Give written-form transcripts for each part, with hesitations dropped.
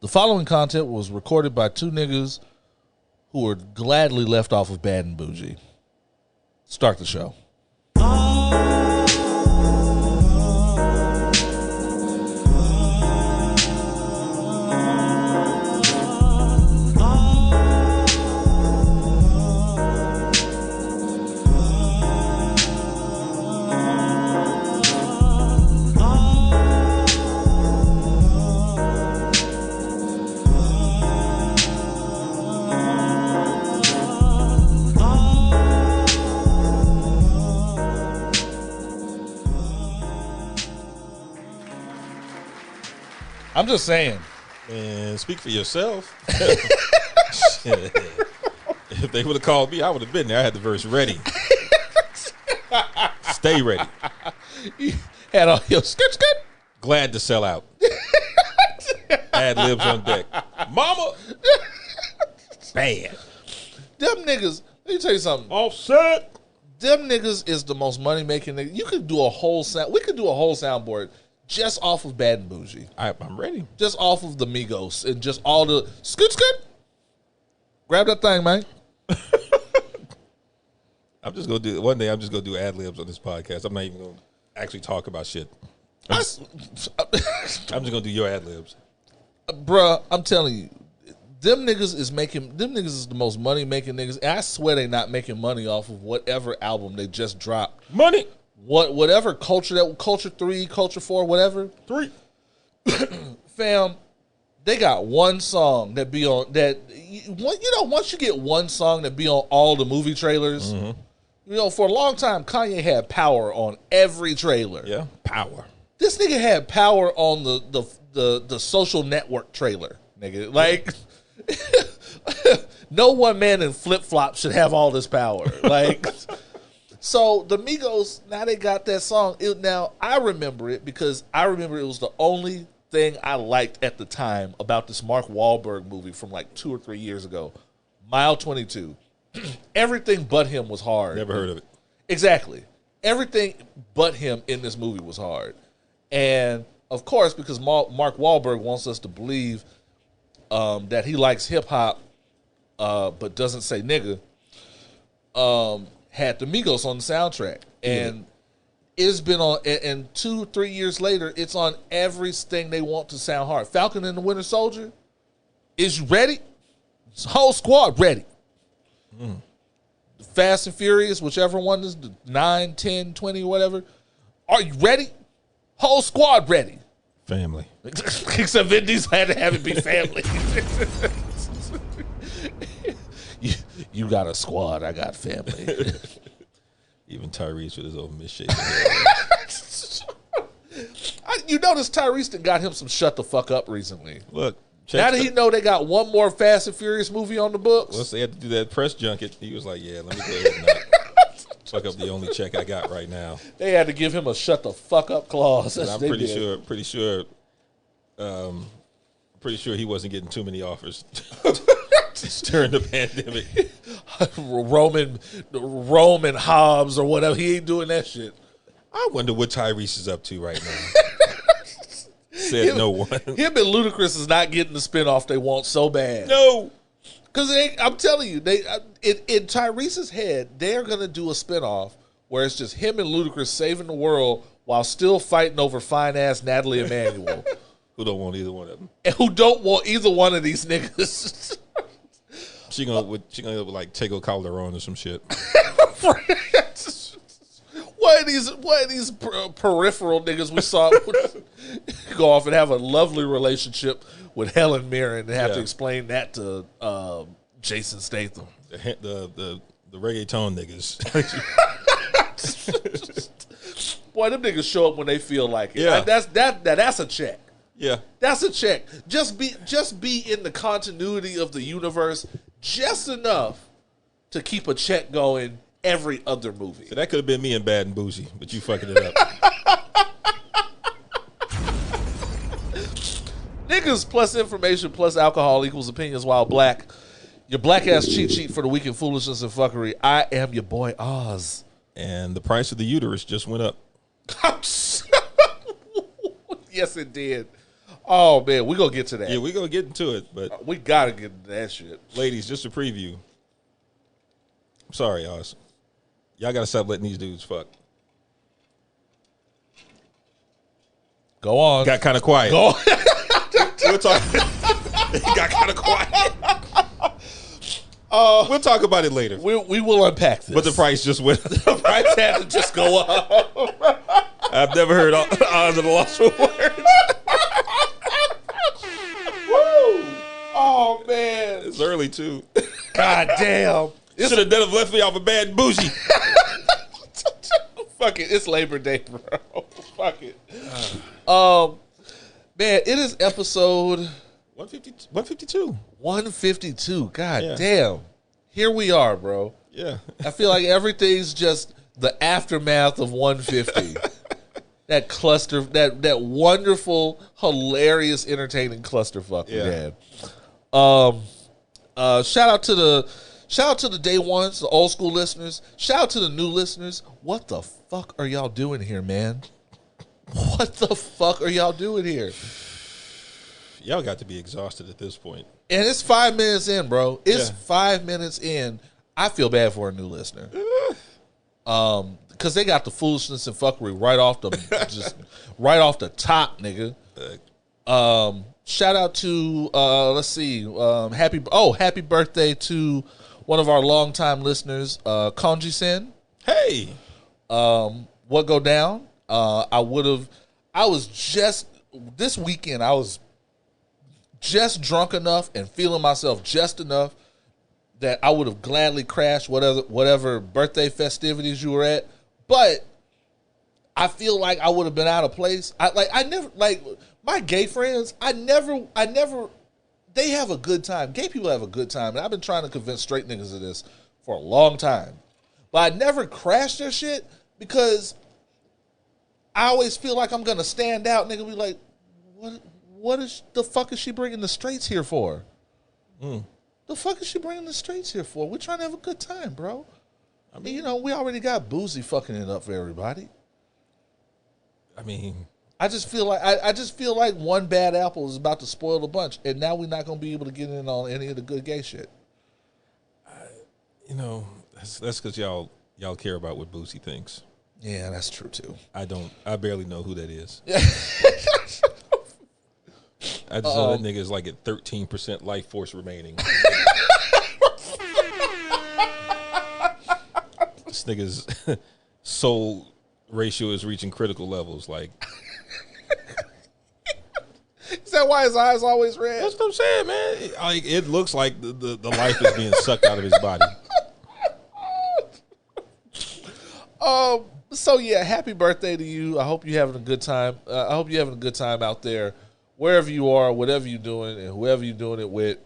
The following content was recorded by two niggas who were gladly left off of Bad and Bougie. Start the show. I'm just saying. Man, speak for yourself. If they would have called me, I would have been there. I had the verse ready. Stay ready. You had all your skit. Glad to sell out. Ad libs on deck. Mama. Bad. Them niggas, let me tell you something. Offset. Them niggas is the most money making niggas. You could do a whole sound. We could do a whole soundboard just off of Bad and Bougie. I'm ready. Just off of the Migos and just all the skit. Grab that thing, man. I'm just gonna do one day. I'm just gonna do ad libs on this podcast. I'm not even gonna actually talk about shit. I'm just gonna do your ad libs, bruh. I'm telling you, them niggas is the most money making niggas. And I swear they not making money off of whatever album they just dropped. Money. Whatever culture 3, culture 4, whatever 3, fam, they got one song that be on that. Once you get one song that be on all the movie trailers, for a long time Kanye had Power on every trailer. Yeah, Power. This nigga had Power on the Social Network trailer, nigga. Like, no one man in flip flops should have all this power, like. So the Migos, now they got that song. Now I remember it because it was the only thing I liked at the time about this Mark Wahlberg movie from like 2 or 3 years ago, Mile 22. Everything but him was hard. Never heard of it. Exactly. Everything but him in this movie was hard. And of course, because Mark Wahlberg wants us to believe that he likes hip hop, but doesn't say nigga, had the Migos on the soundtrack. And it's been on, and 2-3 years later, it's on everything they want to sound hard. Falcon and the Winter Soldier is ready. Whole squad ready. Fast and Furious, whichever one is, 9, 10, 20, whatever. Are you ready? Whole squad ready. Family. Except Vin Diesel had to have it be family. You got a squad, I got family. Even Tyrese with his old misshapen You notice Tyrese done got him some shut the fuck up recently. Look. Now that he know they got one more Fast and Furious movie on the books. Once they had to do that press junket, he was like, yeah, let me go ahead and fuck up the only check I got right now. They had to give him a shut the fuck up clause. And I'm pretty sure he wasn't getting too many offers during the pandemic. Roman Hobbs or whatever. He ain't doing that shit. I wonder what Tyrese is up to right now. Said no one. Him and Ludacris is not getting the spinoff they want so bad. No. Because I'm telling you, in Tyrese's head, they're going to do a spinoff where it's just him and Ludacris saving the world while still fighting over fine-ass Natalie Emanuel. Who don't want either one of them. And who don't want either one of these niggas. She gonna like Tego Calderon or some shit. What are these peripheral niggas we saw go off and have a lovely relationship with Helen Mirren and have to explain that to Jason Statham? The reggaeton niggas. Boy, them niggas show up when they feel like it. Yeah. That's a check. Yeah. That's a check. Just be in the continuity of the universe just enough to keep a check going every other movie. So that could have been me in Bad and Bougie, but you fucking it up. Niggas plus information plus alcohol equals opinions while black. Your black ass cheat sheet for the week in foolishness and fuckery. I am your boy Oz. And the price of the uterus just went up. Yes, it did. Oh man, we gonna get to that. Yeah, we gonna get into it, but we gotta get into that shit. Ladies, just a preview. I'm sorry, y'all. Y'all gotta stop letting these dudes fuck. Go on. Got kind of quiet. Go on. We'll talk. It got kind of quiet. We'll talk about it later. We will unpack this. But the price just went. The price had to just go up. I've never heard odds of the loss for words. Woo! Oh man, It's early too. God damn. Should have never left me off a bad bougie. Fuck it. It's Labor Day, bro. Fuck it. Man, it is episode 152. 152. God Yeah. damn. Here we are, bro. Yeah. I feel like everything's just the aftermath of 150. That cluster, that wonderful, hilarious, entertaining clusterfuck we Yeah. had. Shout out to the day ones, the old school listeners. Shout out to the new listeners. What the fuck are y'all doing here, man? What the fuck are y'all doing here? Y'all got to be exhausted at this point. And it's 5 minutes in, bro. It's Yeah. 5 minutes in. I feel bad for a new listener. Because they got the foolishness and fuckery right off the top, nigga. Shout out to let's see, happy birthday to one of our longtime listeners, Konji Sen. Hey. What go down? This weekend I was just drunk enough and feeling myself just enough that I would have gladly crashed whatever birthday festivities you were at, but I feel like I would have been out of place. My gay friends, they have a good time. Gay people have a good time, and I've been trying to convince straight niggas of this for a long time. But I never crashed their shit because I always feel like I'm gonna stand out. Nigga be like, what is the fuck is she bringing the straights here for? The fuck is she bringing the straights here for? We're trying to have a good time, bro. I mean, we already got Boozy fucking it up for everybody. I mean, I just feel like one bad apple is about to spoil the bunch, and now we're not gonna be able to get in on any of the good gay shit. that's because y'all care about what Boosie thinks. Yeah, that's true too. I don't. I barely know who that is. I just know that nigga is like at 13% life force remaining. This nigga's soul ratio is reaching critical levels. Like, is that why his eyes always red? that's what I'm saying, man. Like, it looks like the life is being sucked out of his body. So yeah, happy birthday to you. I hope you're having a good time. I hope you're having a good time out there, wherever you are, whatever you're doing, and whoever you're doing it with.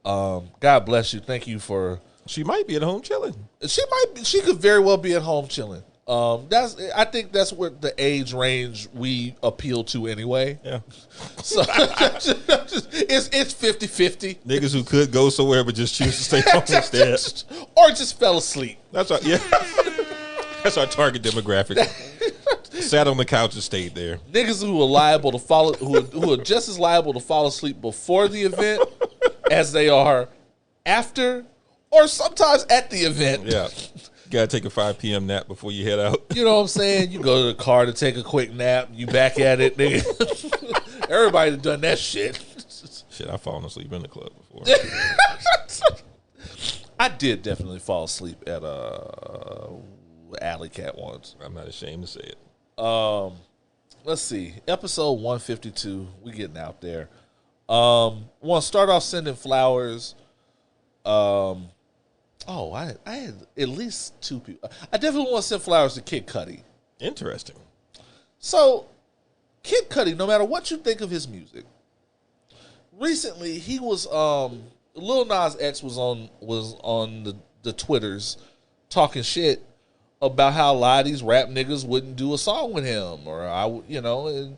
God bless you. Thank you for. She might be at home chilling. She could very well be at home chilling. I think that's what the age range we appeal to anyway. Yeah. So it's 50-50. Niggas who could go somewhere but just choose to stay home instead. Or just fell asleep. That's our, yeah. That's our target demographic. Sat on the couch and stayed there. Niggas who are liable to who are just as liable to fall asleep before the event as they are after, or sometimes at the event. Yeah. You gotta take a 5 p.m. nap before you head out. You know what I'm saying? You go to the car to take a quick nap, you back at it, nigga. Everybody done that shit. Shit, I've fallen asleep in the club before. I did definitely fall asleep at Alley Cat once. I'm not ashamed to say it. Let's see. Episode 152. We getting out there. Want to start off sending flowers. I had at least two people. I definitely want to send flowers to Kid Cudi. Interesting. So, Kid Cudi, no matter what you think of his music, recently he was Lil Nas X was on the Twitters talking shit about how a lot of these rap niggas wouldn't do a song with him, or and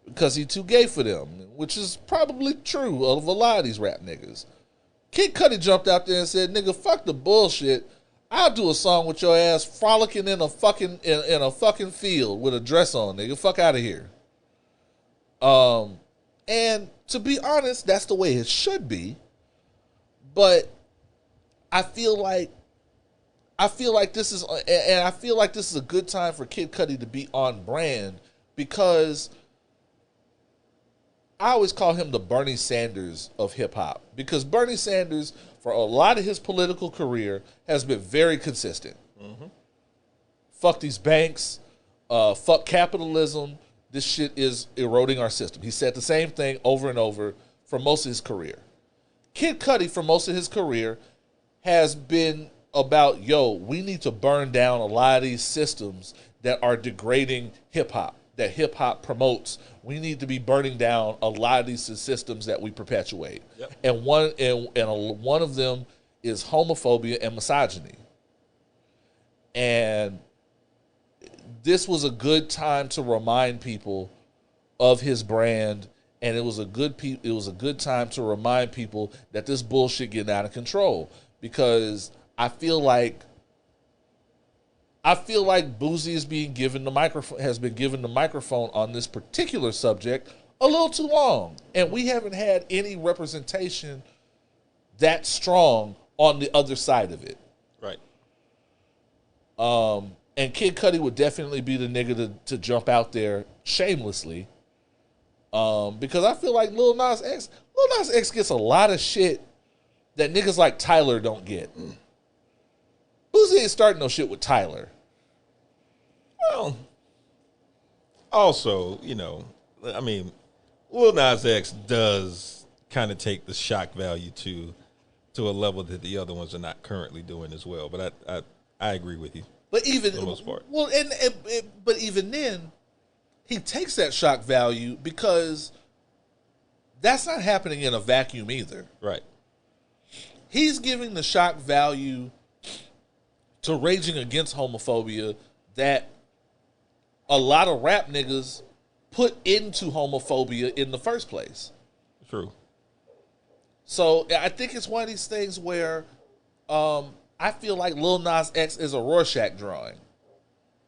because he too gay for them, which is probably true of a lot of these rap niggas. Kid Cudi jumped out there and said, "Nigga, fuck the bullshit. I'll do a song with your ass frolicking in a fucking field with a dress on, nigga. Fuck out of here." And to be honest, that's the way it should be. But I feel like this is a good time for Kid Cudi to be on brand, because I always call him the Bernie Sanders of hip hop, because Bernie Sanders, for a lot of his political career, has been very consistent. Mm-hmm. Fuck these banks, fuck capitalism. This shit is eroding our system. He said the same thing over and over for most of his career. Kid Cudi, for most of his career, has been about, we need to burn down a lot of these systems that are degrading hip-hop, that hip-hop promotes. We need to be burning down a lot of these systems that we perpetuate. Yep. And one of them is homophobia and misogyny. And this was a good time to remind people of his brand, and it was a good time to remind people that this bullshit getting out of control, because I feel like Boosie has been given the microphone on this particular subject a little too long, and we haven't had any representation that strong on the other side of it. Right. And Kid Cudi would definitely be the nigga to jump out there shamelessly, because I feel like Lil Nas X gets a lot of shit that niggas like Tyler don't get. Boosie ain't starting no shit with Tyler. Well, also, I mean, Lil Nas X does kind of take the shock value to a level that the other ones are not currently doing as well. But I agree with you. But even for the most part. Well, but even then, he takes that shock value because that's not happening in a vacuum either. Right. He's giving the shock value to raging against homophobia that a lot of rap niggas put into homophobia in the first place. True. So I think it's one of these things where I feel like Lil Nas X is a Rorschach drawing.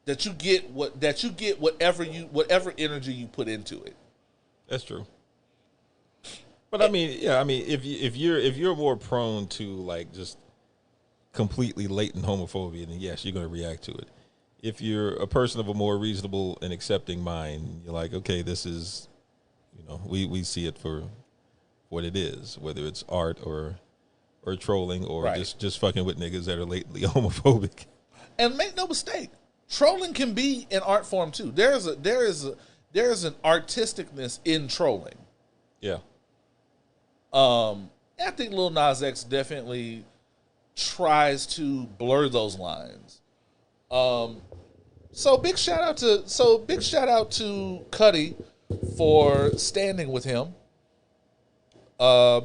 That you get whatever energy you put into it. That's true. But I mean, if you're more prone to like just completely latent homophobia, then yes, you're going to react to it. If you're a person of a more reasonable and accepting mind, you're like, okay, this is, we see it for what it is, whether it's art or trolling or right. just fucking with niggas that are latently homophobic. And make no mistake, trolling can be an art form too. There is an artisticness in trolling. Yeah. I think Lil Nas X definitely tries to blur those lines. So big shout out to Cudi for standing with him.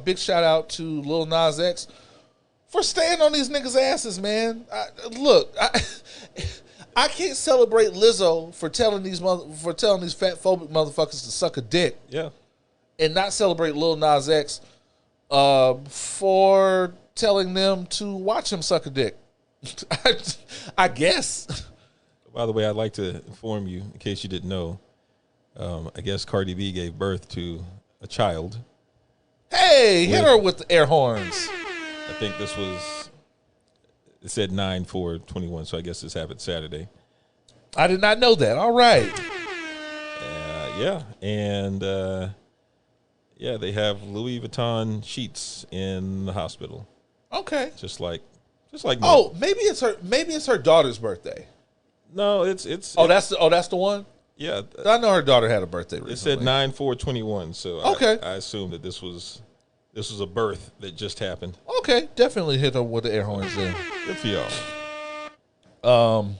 Big shout out to Lil Nas X for staying on these niggas' asses, man. I can't celebrate Lizzo for telling these fat phobic motherfuckers to suck a dick. Yeah. And not celebrate Lil Nas X for telling them to watch him suck a dick. I guess. By the way, I'd like to inform you, in case you didn't know, I guess Cardi B gave birth to a child. Hey, hit her with the air horns. I think it said 9/4/21, so I guess this happened Saturday. I did not know that. All right. Yeah, and they have Louis Vuitton sheets in the hospital. Okay. Just like. Oh, maybe it's her daughter's birthday. No, it's. That's the one. Yeah, I know her daughter had a birthday recently. It said 9/4/21, so okay. I assume that this was a birth that just happened. Okay, definitely hit her with the air horns there. Good for y'all.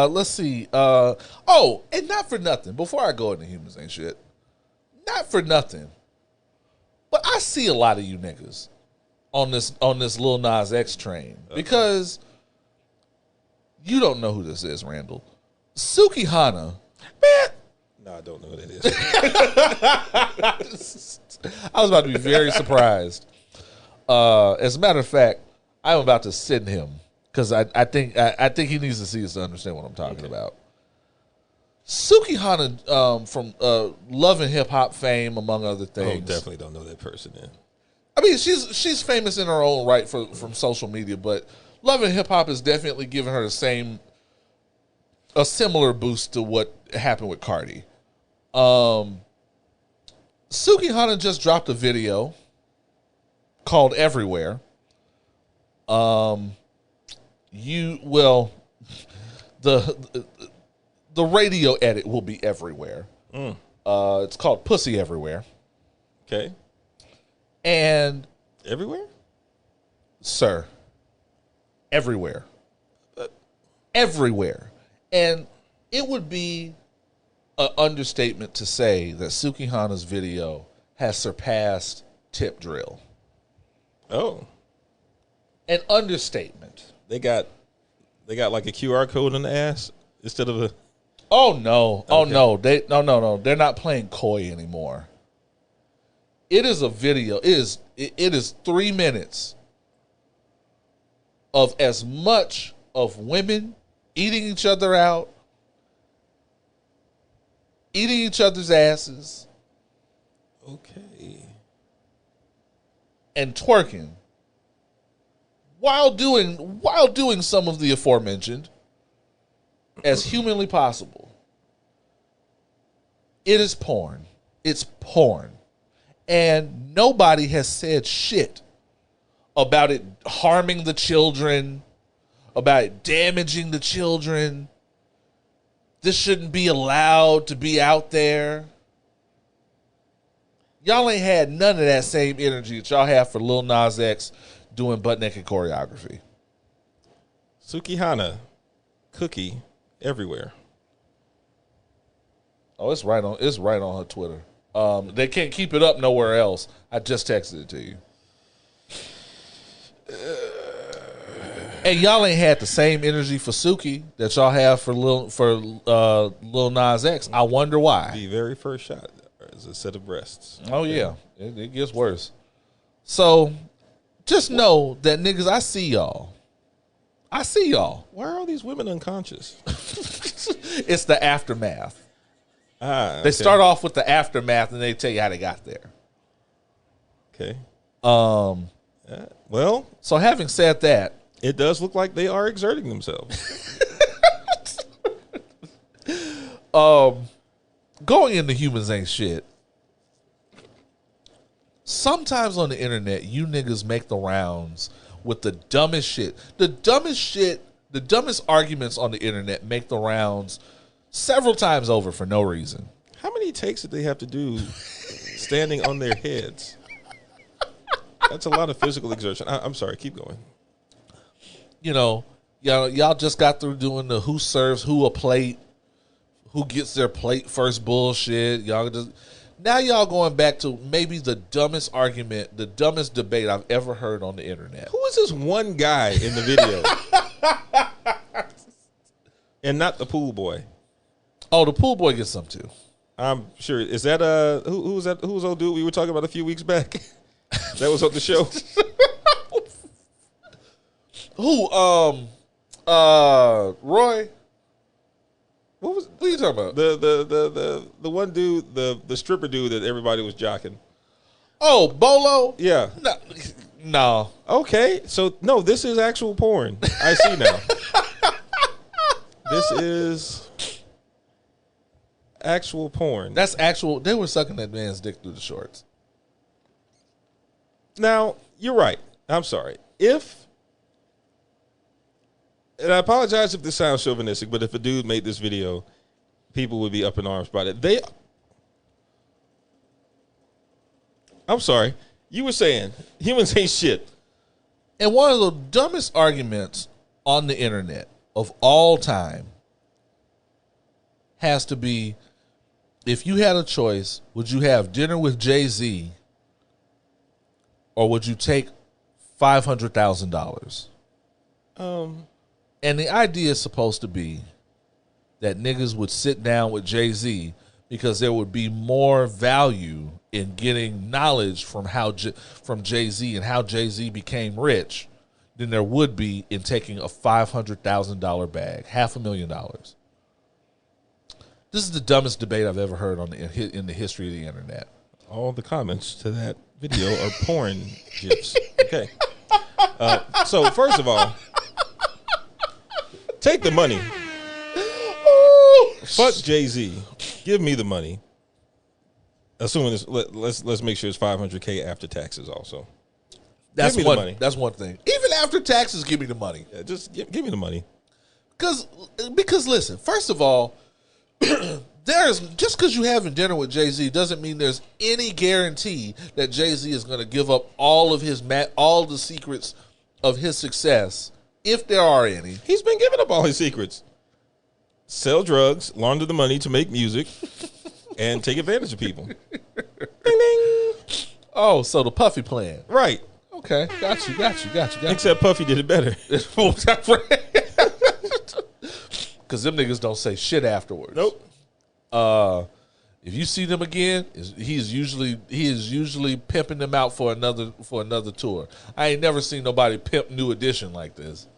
Let's see. And not for nothing. Before I go into humans ain't shit, not for nothing, but I see a lot of you niggas on this Lil Nas X train because you don't know who this is, Randall. Suki Hana. Man. No, I don't know who that is. I was about to be very surprised. As a matter of fact, I'm about to send him because I think he needs to see us to understand what I'm talking about. Suki Hana from Love and Hip Hop fame, among other things. Oh, definitely don't know that person then. I mean, she's famous in her own right from social media, but Love and Hip Hop has definitely given her a similar boost to what happened with Cardi. Suki Hana just dropped a video called Everywhere. The radio edit will be Everywhere. It's called Pussy Everywhere. Okay. And everywhere? Sir. Everywhere. Everywhere. And it would be an understatement to say that Suki Hana's video has surpassed Tip Drill. Oh. An understatement. They got like a QR code on the ass instead of a... Oh no. Oh Okay. no. No. They're not playing coy anymore. It is a video. It is 3 minutes of as much of women eating each other out, eating each other's asses, Okay. and twerking while doing some of the aforementioned as humanly possible. It is porn. It's porn. And nobody has said shit about it harming the children, about it damaging the children. This shouldn't be allowed to be out there. Y'all ain't had none of that same energy that y'all have for Lil Nas X doing butt naked choreography. Suki Hana, cookie everywhere. Oh, it's right on her Twitter. They can't keep it up nowhere else. I just texted it to you. And y'all ain't had the same energy for Suki that y'all have for Lil Nas X. I wonder why. The very first shot is a set of breasts. Oh yeah, it gets worse. So just know that niggas, I see y'all. I see y'all. Why are all these women unconscious? It's the aftermath. Okay. They start off with the aftermath and they tell you how they got there. Okay. Well, so having said that, it does look like they are exerting themselves. going into Humans Ain't Shit, sometimes on the internet, you niggas make the rounds with the dumbest shit. The dumbest arguments on the internet make the rounds several times over for no reason. How many takes did they have to do standing on their heads? That's a lot of physical exertion. I'm sorry, keep going. You know, y'all just got through doing the who serves who a plate, who gets their plate first bullshit. Now y'all going back to maybe the dumbest argument, the dumbest debate I've ever heard on the internet. Who is this one guy in the video? And not the pool boy. Oh, the pool boy gets some too. I'm sure. Is that who was that? Who was old dude we were talking about a few weeks back? That was on the show. Who? Roy. What are you talking about? The one dude, the stripper dude that everybody was jocking. Oh, Bolo? Yeah. No. Okay. So no, this is actual porn. I see now. This is actual porn. That's actual. They were sucking that man's dick through the shorts. Now, you're right. I'm sorry. And I apologize if this sounds chauvinistic, but if a dude made this video, people would be up in arms about it. I'm sorry. You were saying humans ain't shit. And one of the dumbest arguments on the internet of all time has to be, if you had a choice, would you have dinner with Jay-Z or would you take $500,000? And the idea is supposed to be that niggas would sit down with Jay-Z because there would be more value in getting knowledge from from Jay-Z and how Jay-Z became rich than there would be in taking a $500,000 bag, $500,000. This is the dumbest debate I've ever heard in the history of the internet. All the comments to that video are porn gifs. Okay. So first of all, take the money. Fuck Jay-Z. Give me the money. Assuming it's, let's make sure it's $500K after taxes also. That's give me the money. That's one thing. Even after taxes, give me the money. Yeah, just give me the money. Because listen, first of all, just because you having dinner with Jay-Z doesn't mean there's any guarantee that Jay-Z is going to give up all of all the secrets of his success, if there are any. He's been giving up all his secrets. Sell drugs, launder the money to make music, and take advantage of people. Ding, ding. Oh, so the Puffy plan. Right. Okay, got you. Except Puffy did it better. Because them niggas don't say shit afterwards. Nope. If you see them again, he is usually pimping them out for another tour. I ain't never seen nobody pimp New Edition like this,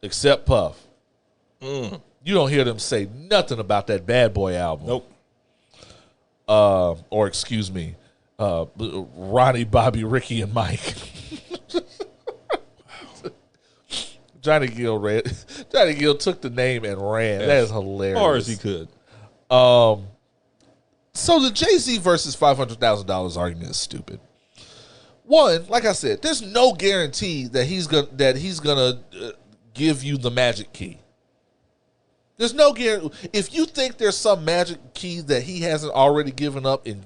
except Puff. You don't hear them say nothing about that Bad Boy album. Nope. Or excuse me, Ronnie, Bobby, Ricky, and Mike. Johnny Gill took the name and ran. Yes. That is hilarious. Or as he could. So the Jay-Z versus $500,000 argument is stupid. One, like I said, there's no guarantee that he's gonna give you the magic key. There's no guarantee. If you think there's some magic key that he hasn't already given up in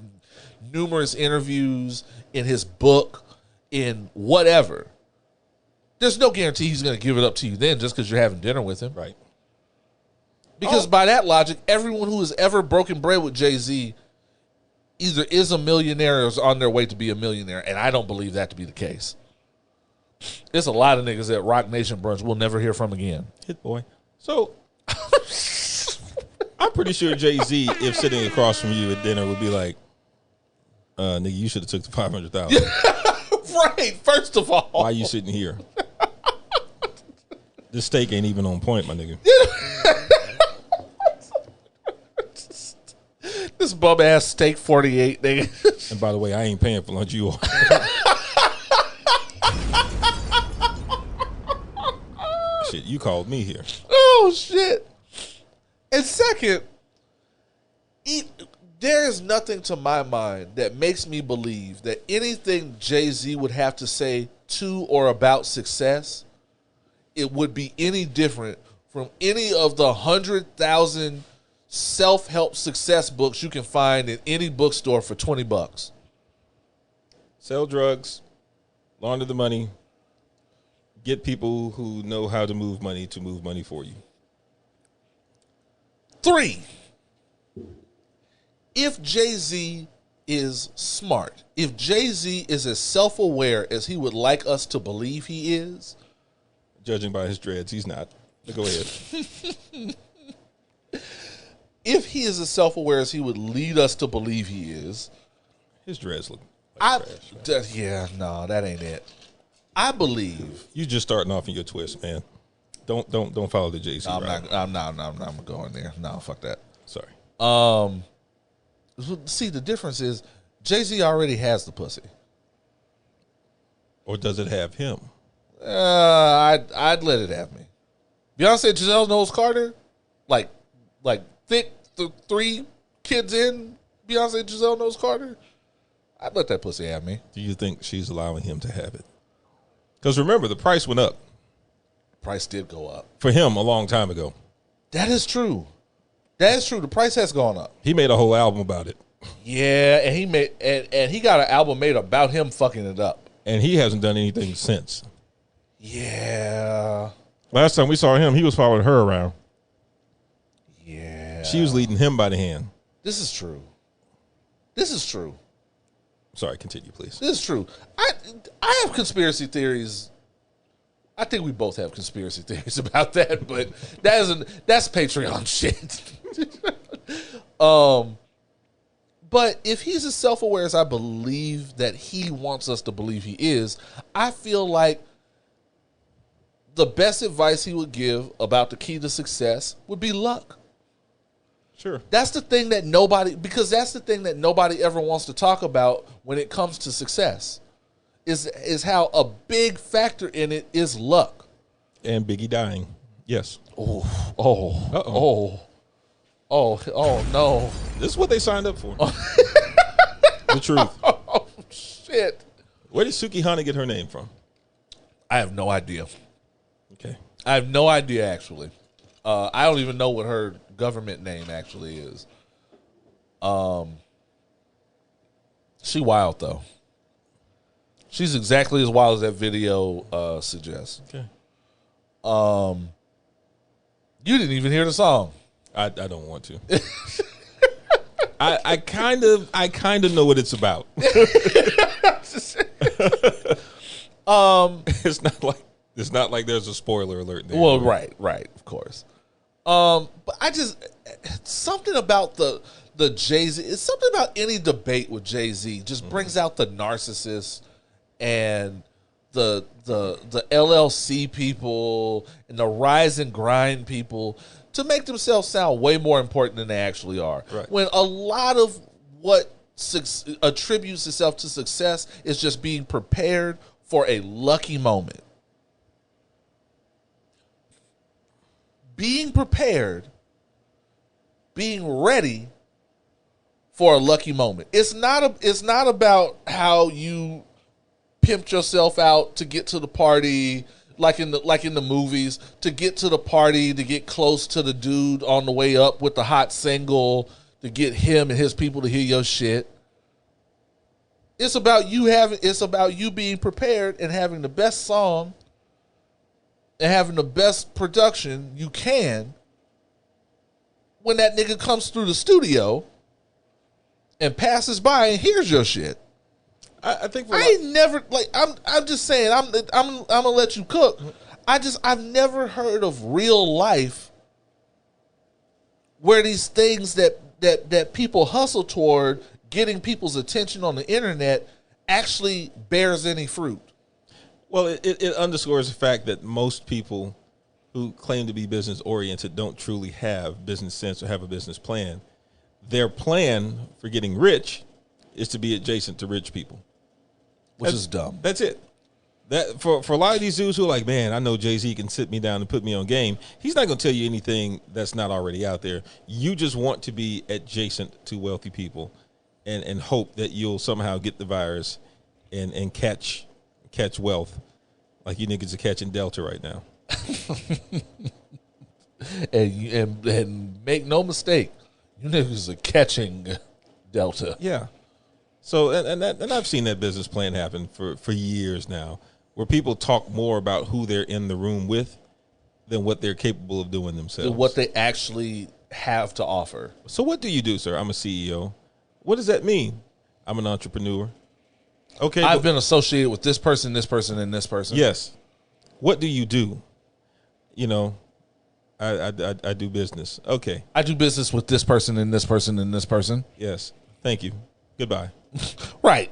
numerous interviews, in his book, in whatever, there's no guarantee he's going to give it up to you then just because you're having dinner with him. Right. Because by that logic, everyone who has ever broken bread with Jay-Z either is a millionaire or is on their way to be a millionaire, and I don't believe that to be the case. There's a lot of niggas at Rock Nation brunch we'll never hear from again. Hit boy. So I'm pretty sure Jay-Z, if sitting across from you at dinner, would be like, nigga, you should have took the $500,000. Right, first of all. Why are you sitting here? This steak ain't even on point, my nigga. This bum ass steak 48, nigga. And by the way, I ain't paying for lunch. You are. Shit, you called me here. Oh shit. And second, there is nothing to my mind that makes me believe that anything Jay-Z would have to say to or about success, it would be any different from any of the 100,000 self-help success books you can find in any bookstore for $20. Sell drugs, launder the money, get people who know how to move money for you. 3, if Jay-Z is smart, if Jay-Z is as self-aware as he would like us to believe he is. Judging by his dreads, he's not. But go ahead. If he is as self-aware as he would lead us to believe he is. His dreads look like trash. Yeah, no, that ain't it. I believe. You just starting off in your twist, man. Don't follow the Jay-Z. I'm not going there. No, fuck that. Sorry. See, the difference is Jay-Z already has the pussy. Or does it have him? I'd let it have me. Beyonce, Giselle Knowles Carter, like thick 3 kids in Beyonce, Giselle Knowles Carter. I'd let that pussy have me. Do you think she's allowing him to have it? Because remember, the price went up. Price did go up for him a long time ago. That is true. The price has gone up. He made a whole album about it. Yeah, and he got an album made about him fucking it up. And he hasn't done anything since. Yeah. Last time we saw him, he was following her around. Yeah. She was leading him by the hand. This is true. Sorry, continue, please. This is true. I have conspiracy theories. I think we both have conspiracy theories about that, but that's Patreon shit. But if he's as self-aware as I believe that he wants us to believe he is, I feel like the best advice he would give about the key to success would be luck. Sure. That's the thing that nobody ever wants to talk about when it comes to success. Is how a big factor in it is luck. And Biggie dying. Yes. Oh no. This is what they signed up for. The truth. Oh shit. Where did Sukihana get her name from? I have no idea. Okay. I have no idea, actually. I don't even know what her government name actually is. She wild, though. She's exactly as wild as that video suggests. Okay. You didn't even hear the song. I don't want to. I kind of know what it's about. It's not like there's a spoiler alert there. Well, right, of course. But I just something about the Jay-Z. It's something about any debate with Jay-Z just brings out the narcissist and the LLC people and the rise and grind people to make themselves sound way more important than they actually are. Right. When a lot of what attributes itself to success is just being prepared for a lucky moment. Being prepared, being ready for a lucky moment. It's not about how you pimped yourself out to get to the party, like in the movies, to get to the party, to get close to the dude on the way up with the hot single, to get him and his people to hear your shit. It's about you being prepared and having the best song and having the best production you can when that nigga comes through the studio and passes by and hears your shit. I think I ain't never I'm just saying I'm gonna let you cook. I've never heard of real life where these things that people hustle toward getting people's attention on the internet actually bears any fruit. Well, it underscores the fact that most people who claim to be business oriented don't truly have business sense or have a business plan. Their plan for getting rich is to be adjacent to rich people. Which is dumb. That's it. That for a lot of these dudes who are like, man, I know Jay-Z can sit me down and put me on game. He's not going to tell you anything that's not already out there. You just want to be adjacent to wealthy people and hope that you'll somehow get the virus and catch wealth like you niggas are catching Delta right now. and make no mistake, you niggas are catching Delta. Yeah. So and I've seen that business plan happen for years now, where people talk more about who they're in the room with than what they're capable of doing themselves. What they actually have to offer. So what do you do, sir? I'm a CEO. What does that mean? I'm an entrepreneur. Okay. I've been associated with this person, and this person. Yes. What do you do? You know, I do business. Okay. I do business with this person and this person and this person. Yes. Thank you. Goodbye. Right.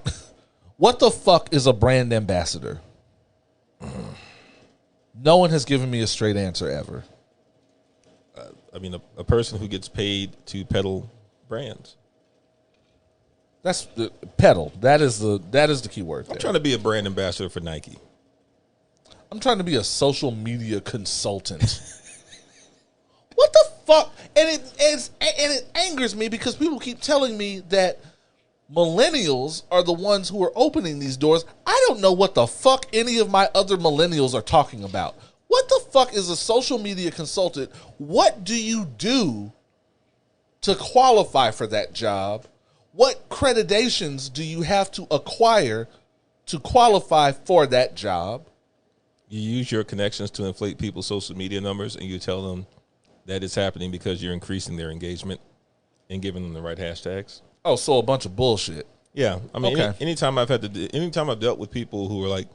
What the fuck is a brand ambassador? No one has given me a straight answer ever. I mean, a person who gets paid to peddle brands. That's the peddle. That is the key word there. I'm trying to be a brand ambassador for Nike. I'm trying to be a social media consultant. What the fuck? And it angers me because people keep telling me that millennials are the ones who are opening these doors. I don't know what the fuck any of my other millennials are talking about. What the fuck is a social media consultant? What do you do to qualify for that job? What accreditations do you have to acquire to qualify for that job? You use your connections to inflate people's social media numbers, and you tell them that it's happening because you're increasing their engagement and giving them the right hashtags. Oh, so a bunch of bullshit. Yeah, I mean, okay. anytime I've dealt with people who are like,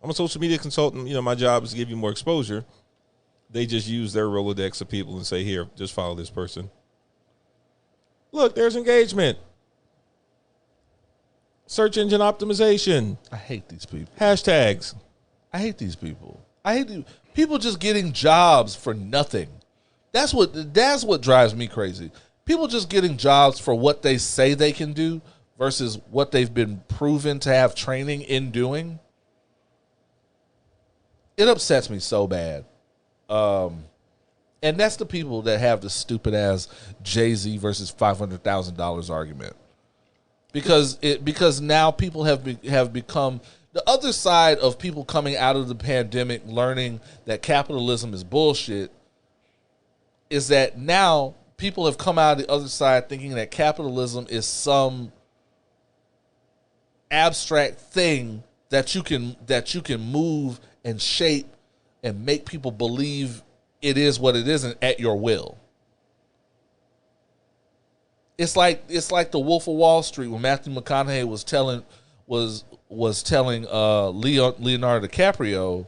I'm a social media consultant, you know, my job is to give you more exposure. They just use their Rolodex of people and say, here, just follow this person. Look, there's engagement. Search engine optimization. I hate these people. Hashtags. I hate these people. I hate people just getting jobs for nothing. That's what drives me crazy. People just getting jobs for what they say they can do versus what they've been proven to have training in doing. It upsets me so bad. And that's the people that have the stupid ass Jay-Z versus $500,000 argument. Because now people have become the other side of people coming out of the pandemic, learning that capitalism is bullshit, is that now people have come out of the other side thinking that capitalism is some abstract thing that you can move and shape and make people believe it is what it isn't at your will. It's like the Wolf of Wall Street when Matthew McConaughey was telling Leonardo DiCaprio,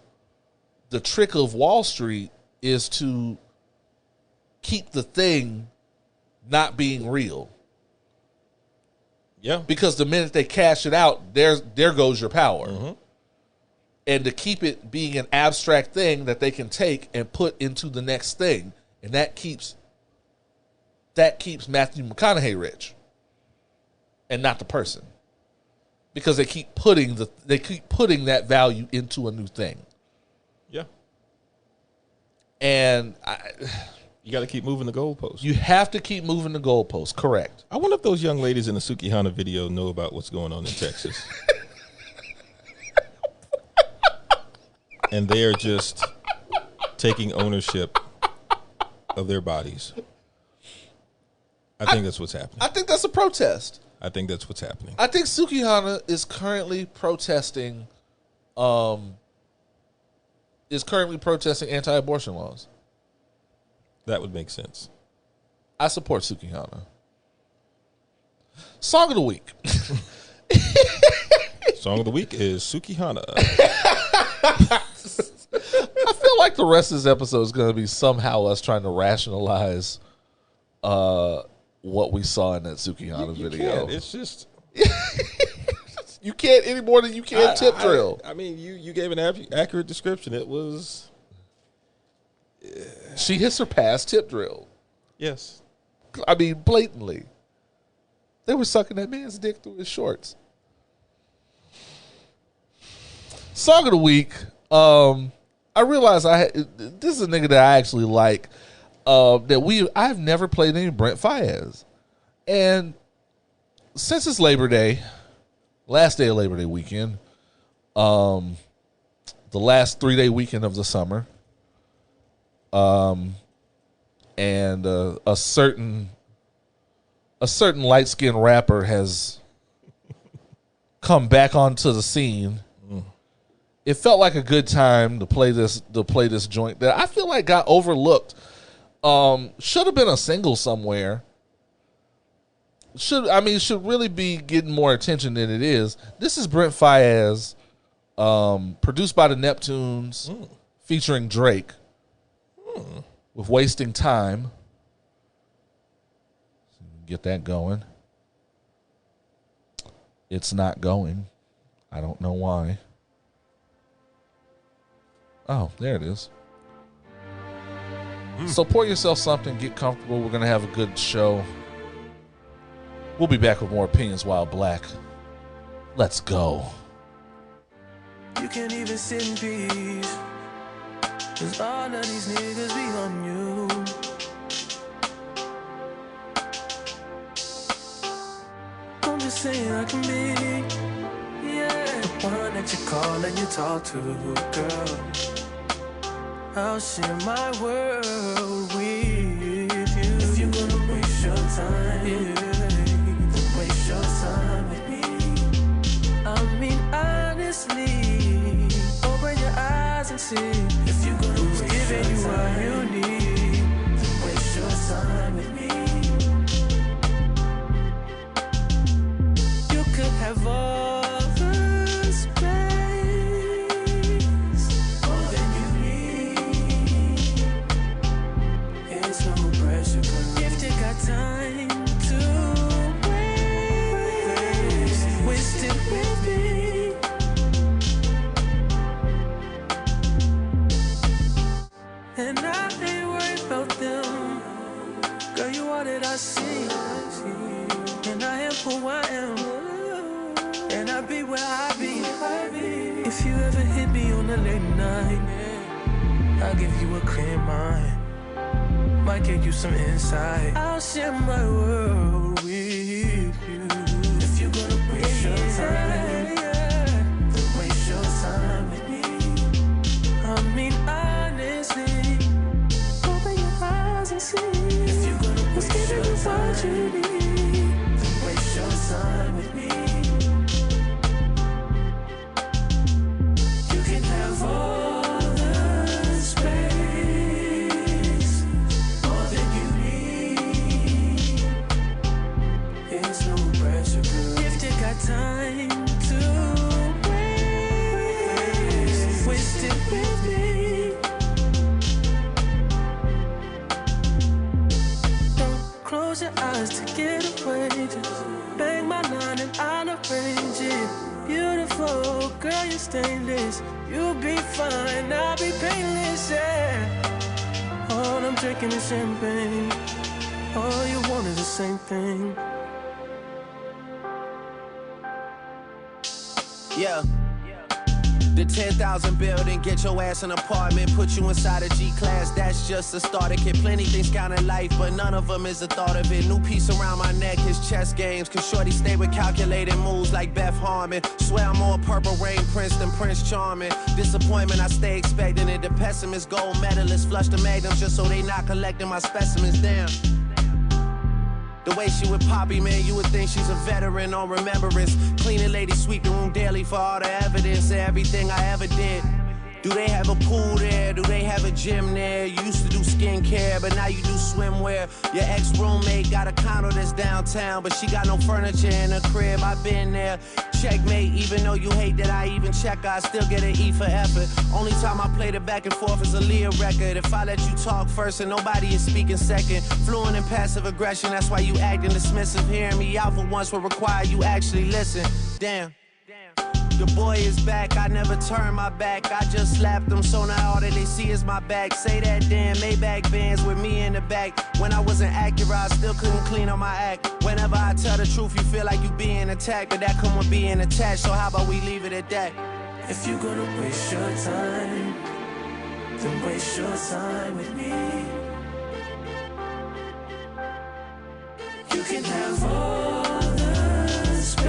the trick of Wall Street is to keep the thing not being real. Yeah. Because the minute they cash it out, there goes your power. Mm-hmm. And to keep it being an abstract thing that they can take and put into the next thing. And that keeps Matthew McConaughey rich. And not the person. Because they keep putting that value into a new thing. Yeah. And you got to keep moving the goalposts. You have to keep moving the goalposts, correct. I wonder if those young ladies in the Sukihana video know about what's going on in Texas. And they are just taking ownership of their bodies. I think that's what's happening. I think that's a protest. I think that's what's happening. I think Sukihana is currently protesting anti-abortion laws. That would make sense. I support Sukihana. Song of the week. Song of the week is Sukihana. I feel like the rest of this episode is going to be somehow us trying to rationalize what we saw in that Sukihana video. Can't. It's just you can't any more than you can tip drill. I mean, you gave an accurate description. It was she has surpassed tip drill. Yes, I mean blatantly. They were sucking that man's dick through his shorts. Song of the week. I realized this is a nigga that I actually like. I've never played any Brent Faiyaz, and since it's Labor Day, last day of Labor Day weekend, the last 3-day weekend of the summer, and a certain light-skinned rapper has come back onto the scene. It felt like a good time to play this joint that I feel like got overlooked. Should have been a single somewhere. Should really be getting more attention than it is. This is Brent Faiyaz, produced by the Neptunes, featuring Drake, with Wasting Time. Get that going. It's not going. I don't know why. Oh, there it is. So pour yourself something, get comfortable. We're going to have a good show. We'll be back with more Opinions While Black. Let's go. You can't even sit in peace, 'cause all of these niggas be on you. I'm just saying I can be, yeah, the one that you call and you talk to, girl. I'll share my world with you. If you're gonna waste your time, yeah, waste your time with me. I mean, honestly, open your eyes and see. If you're gonna who's giving you what you need, waste your time with me. You could have all the space, all that you need. It's no pressure, girl. If you got time to If you ever hit me on a late night, I'll give you a clear mind. Might give you some insight. I'll share my world with you. If you're gonna waste your time, then waste your time with me. I mean, honestly, open your eyes and see. If you're gonna waste your time, then waste your time with me. You can have all the space, more than you need. It's no pressure, girl. If you got time to waste it with me. Don't close your eyes to get away. Just bang my line and I'll arrange it. Beautiful, girl, you're stainless. You'll be fine, I'll be painless, yeah. All I'm drinking is champagne. All you want is the same thing. Yeah. The 10,000 building, get your ass an apartment, put you inside a G-class, that's just a starter kit. Plenty things count in life, but none of them is the thought of it. New piece around my neck, his chess games, cause shorty stay with calculated moves like Beth Harmon. Swear I'm more Purple Rain Prince than Prince Charming. Disappointment I stay expecting it, the pessimist, gold medalist, flush the magnums just so they not collecting my specimens, damn. The way she with Poppy, man, you would think she's a veteran on remembrance. Cleaning lady, sweep the room daily for all the evidence of everything I ever did. Do they have a pool there? Do they have a gym there? You used to do skincare, but now you do swimwear. Your ex-roommate got a condo that's downtown, but she got no furniture in her crib. I've been there. Checkmate, even though you hate that I even check her, I still get an E for effort. Only time I played it back and forth is a Leah record. If I let you talk first and nobody is speaking second. Fluent in passive aggression, that's why you acting dismissive. Hearing me out for once will require you actually listen. Damn. The boy is back, I never turn my back. I just slapped him, so now all that they see is my back. Say that damn Maybach Benz with me in the back. When I wasn't accurate, I still couldn't clean on my act. Whenever I tell the truth, you feel like you being attacked, but that come with being attached, so how about we leave it at that? If you're gonna waste your time, then waste your time with me. You can have all the space,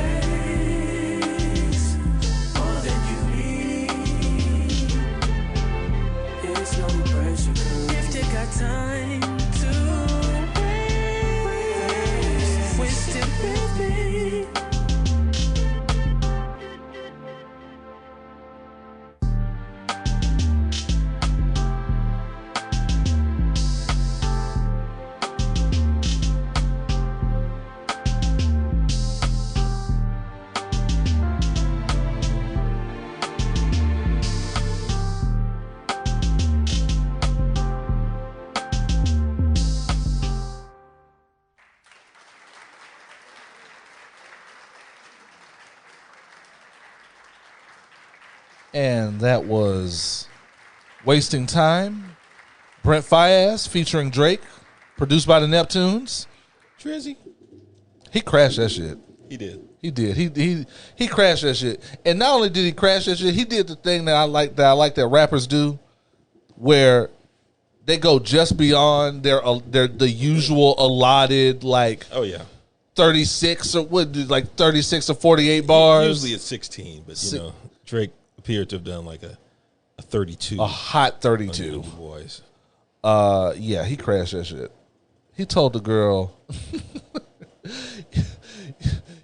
more than you need. It's no pressure, girl. If you got time to waste it with me. And that was Wasting Time, Brent Faiyaz featuring Drake, produced by the Neptunes. Drizzy. He crashed that shit. He did. He did. He crashed that shit. And not only did he crash that shit, he did the thing that I like that rappers do, where they go just beyond their the usual allotted, like, Oh yeah. 36 or what, like 36 or 48 bars. Usually it's 16, but you know, Drake appeared to have done like a 32. A hot 32. Boys. Yeah, he crashed that shit. He told the girl,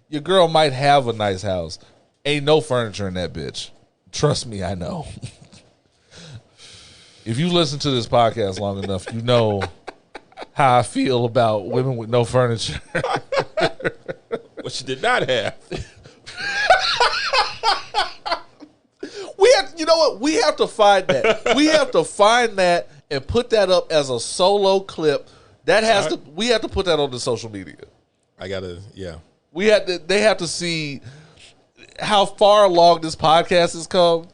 your girl might have a nice house. Ain't no furniture in that bitch. Trust me, I know. If you listen to this podcast long enough, you know how I feel about women with no furniture. What she did not have. You know what? We have to find that. We have to find that and put that up as a solo clip. That has to. We have to put that on the social media. I gotta, yeah. We had to. They have to see how far along this podcast has come.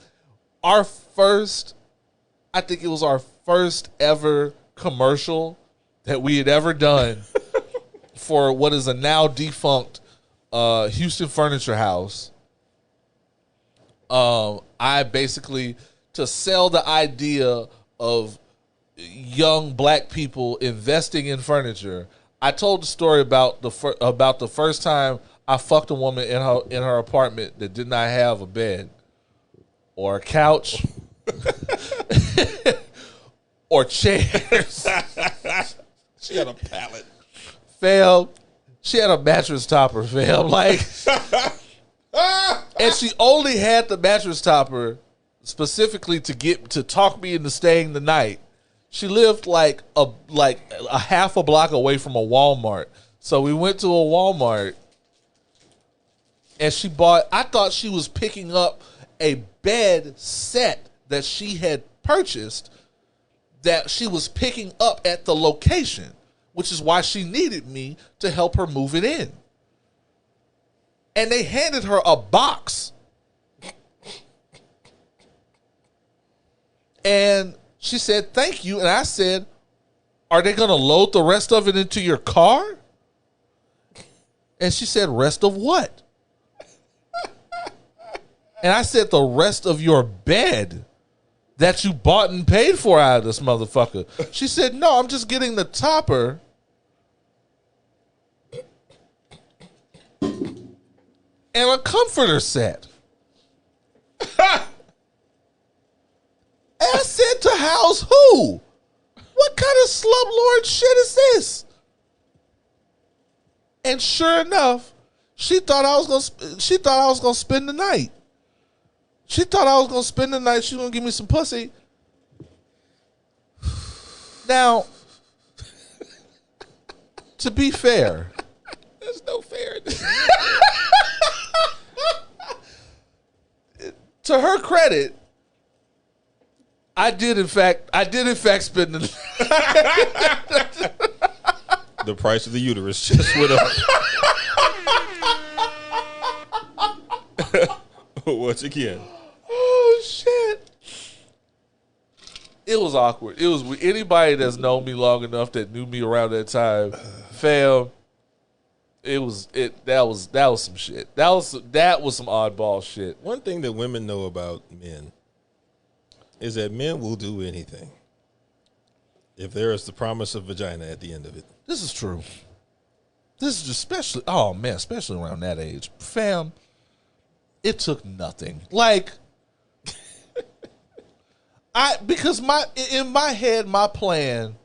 Our first, I think it was our first ever commercial that we had ever done for what is a now defunct Houston Furniture House. I basically, to sell the idea of young black people investing in furniture, I told the story about the first time I fucked a woman in her apartment that did not have a bed or a couch or chairs. She had a pallet. Fam, she had a mattress topper, fam. Like, and she only had the mattress topper specifically to talk me into staying the night. She lived like a half a block away from a Walmart. So we went to a Walmart and she bought, I thought she was picking up a bed set that she had purchased that she was picking up at the location, which is why she needed me to help her move it in. And they handed her a box. And she said, thank you. And I said, are they going to load the rest of it into your car? And she said, rest of what? And I said, the rest of your bed that you bought and paid for out of this motherfucker. She said, no, I'm just getting the topper. And a comforter set. And I said, to house who? What kind of slumlord shit is this? And sure enough, she thought I was gonna spend the night. She thought I was gonna spend the night. She was gonna give me some pussy. Now, to be fair, There's no fairness. to her credit, I did in fact spend the night. The price of the uterus just went up. Once again. Oh shit! It was awkward. It was anybody that's known me long enough that knew me around that time, fam. That was some shit. That was some oddball shit. One thing that women know about men is that men will do anything if there is the promise of vagina at the end of it. This is true. This is especially around that age, fam. It took nothing. Like, because in my head, my plan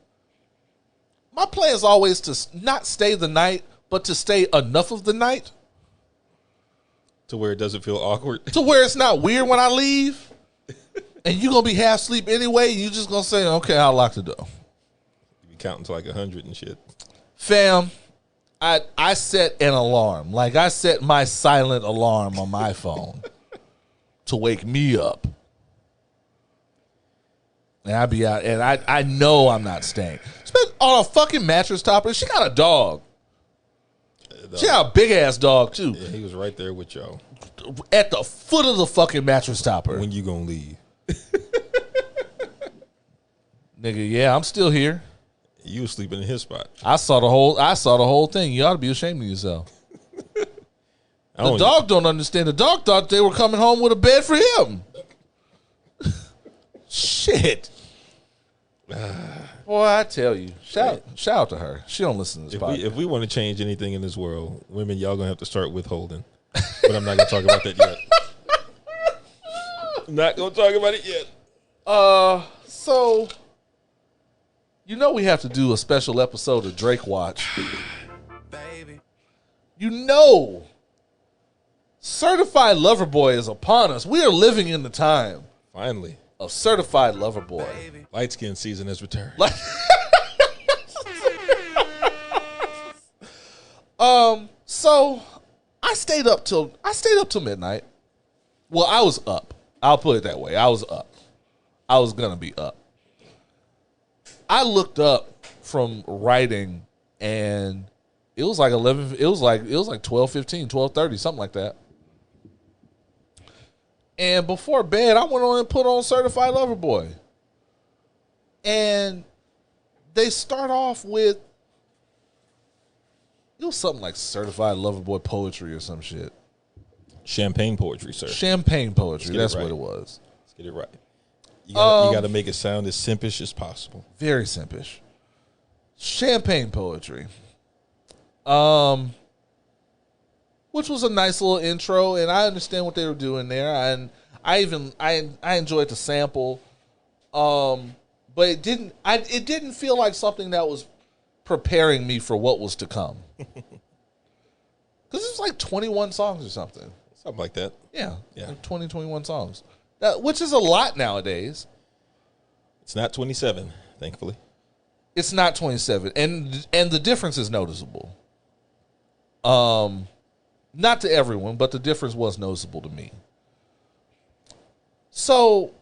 is always to not stay the night, but to stay enough of the night To where it doesn't feel awkward. to where it's not weird when I leave, and you're gonna be half asleep anyway. You just gonna say, "Okay, I'll lock the door." You be counting to like 100 and shit. Fam, I set an alarm. Like, I set my silent alarm on my phone to wake me up. And I be out, and I know I'm not staying. Spent on a fucking mattress topper. She got a dog. She got a big ass dog too. Yeah, he was right there with y'all. At the foot of the fucking mattress topper. When you gonna leave? Nigga, yeah, I'm still here. You was sleeping in his spot. I saw the whole thing. You ought to be ashamed of yourself. The dog don't understand. The dog thought they were coming home with a bed for him. Shit. Boy, I tell you. Shout out to her. She don't listen to this podcast. If we want to change anything in this world, women, y'all gonna have to start withholding. But I'm not gonna talk about that yet. I'm not gonna talk about it yet. So you know we have to do a special episode of Drake Watch. Baby. You know Certified Lover Boy is upon us. We are living in the time Finally, of Certified Lover Boy. Baby. light skin season has returned. So I stayed up till midnight. Well, I was up. I'll put it that way. I was up. I was gonna be up. I looked up from writing, and it was like 11. It was like 12:15, 12:30, something like that. And before bed, I went on and put on Certified Lover Boy. And they start off with, it was something like Certified Lover Boy poetry or some shit. Champagne poetry, sir. Champagne poetry. That's right. what it was. Let's get it right. You got to make it sound as simpish as possible. Very simpish. Champagne poetry. Which was a nice little intro, and I understand what they were doing there, and I enjoyed the sample. But it didn't feel like something that was preparing me for what was to come. Because it's like 21 songs or something. Something like that. Yeah. Like 20, 21 songs. Which is a lot nowadays. It's not 27, thankfully. It's not 27. And the difference is noticeable. Not to everyone, but the difference was noticeable to me. So,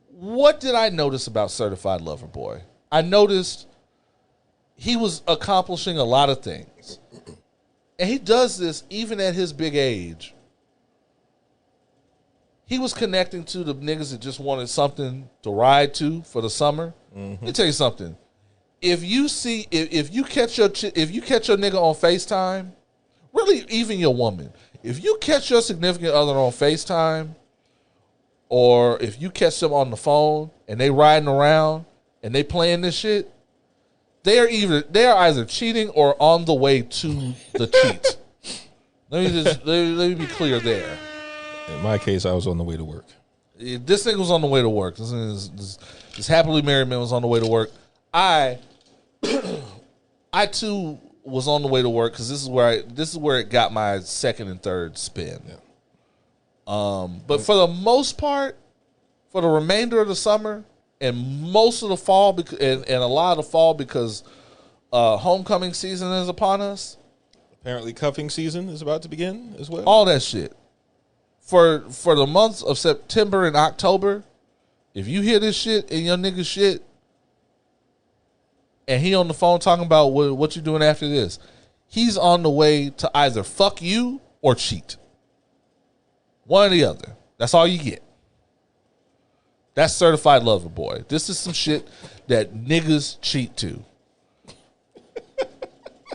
what did I notice about Certified Lover Boy? I noticed he was accomplishing a lot of things. And he does this even at his big age. He was connecting to the niggas that just wanted something to ride to for the summer. Let me tell you something. If you catch your nigga on FaceTime, really even your woman, if you catch your significant other on FaceTime, or if you catch them on the phone and they riding around and they playing this shit, they are either cheating or on the way to the cheat. Let me be clear there. In my case, I was on the way to work. This nigga was on the way to work. This happily married man was on the way to work. I too was on the way to work because this is where it got my second and third spin. Yeah. But for the most part, for the remainder of the summer and most of the fall, and a lot of the fall because homecoming season is upon us. Apparently, cuffing season is about to begin as well. All that shit. For the months of September and October, if you hear this shit in your nigga shit, and he on the phone talking about what you doing after this, he's on the way to either fuck you or cheat. One or the other. That's all you get. That's Certified Lover Boy. This is some shit that niggas cheat to.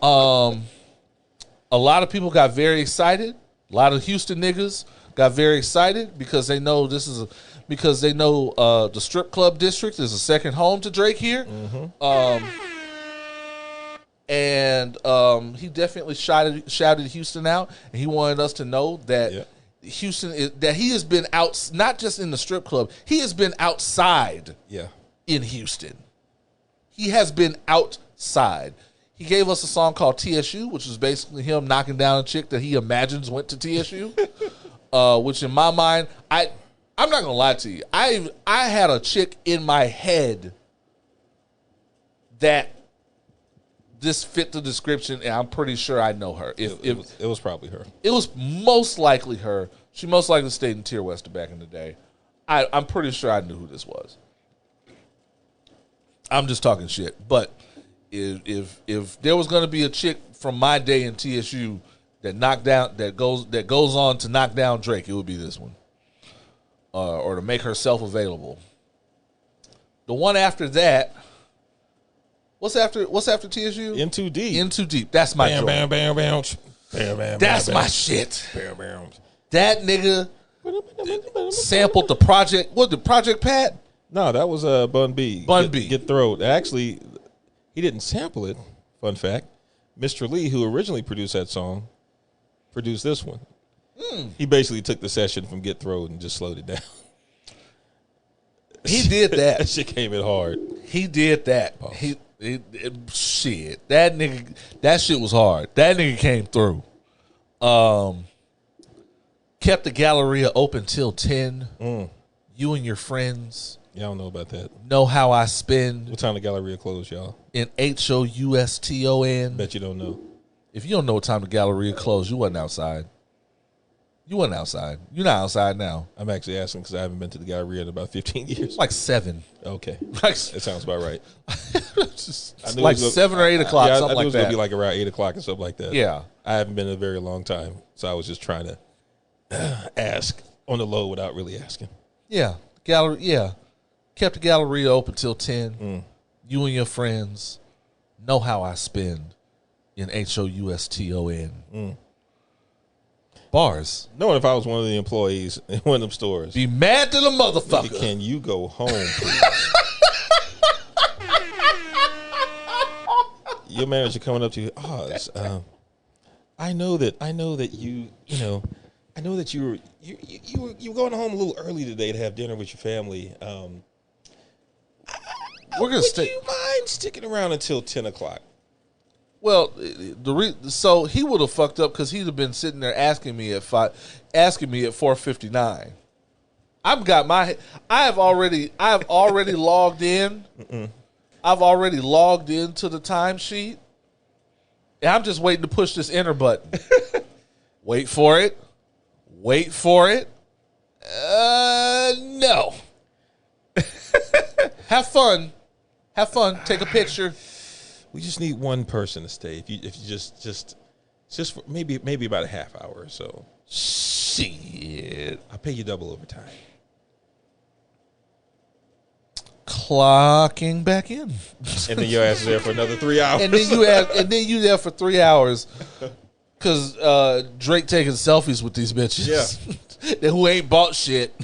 A lot of people got very excited. A lot of Houston niggas got very excited because they know the strip club district is a second home to Drake here. He definitely shouted Houston out, and he wanted us to know that Houston that he has been out, not just in the strip club, he has been outside. In Houston, he has been outside. He gave us a song called TSU, which is basically him knocking down a chick that he imagines went to TSU. Which in my mind, I'm not gonna lie to you. I had a chick in my head that this fit the description, and I'm pretty sure I know her. It was probably her. It was most likely her. She most likely stayed in Tier West back in the day. I'm pretty sure I knew who this was. I'm just talking shit. But if there was going to be a chick from my day in TSU that goes on to knock down Drake, it would be this one, or to make herself available. The one after that. What's after TSU? In Too Deep. In Too Deep. That's my joint. Bam, bam, bam, bam, bam. That's my shit. Bam, bam. That nigga sampled the project. What, the Project Pat? No, that was Bun B. Get Throwed. Actually, he didn't sample it. Fun fact. Mr. Lee, who originally produced that song, produced this one. He basically took the session from Get Throwed and just slowed it down. He did that. That shit came in hard. He did that. Shit. That shit was hard. That nigga came through. Kept the Galleria open till 10. You and your friends. Yeah, I don't know about that. Know how I spend. What time the Galleria closed, y'all? In HOUSTON. Bet you don't know. If you don't know what time the Galleria closed, you wasn't outside. You're not outside now. I'm actually asking because I haven't been to the Galleria in about 15 years. Like 7. Okay. That sounds about right. Like 7 or 8 o'clock, something like that. I knew it was going to be like around 8 o'clock and something like that. Yeah. I haven't been in a very long time, so I was just trying to ask on the low without really asking. Yeah. Kept the Galleria open till 10. You and your friends know how I spend in HOUSTON. Bars. Knowing if I was one of the employees in one of them stores. Be mad to the motherfucker. Can you go home, please? Your manager coming up to you, I know that you were going home a little early today to have dinner with your family. We're gonna stay. Do you mind sticking around until 10 o'clock? Well, so he would have fucked up because he'd have been sitting there asking me at 4:59. I have already logged in. I've already logged into the timesheet. And I'm just waiting to push this enter button. Wait for it. No. Have fun. Take a picture. We just need one person to stay. If you just for maybe about a half hour or so. Shit. I'll pay you double overtime. Clocking back in. And then your ass is there for another 3 hours. and then you there for 3 hours because Drake taking selfies with these bitches. Yeah. Who ain't bought shit.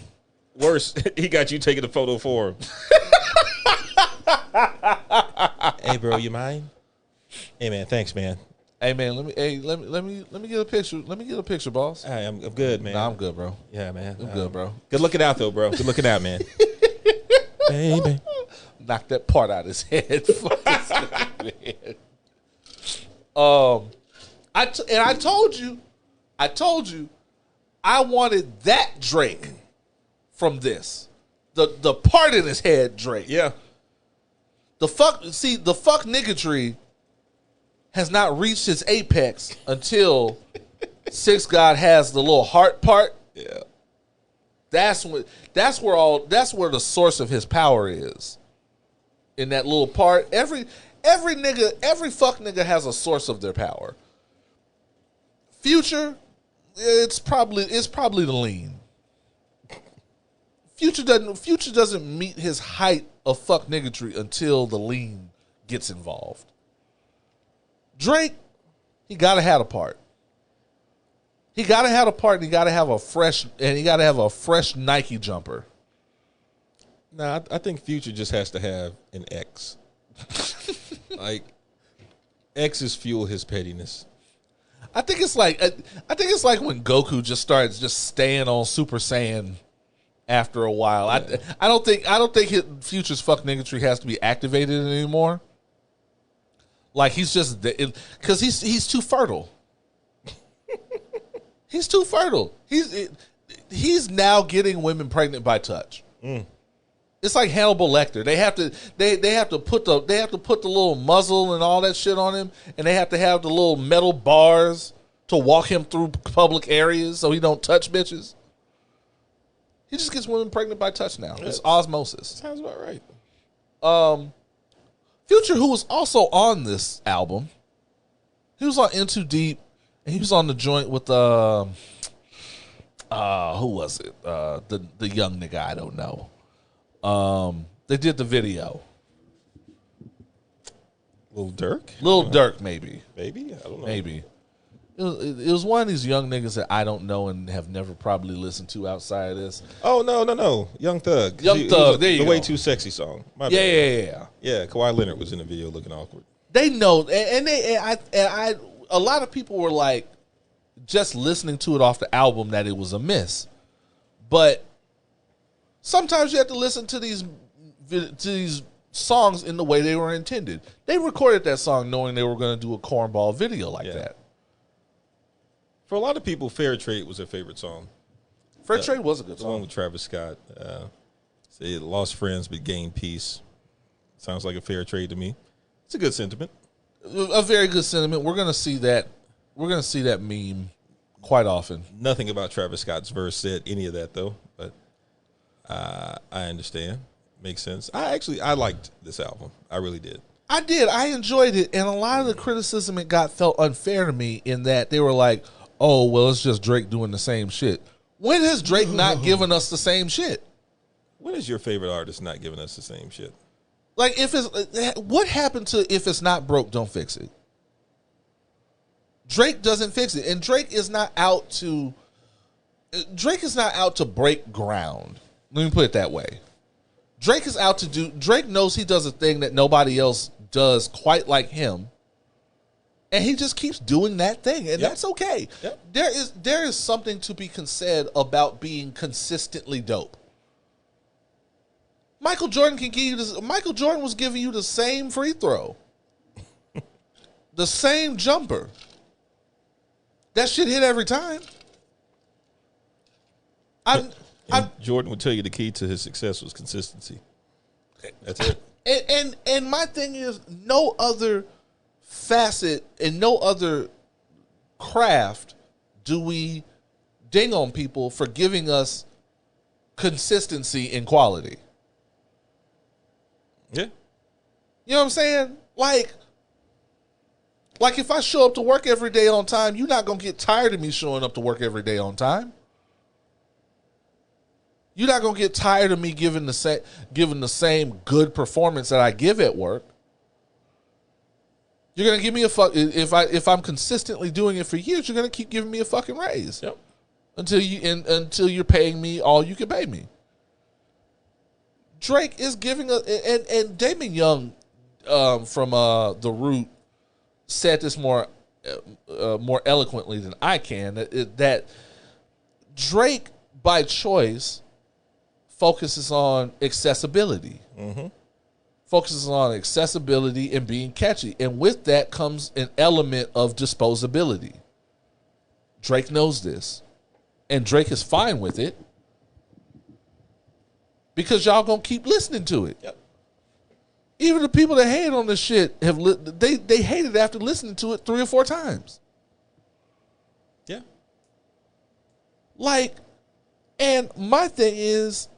Worse, he got you taking a photo for him. Hey, bro, you mind? Hey, man, thanks, man. Hey, man, let me get a picture. Let me get a picture, boss. Hey, I'm good, man. Nah, I'm good, bro. Yeah, man. I'm good, bro. Good looking out, though, bro. Good looking out, man. Baby. Knock that part out of his head. I told you, I wanted that Drake from this. The part in his head, Drake. Yeah. The fuck niggatry has not reached its apex until Six God has the little heart part. Yeah. That's where the source of his power is. In that little part. Every fuck nigga has a source of their power. Future, it's probably the lean. Future doesn't meet his height of fuck niggatry until the lean gets involved. Drake, he gotta have a part. He gotta have a part, and he gotta have a fresh Nike jumper. Nah, I think Future just has to have an X. Like, X's fuel his pettiness. I think it's like when Goku just starts just staying on Super Saiyan after a while. Yeah. I don't think Future's fuck niggatry has to be activated anymore. Like he's just because he's too fertile. He's too fertile. He's now getting women pregnant by touch. Mm. It's like Hannibal Lecter. They have to put the little muzzle and all that shit on him, and they have to have the little metal bars to walk him through public areas so he don't touch bitches. He just gets women pregnant by touch now. It's osmosis. Sounds about right. Future, who was also on this album, he was on In Too Deep, and he was on the joint with who was it? The young nigga I don't know. They did the video. Lil Durk? Lil Durk, maybe. Maybe? I don't know. Maybe. It was one of these young niggas that I don't know and have never probably listened to outside of this. Oh, no. Young Thug. Young Thug, there you go. The Way Too Sexy song. My yeah, bad. yeah. Yeah, Kawhi Leonard was in the video looking awkward. They know, and I a lot of people were like, just listening to it off the album, that it was a miss. But sometimes you have to listen to these songs in the way they were intended. They recorded that song knowing they were going to do a cornball video like that. For a lot of people, Fair Trade was their favorite song. Fair Trade was a good song. The one with Travis Scott. Say lost friends but gained peace. Sounds like a fair trade to me. It's a good sentiment. A very good sentiment. We're going to see that. We're going to see that meme quite often. Nothing about Travis Scott's verse said any of that, though. But I understand. Makes sense. I liked this album. I really did. I did. I enjoyed it. And a lot of the criticism it got felt unfair to me in that they were like, oh, well, it's just Drake doing the same shit. When has Drake not given us the same shit? When is your favorite artist not giving us the same shit? Like, what happened to if it's not broke, don't fix it? Drake doesn't fix it, and Drake is not out to break ground. Let me put it that way. Drake knows he does a thing that nobody else does quite like him, and he just keeps doing that thing, and that's okay. Yep. There is something to be said about being consistently dope. Michael Jordan can give you this. Michael Jordan was giving you the same free throw, the same jumper. That shit hit every time. Jordan would tell you the key to his success was consistency. That's it. And my thing is, no other facet and no other craft do we ding on people for giving us consistency and quality. Yeah. You know what I'm saying? Like if I show up to work every day on time, you're not going to get tired of me showing up to work every day on time. You're not going to get tired of me giving the same good performance that I give at work. You're going to give me if I'm consistently doing it for years, you're going to keep giving me a fucking raise. Yep. Until you're paying me all you can pay me. Drake is giving and Damon Young from The Root said this more eloquently than I can, that Drake by choice focuses on accessibility. Mm-hmm. Focuses on accessibility and being catchy. And with that comes an element of disposability. Drake knows this. And Drake is fine with it. Because y'all gonna keep listening to it. Yep. Even the people that hate on this shit they hate it after listening to it 3 or 4 times. Yeah. And my thing is,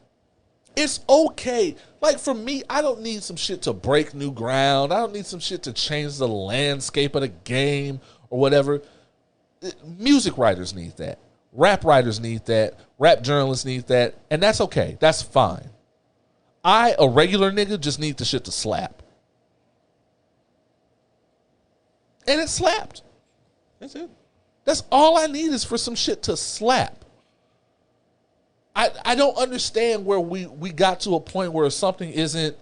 it's okay. Like for me, I don't need some shit to break new ground. I don't need some shit to change the landscape of the game or whatever. Music writers need that. Rap writers need that. Rap journalists need that. And that's okay. That's fine. A regular nigga, just need the shit to slap. And it slapped. That's it. That's all I need is for some shit to slap. I don't understand where we got to a point where something isn't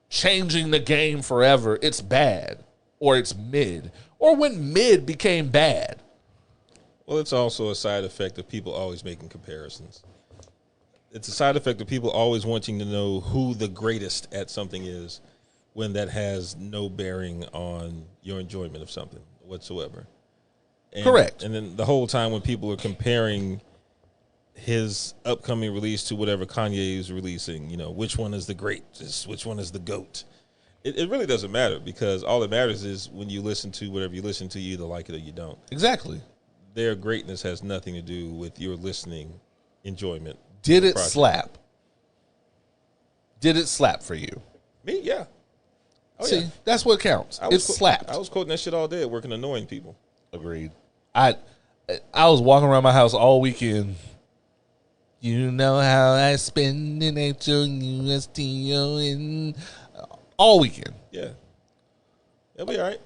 changing the game forever. It's bad. Or it's mid. Or when mid became bad. Well, it's also a side effect of people always making comparisons. It's a side effect of people always wanting to know who the greatest at something is when that has no bearing on your enjoyment of something whatsoever. Correct. And then the whole time when people are comparing his upcoming release to whatever Kanye is releasing, which one is the greatest, which one is the GOAT. It really doesn't matter, because all that matters is when you listen to whatever you listen to, you either like it or you don't. Exactly. Their greatness has nothing to do with your listening enjoyment. Did it slap? Did it slap for you? Me, yeah. Oh, see, yeah. That's what counts. It slapped. I was quoting that shit all day at work and annoying people. Agreed. I was walking around my house all weekend. You know how I spend an HOUSTON all weekend. Yeah. It'll be all right.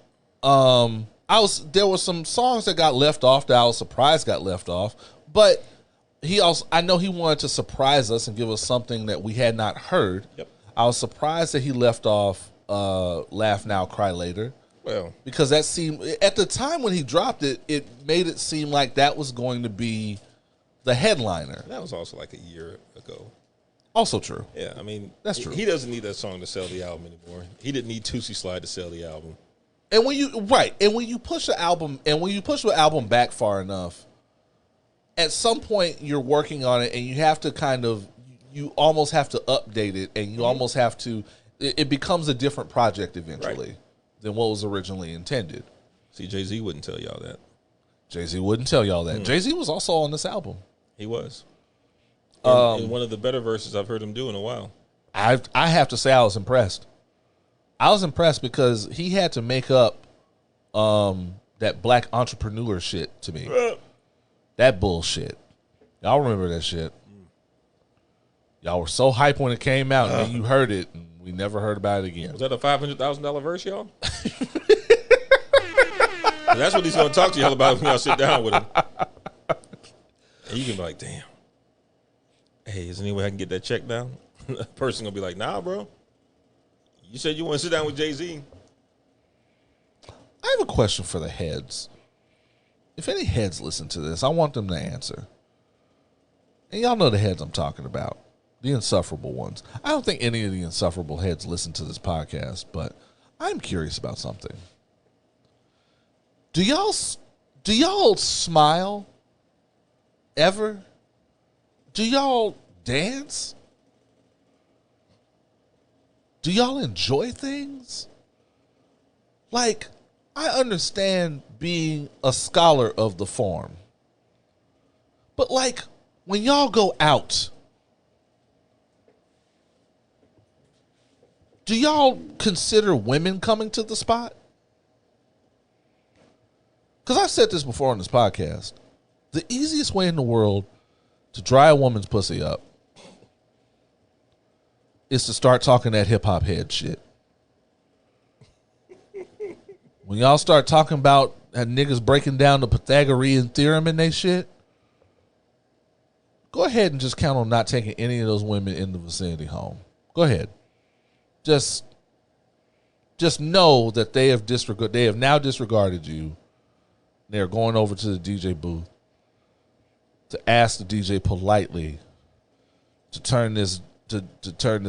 There were some songs that got left off that I was surprised got left off, but I know he wanted to surprise us and give us something that we had not heard. Yep. I was surprised that he left off Laugh Now, Cry Later. Well, because that seemed, at the time when he dropped it, it made it seem like that was going to be the headliner. That was also like a year ago. Also true. Yeah, I mean, that's true. He doesn't need that song to sell the album anymore. He didn't need Tootsie Slide to sell the album. And when you push the album back far enough, at some point you're working on it and you have to you almost have to update it, and you almost have to, it becomes a different project eventually than what was originally intended. See, Jay-Z wouldn't tell y'all that. Jay-Z wouldn't tell y'all that. Jay-Z was also on this album. He was. In one of the better verses I've heard him do in a while. I have to say I was impressed. I was impressed because he had to make up that black entrepreneur shit to me. That bullshit. Y'all remember that shit. Y'all were so hyped when it came out, and then you heard it, and we never heard about it again. Was that a $500,000 verse, y'all? That's what he's going to talk to y'all about when y'all sit down with him. And you can be like, damn. Hey, is there any way I can get that check down? The person going to be like, nah, bro. You said you want to sit down with Jay-Z. I have a question for the heads. If any heads listen to this, I want them to answer. And y'all know the heads I'm talking about. The insufferable ones. I don't think any of the insufferable heads listen to this podcast, but I'm curious about something. Do y'all smile ever? Do y'all dance? Do y'all enjoy things? Like, I understand being a scholar of the form. But like, when y'all go out, do y'all consider women coming to the spot? Because I've said this before on this podcast. The easiest way in the world to dry a woman's pussy up is to start talking that hip-hop head shit. When y'all start talking about niggas breaking down the Pythagorean theorem and they shit, go ahead and just count on not taking any of those women in the vicinity home. Go ahead. Just know that they have now disregarded you. They're going over to the DJ booth to ask the DJ politely to turn this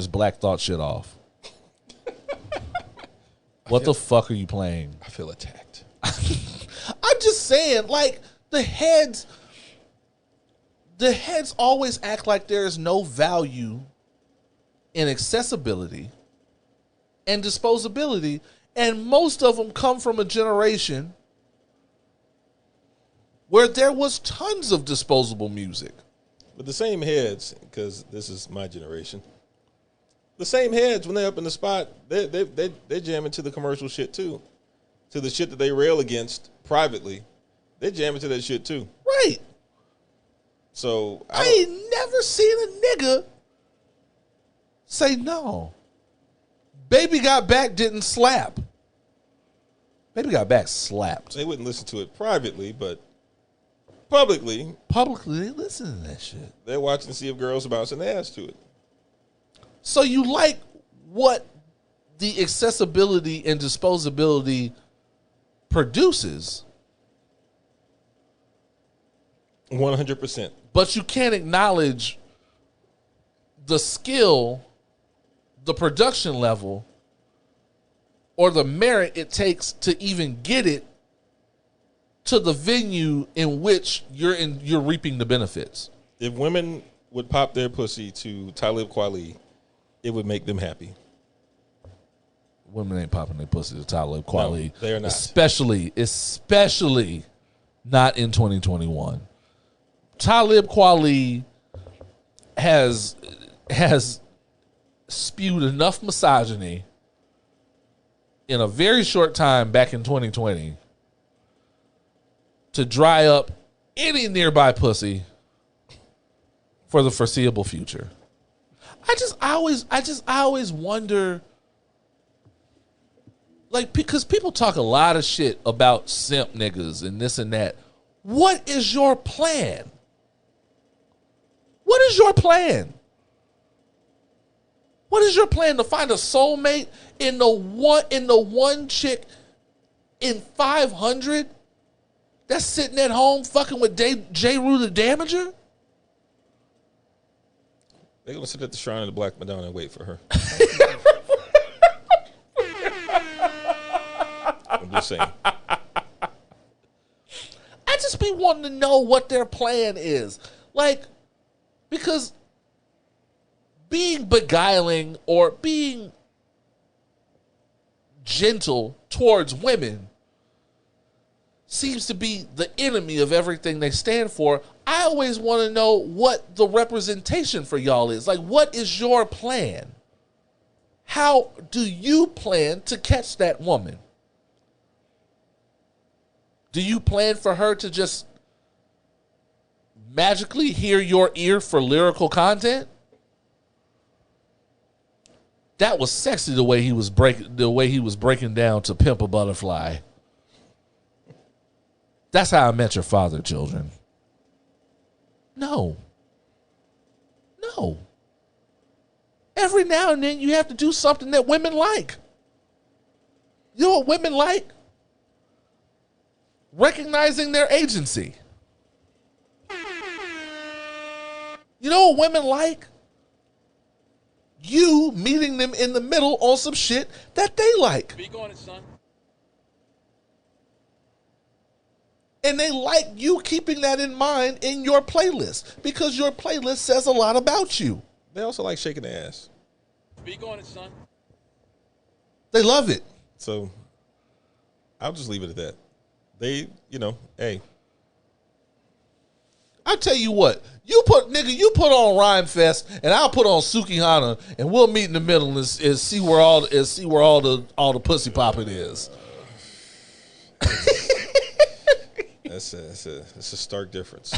Black Thought shit off. What the fuck are you playing? I feel attacked. I'm just saying, like, the heads always act like there is no value in accessibility and disposability, and most of them come from a generation where there was tons of disposable music. But the same heads, because this is my generation, the same heads, when they're up in the spot, they're jamming to the commercial shit too. To the shit that they rail against privately. They're jamming to that shit too. Right. So I ain't never seen a nigga say no. Baby Got Back didn't slap. Baby Got Back slapped. They wouldn't listen to it privately, but publicly, they listen to that shit. They're watching to see if girls are bouncing their ass to it. So you like what the accessibility and disposability produces, 100%. but you can't acknowledge the skill, the production level, or the merit it takes to even get it to the venue in which you're reaping the benefits. If women would pop their pussy to Talib Kweli, it would make them happy. Women ain't popping their pussy to Talib Kweli. No, they are not. Especially not in 2021. Talib Kweli has spewed enough misogyny in a very short time back in 2020 to dry up any nearby pussy for the foreseeable future. I always wonder, like, because people talk a lot of shit about simp niggas and this and that. What is your plan? What is your plan? What is your plan to find a soulmate in the one chick in 500 that's sitting at home fucking with J. Rue the Damager? They're going to sit at the shrine of the Black Madonna and wait for her. I'm just saying. I just be wanting to know what their plan is. Like, because being beguiling or being gentle towards women seems to be the enemy of everything they stand for. I always want to know what the representation for y'all is. Like, what is your plan? How do you plan to catch that woman? Do you plan for her to just magically hear your ear for lyrical content? That was sexy the way he was breaking down To Pimp a Butterfly. That's How I Met Your Father, children. No. Every now and then you have to do something that women like. You know what women like? Recognizing their agency. You know what women like? You meeting them in the middle on some shit that they like. Speak on it, son. And they like you keeping that in mind in your playlist because your playlist says a lot about you. They also like shaking their ass. Speak on it, son. They love it. So I'll just leave it at that. They, hey. I tell you what, you put on Rhyme Fest and I'll put on Sukihana and we'll meet in the middle and see where all the pussy popping is. That's a stark difference.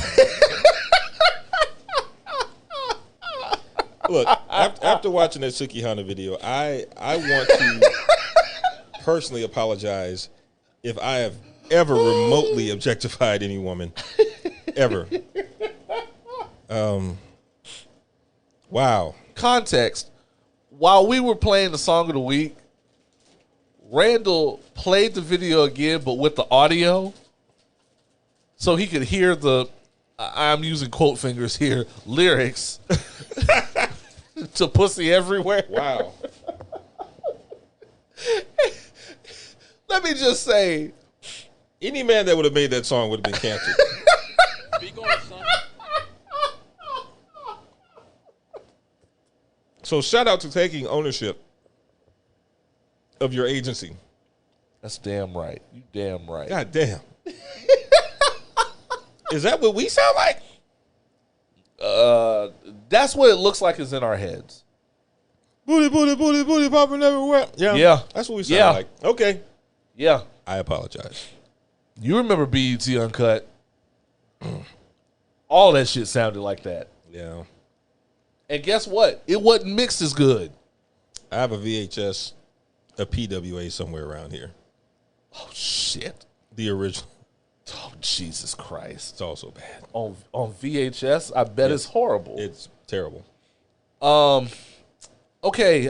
Look, after watching that Sukihana video, I want to personally apologize if I have ever remotely objectified any woman. Ever. Wow. Context. While we were playing the song of the week, Randall played the video again, but with the audio, so he could hear the, I'm using quote fingers here, lyrics to Pussy Everywhere. Wow. Let me just say, any man that would have made that song would have been canceled. Speak on it, son. So shout out to taking ownership of your agency. that's damn right. You damn right. God damn. Is that what we sound like? That's what it looks like is in our heads. Booty, booty, booty, booty popping everywhere. Yeah. That's what we sound like. Okay. Yeah. I apologize. You remember BET Uncut? All that shit sounded like that. Yeah. And guess what? It wasn't mixed as good. I have a VHS, a PWA somewhere around here. Oh, shit. The original. Oh, Jesus Christ. It's also bad. On VHS, I bet it's horrible. It's terrible. Okay.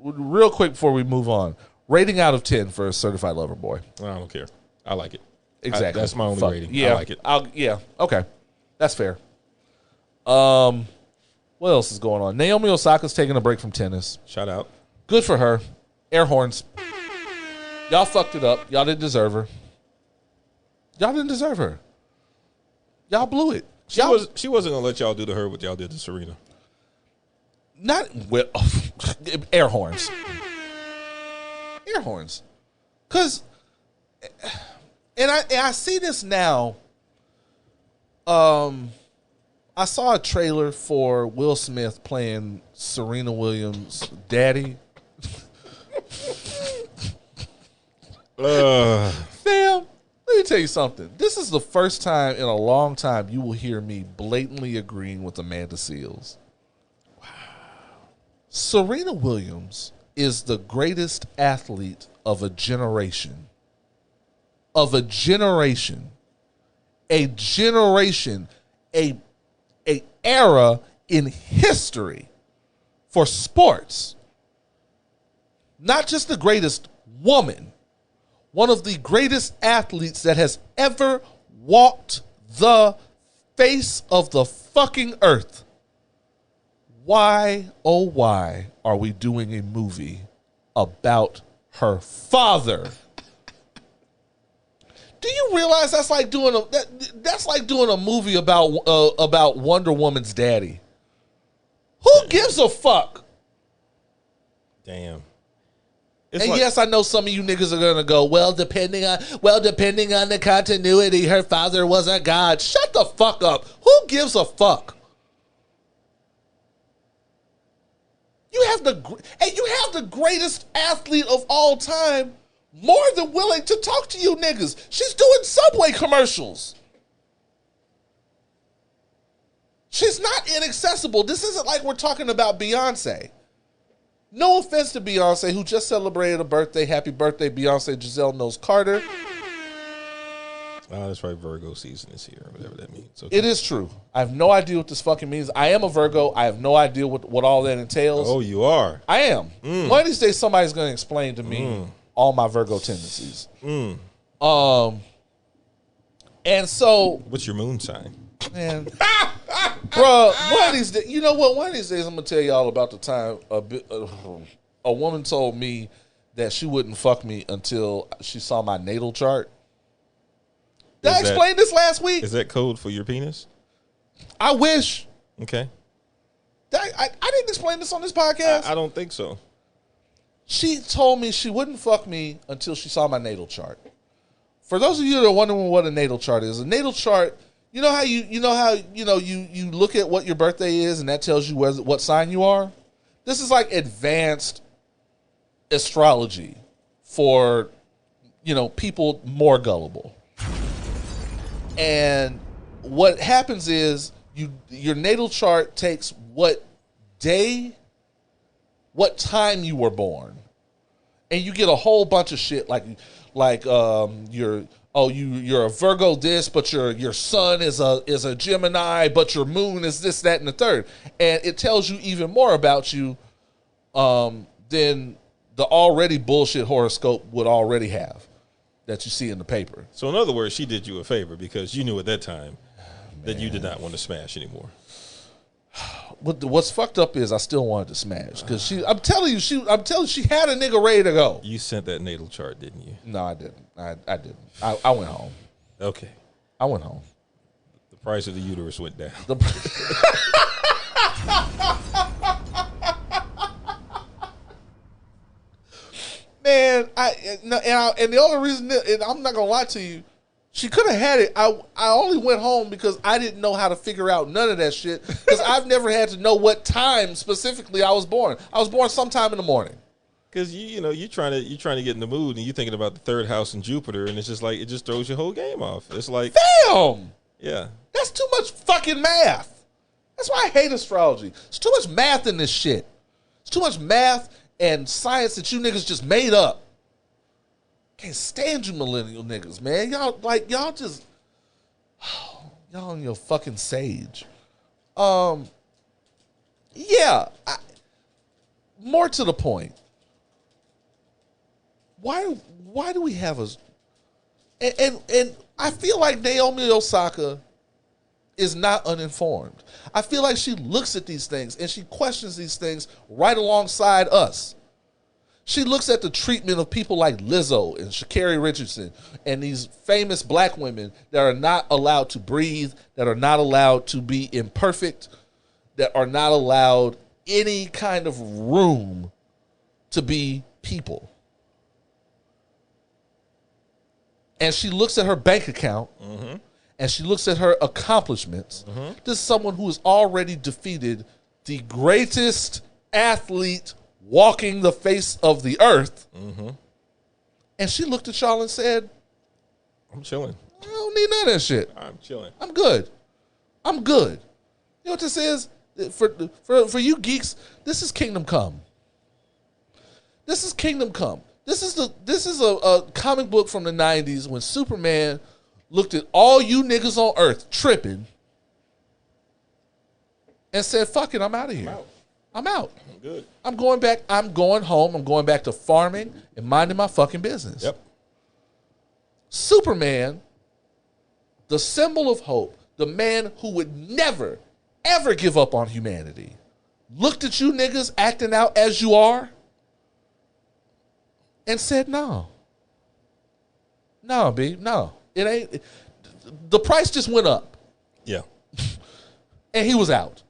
Real quick before we move on. Rating out of 10 for Certified Lover Boy. I don't care. I like it. Exactly. That's my only rating. Yeah. I like it. Yeah. Okay. That's fair. What else is going on? Naomi Osaka's taking a break from tennis. Shout out. Good for her. Air horns. Y'all fucked it up. Y'all didn't deserve her. Y'all didn't deserve her. Y'all blew it. She wasn't gonna let y'all do to her what y'all did to Serena. Not well, air horns. Air horns. Cause and I see this now. I saw a trailer for Will Smith playing Serena Williams' daddy. Fam, let me tell you something. This is the first time in a long time you will hear me blatantly agreeing with Amanda Seales. Wow. Serena Williams is the greatest athlete of a generation. Of a generation. A generation. A era in history for sports. Not just the greatest woman. One of the greatest athletes that has ever walked the face of the fucking earth. Why, oh why, are we doing a movie about her father? Do you realize that's like doing a movie about Wonder Woman's daddy? Who gives a fuck? Damn. And yes, I know some of you niggas are gonna go, well, depending on the continuity, her father was a god. Shut the fuck up. Who gives a fuck? You have the greatest athlete of all time more than willing to talk to you niggas. She's doing Subway commercials. She's not inaccessible. This isn't like we're talking about Beyonce. No offense to Beyonce, who just celebrated a birthday. Happy birthday, Beyonce Giselle Knowles Carter. Oh, that's right. Virgo season is here, whatever that means. Okay. It is true. I have no idea what this fucking means. I am a Virgo. I have no idea what all that entails. Oh, you are? I am. One of these days, somebody's going to explain to me all my Virgo tendencies. And so, What's your moon sign? man, bro, one of these days, you know what? One of these days, I'm gonna tell y'all about the time a woman told me that she wouldn't fuck me until she saw my natal chart. Did I explain this last week? Is that code for your penis? I wish. Okay. I didn't explain this on this podcast. I don't think so. She told me she wouldn't fuck me until she saw my natal chart. For those of you that are wondering what a natal chart is, a natal chart, you know how you look at what your birthday is and that tells you what sign you are? This is like advanced astrology for, people more gullible. And what happens is your natal chart takes what time you were born, and you get a whole bunch of shit you're a Virgo this, but your sun is a Gemini, but your moon is this, that, and the third, and it tells you even more about you than the already bullshit horoscope would already have that you see in the paper. So in other words, she did you a favor because you knew at that time that you did not want to smash anymore. What's fucked up is I still wanted to smash because I'm telling you, she had a nigga ready to go. You sent that natal chart, didn't you? No, I didn't. I didn't. I went home. Okay. I went home. The price of the uterus went down. Man, and the only reason, and I'm not gonna lie to you, she could have had it. I only went home because I didn't know how to figure out none of that shit because I've never had to know what time specifically I was born. I was born sometime in the morning. Because you're trying to get in the mood and you're thinking about the third house in Jupiter and it's just like it just throws your whole game off. It's like damn, yeah, that's too much fucking math. That's why I hate astrology. It's too much math in this shit. It's too much math and science that you niggas just made up. Can't stand you millennial niggas, man. Y'all just y'all on your fucking sage. Yeah. More to the point. Why do we have a and I feel like Naomi Osaka is not uninformed. I feel like she looks at these things and she questions these things right alongside us. She looks at the treatment of people like Lizzo and Sha'Carri Richardson and these famous black women that are not allowed to breathe, that are not allowed to be imperfect, that are not allowed any kind of room to be people. And she looks at her bank account and she looks at her accomplishments. This is someone who has already defeated the greatest athlete walking the face of the earth. And she looked at y'all and said, I'm chilling. I don't need none of that shit. I'm chilling. I'm good. You know what this is? For you geeks, this is Kingdom Come. This is Kingdom Come. This is a comic book from the 90s when Superman looked at all you niggas on Earth tripping and said, fuck it, I'm out of here. I'm out. I'm good. I'm going back. I'm going home. I'm going back to farming and minding my fucking business. Yep. Superman, the symbol of hope, the man who would never, ever give up on humanity, looked at you niggas acting out as you are and said, no. No, B, no. It ain't. The price just went up. Yeah. And he was out.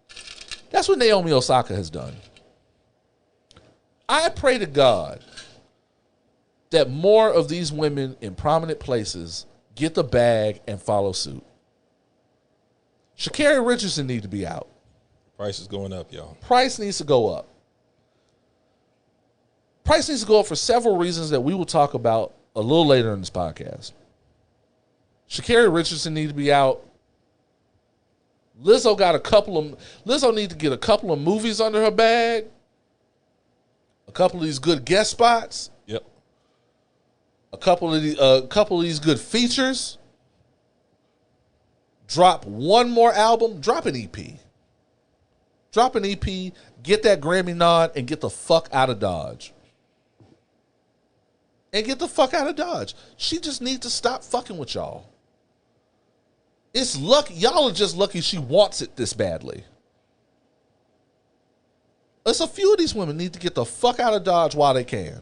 That's what Naomi Osaka has done. I pray to God that more of these women in prominent places get the bag and follow suit. Sha'Carri Richardson needs to be out. Price is going up, y'all. Price needs to go up. Price needs to go up for several reasons that we will talk about a little later in this podcast. Sha'Carri Richardson needs to be out. Lizzo need to get a couple of movies under her bag. A couple of these good guest spots. Yep. A couple of these good features. drop one more album, drop an EP. Drop an EP, get that Grammy nod, and get the fuck out of Dodge. And get the fuck out of Dodge. She just needs to stop fucking with y'all. It's lucky. Y'all are just lucky she wants it this badly. There's a few of these women need to get the fuck out of Dodge while they can.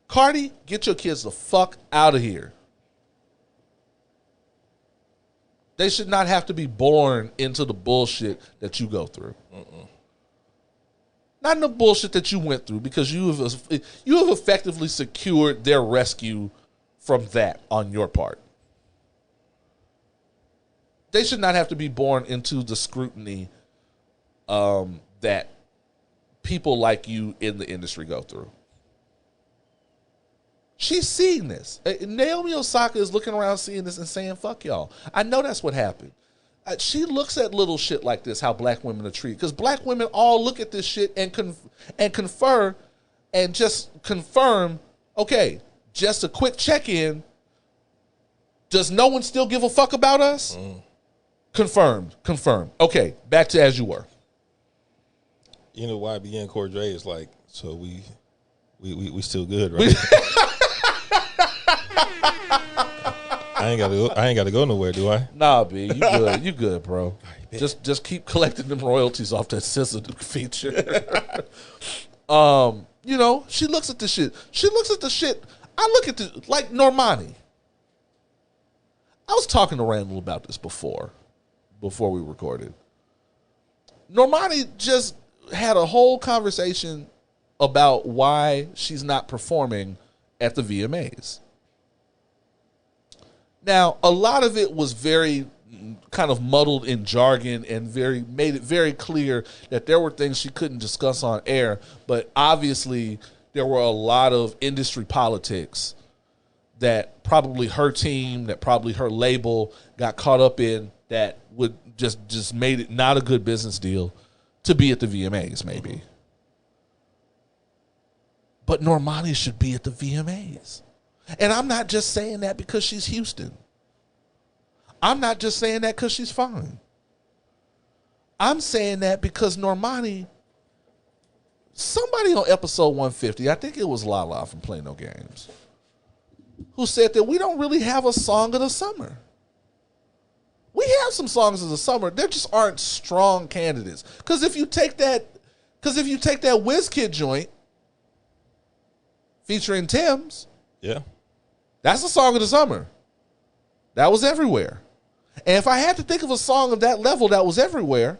Cardi, get your kids the fuck out of here. They should not have to be born into the bullshit that you go through. Not in the bullshit that you went through, because you have effectively secured their rescue from that on your part. They should not have to be born into the scrutiny that people like you in the industry go through. She's seeing this. Naomi Osaka is looking around seeing this and saying, fuck y'all. I know that's what happened. She looks at little shit like this, how black women are treated. Because black women all look at this shit and confer and just confirm, okay, just a quick check-in. Does no one still give a fuck about us? Confirmed. Okay, back to as you were. You know, YBN Cordray is like, so we still good, right? I ain't got to go nowhere, do I? Nah, B, you good. You good, bro. Just keep collecting them royalties off that sensitive feature. You know, she looks at the shit. I look at the, like Normani. I was talking to Randall about this before we recorded. Normani just had a whole conversation about why she's not performing at the VMAs. Now, a lot of it was very kind of muddled in jargon and made it very clear that there were things she couldn't discuss on air, but obviously there were a lot of industry politics that probably her team, that probably her label got caught up in, that would just made it not a good business deal to be at the VMAs, maybe. But Normani should be at the VMAs. And I'm not just saying that because she's Houston. I'm not just saying that because she's fine. I'm saying that because Normani, somebody on episode 150, I think it was Lala from Play No Games, who said that we don't really have a song of the summer. We have some songs of the summer. There just aren't strong candidates. Because if you take that WizKid joint featuring Tim's, yeah, that's a song of the summer. That was everywhere. And if I had to think of a song of that level that was everywhere,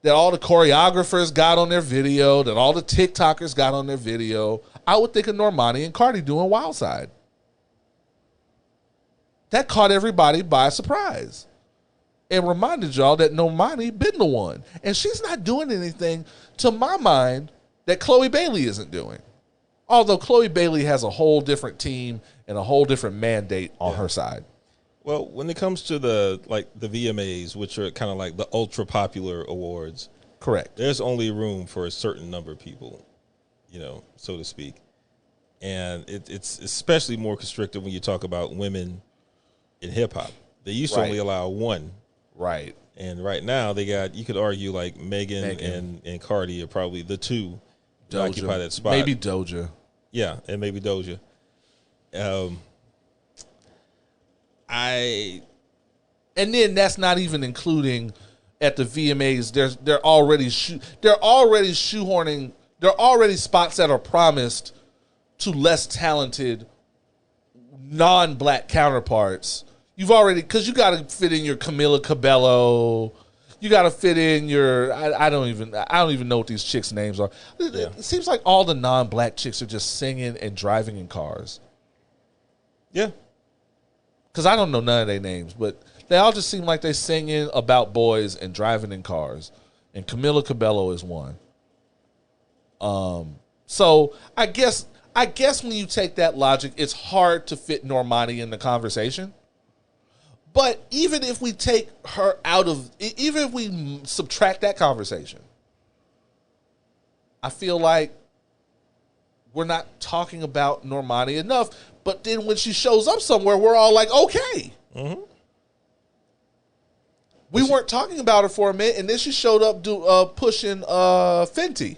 that all the choreographers got on their video, that all the TikTokers got on their video, I would think of Normani and Cardi doing Wild Side. That caught everybody by surprise and reminded y'all that Normani been the one. And she's not doing anything, to my mind, that Chloe Bailey isn't doing. Although Chloe Bailey has a whole different team and a whole different mandate on her side. Well, when it comes to the VMAs, which are kind of like the ultra popular awards, correct, there's only room for a certain number of people, you know, so to speak. And it's especially more constricted when you talk about women in hip hop. They used to only allow one. Right. And right now they got, you could argue like Megan. And Cardi are probably the two to occupy that spot. Maybe Doja. Yeah, and maybe Doja. And then that's not even including at the VMAs. They're already shoehorning. There are already spots that are promised to less talented non-black counterparts. You've already, because you got to fit in your Camila Cabello. You got to fit in your, I don't even know what these chicks' names are. Yeah. It seems like all the non-black chicks are just singing and driving in cars. Yeah. Because I don't know none of their names, but they all just seem like they're singing about boys and driving in cars. And Camila Cabello is one. So I guess when you take that logic, it's hard to fit Normani in the conversation. But even if we take her out of, even if we subtract that conversation, I feel like we're not talking about Normani enough. But then when she shows up somewhere, we're all like, okay. Mm-hmm. We weren't talking about her for a minute, and then she showed up pushing Fenty.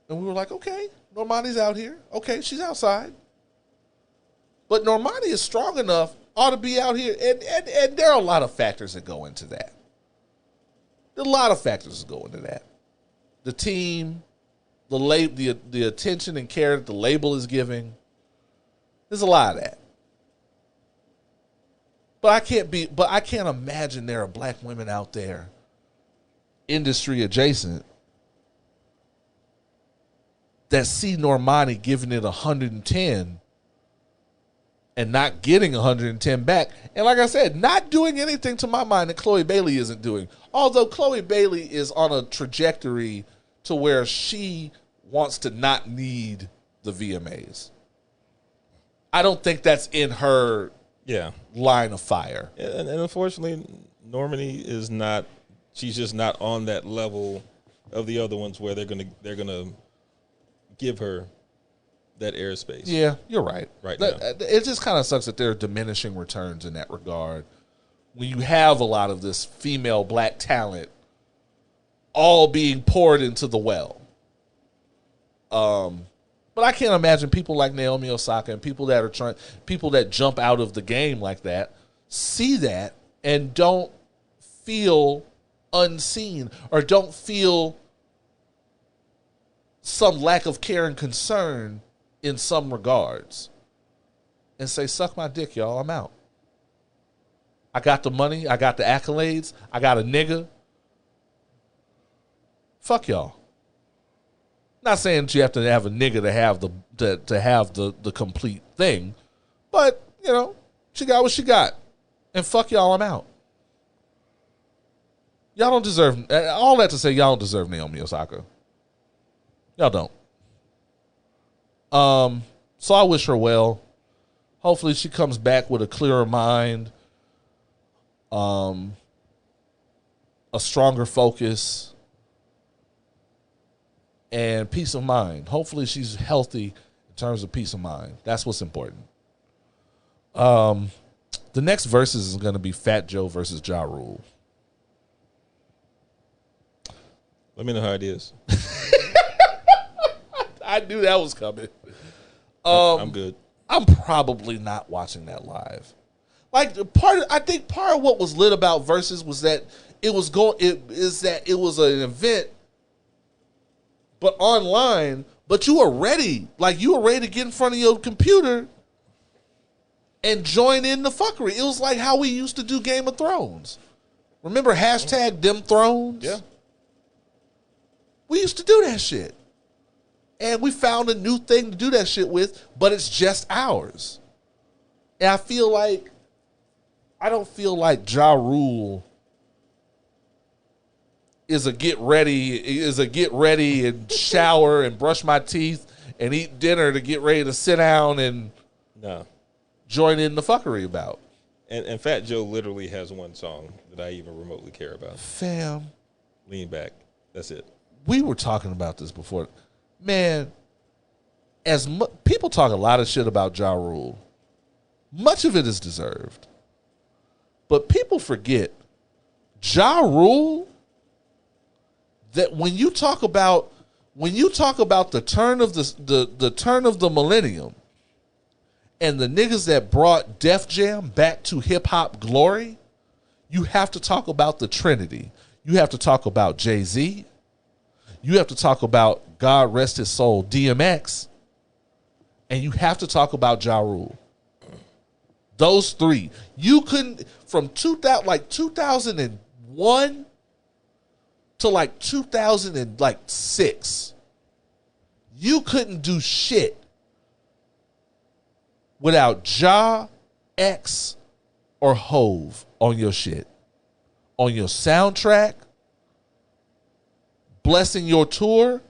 And we were like, okay, Normani's out here. Okay, she's outside. But Normani is strong enough, ought to be out here. And there are a lot of factors that go into that. There are a lot of factors that go into that. The team, the attention and care that the label is giving. There's a lot of that. But I can't imagine there are black women out there, industry adjacent, that see Normani giving it 110 and not getting 110 back. And like I said, not doing anything to my mind that Chloe Bailey isn't doing. Although Chloe Bailey is on a trajectory to where she wants to not need the VMAs. I don't think that's in her line of fire. And unfortunately, Normani is not. She's just not on that level of the other ones where they're gonna give her that airspace. Yeah, you're right. Right now, it just kind of sucks that there are diminishing returns in that regard. When you have a lot of this female black talent all being poured into the well. But I can't imagine people like Naomi Osaka and people that jump out of the game like that, see that and don't feel unseen or don't feel some lack of care and concern in some regards and say, suck my dick, y'all, I'm out. I got the money, I got the accolades, I got a nigga. Fuck y'all. Not saying that you have to have a nigga to have the complete thing, but you know, she got what she got, and fuck y'all, I'm out. Y'all don't deserve all that to say. Y'all don't deserve Naomi Osaka. Y'all don't. So I wish her well. Hopefully, she comes back with a clearer mind, a stronger focus, and peace of mind. Hopefully she's healthy in terms of peace of mind. That's what's important. The next verses is going to be Fat Joe versus Ja Rule. Let me know how it is. I knew that was coming. I'm good. I'm probably not watching that live. Like I think part of what was lit about Versus was that it was an event, but online. But you were ready, to get in front of your computer and join in the fuckery. It was like how we used to do Game of Thrones. Remember #DemThrones? Yeah. We used to do that shit. And we found a new thing to do that shit with, but it's just ours. And I don't feel like Ja Rule is a get ready and shower and brush my teeth and eat dinner to get ready to sit down and join in the fuckery about. And Fat Joe literally has one song that I even remotely care about. Fam. Lean Back. That's it. We were talking about this before. Man, people talk a lot of shit about Ja Rule. Much of it is deserved. But people forget Ja Rule, that when you talk about the turn of the turn of the millennium and the niggas that brought Def Jam back to hip hop glory, you have to talk about the Trinity. You have to talk about Jay-Z. You have to talk about, God rest his soul, DMX. And you have to talk about Ja Rule. Those three. You couldn't, from 2001 to 2006, you couldn't do shit without Ja, X, or Hove on your shit. On your soundtrack, blessing your tour,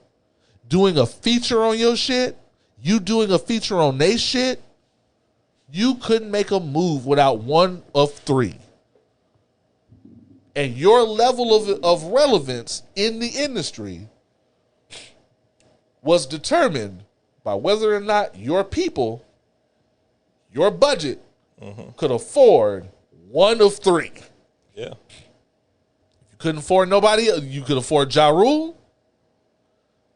doing a feature on your shit, you doing a feature on they shit, you couldn't make a move without one of three. And your level of relevance in the industry was determined by whether or not your people, your budget, could afford one of three. Yeah. You couldn't afford nobody, you could afford Ja Rule.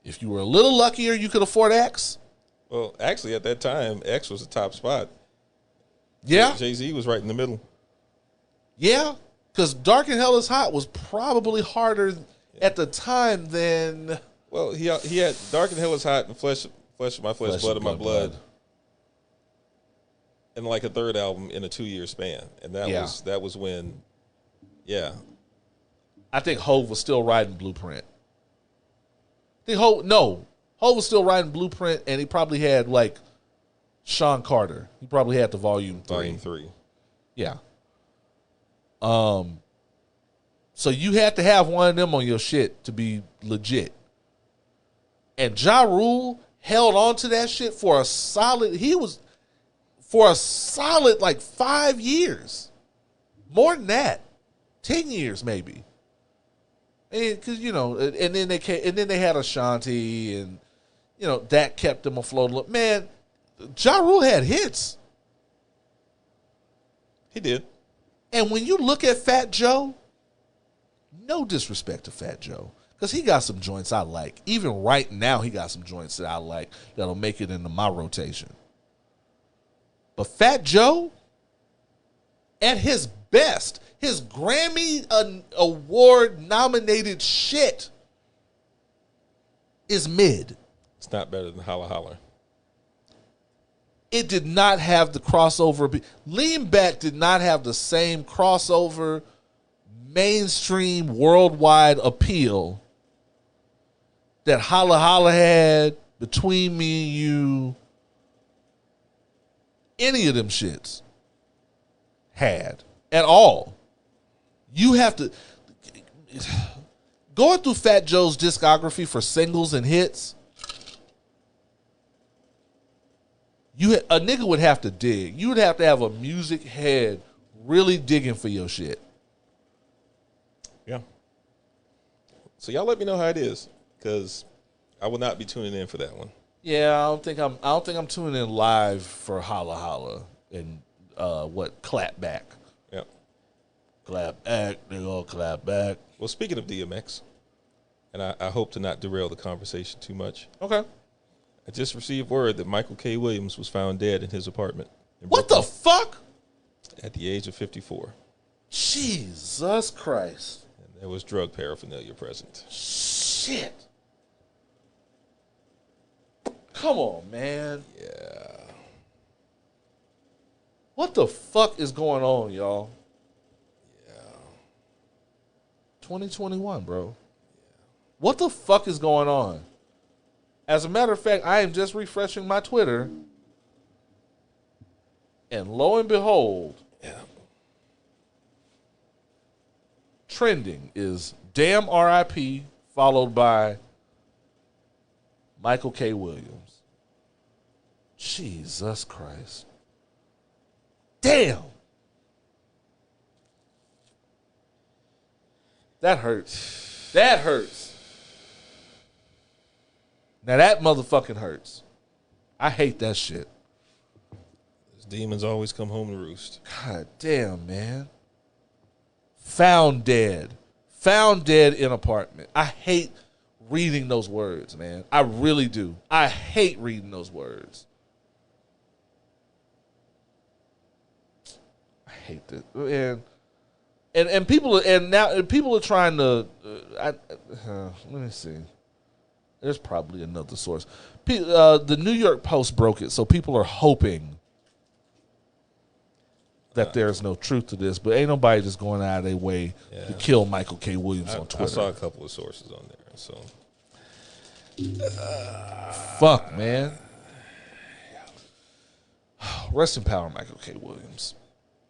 If you were a little luckier, you could afford X. Well, actually, at that time, X was the top spot. Yeah. Jay-Z was right in the middle. Yeah. Because Dark and Hell is Hot was probably harder at the time than... Well, he had Dark and Hell is Hot and Flesh of My Flesh, Blood of My Blood. And like a third album in a 2-year span. And that was when, I think Hov was still riding Blueprint. Hov was still riding Blueprint, and he probably had like Sean Carter. He probably had the Volume 3. Volume 3. Yeah. So you had to have one of them on your shit to be legit. And Ja Rule held on to that shit for a solid like 5 years. More than that. 10 years maybe. Because, and then they had Ashanti, and, that kept them afloat. Man, Ja Rule had hits. He did. And when you look at Fat Joe, no disrespect to Fat Joe, because he got some joints I like. Even right now, he got some joints that I like that'll make it into my rotation. But Fat Joe, at his best, his Grammy award-nominated shit is mid. It's not better than Holla Holla. It did not have the crossover. Lean Back did not have the same crossover, mainstream, worldwide appeal that Holla Holla had, Between Me and You. Any of them shits had at all. You have to going through Fat Joe's discography for singles and hits. A nigga would have to dig. You would have to have a music head really digging for your shit. Yeah. So y'all let me know how it is, because I will not be tuning in for that one. Yeah, I don't think I'm tuning in live for Holla Holla and Clap Back. Yep. Clap back, nigga, clap back. Well, speaking of DMX, and I hope to not derail the conversation too much. Okay. I just received word that Michael K. Williams was found dead in his apartment. What the fuck? At the age of 54. Jesus Christ. And there was drug paraphernalia present. Shit. Come on, man. Yeah. What the fuck is going on, y'all? Yeah. 2021, bro. What the fuck is going on? As a matter of fact, I am just refreshing my Twitter, and lo and behold, trending is damn RIP followed by Michael K. Williams. Jesus Christ. Damn. That hurts. That hurts. Now that motherfucking hurts. I hate that shit. Those demons always come home to roost. God damn, man. Found dead. Found dead in apartment. I hate reading those words, man. I really do. I hate reading those words. I hate that. And people are trying to let me see. There's probably another source. The New York Post broke it, so people are hoping that there's no truth to this, but ain't nobody just going out of their way to kill Michael K. Williams on Twitter. I saw a couple of sources on there, so. Fuck, man. Rest in power, Michael K. Williams.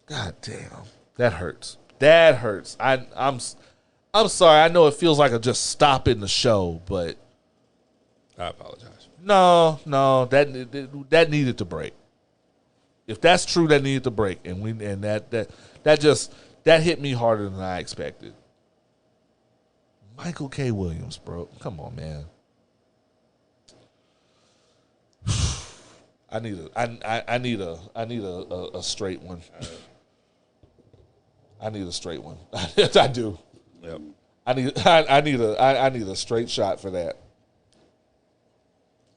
God damn. That hurts. That hurts. I'm sorry. I know it feels like a just stop in the show, but I apologize. No, that needed to break. If that's true, that needed to break, and that hit me harder than I expected. Michael K. Williams, bro, come on, man. I need a straight one. I need a straight one. I do. Yep. I need a straight shot for that.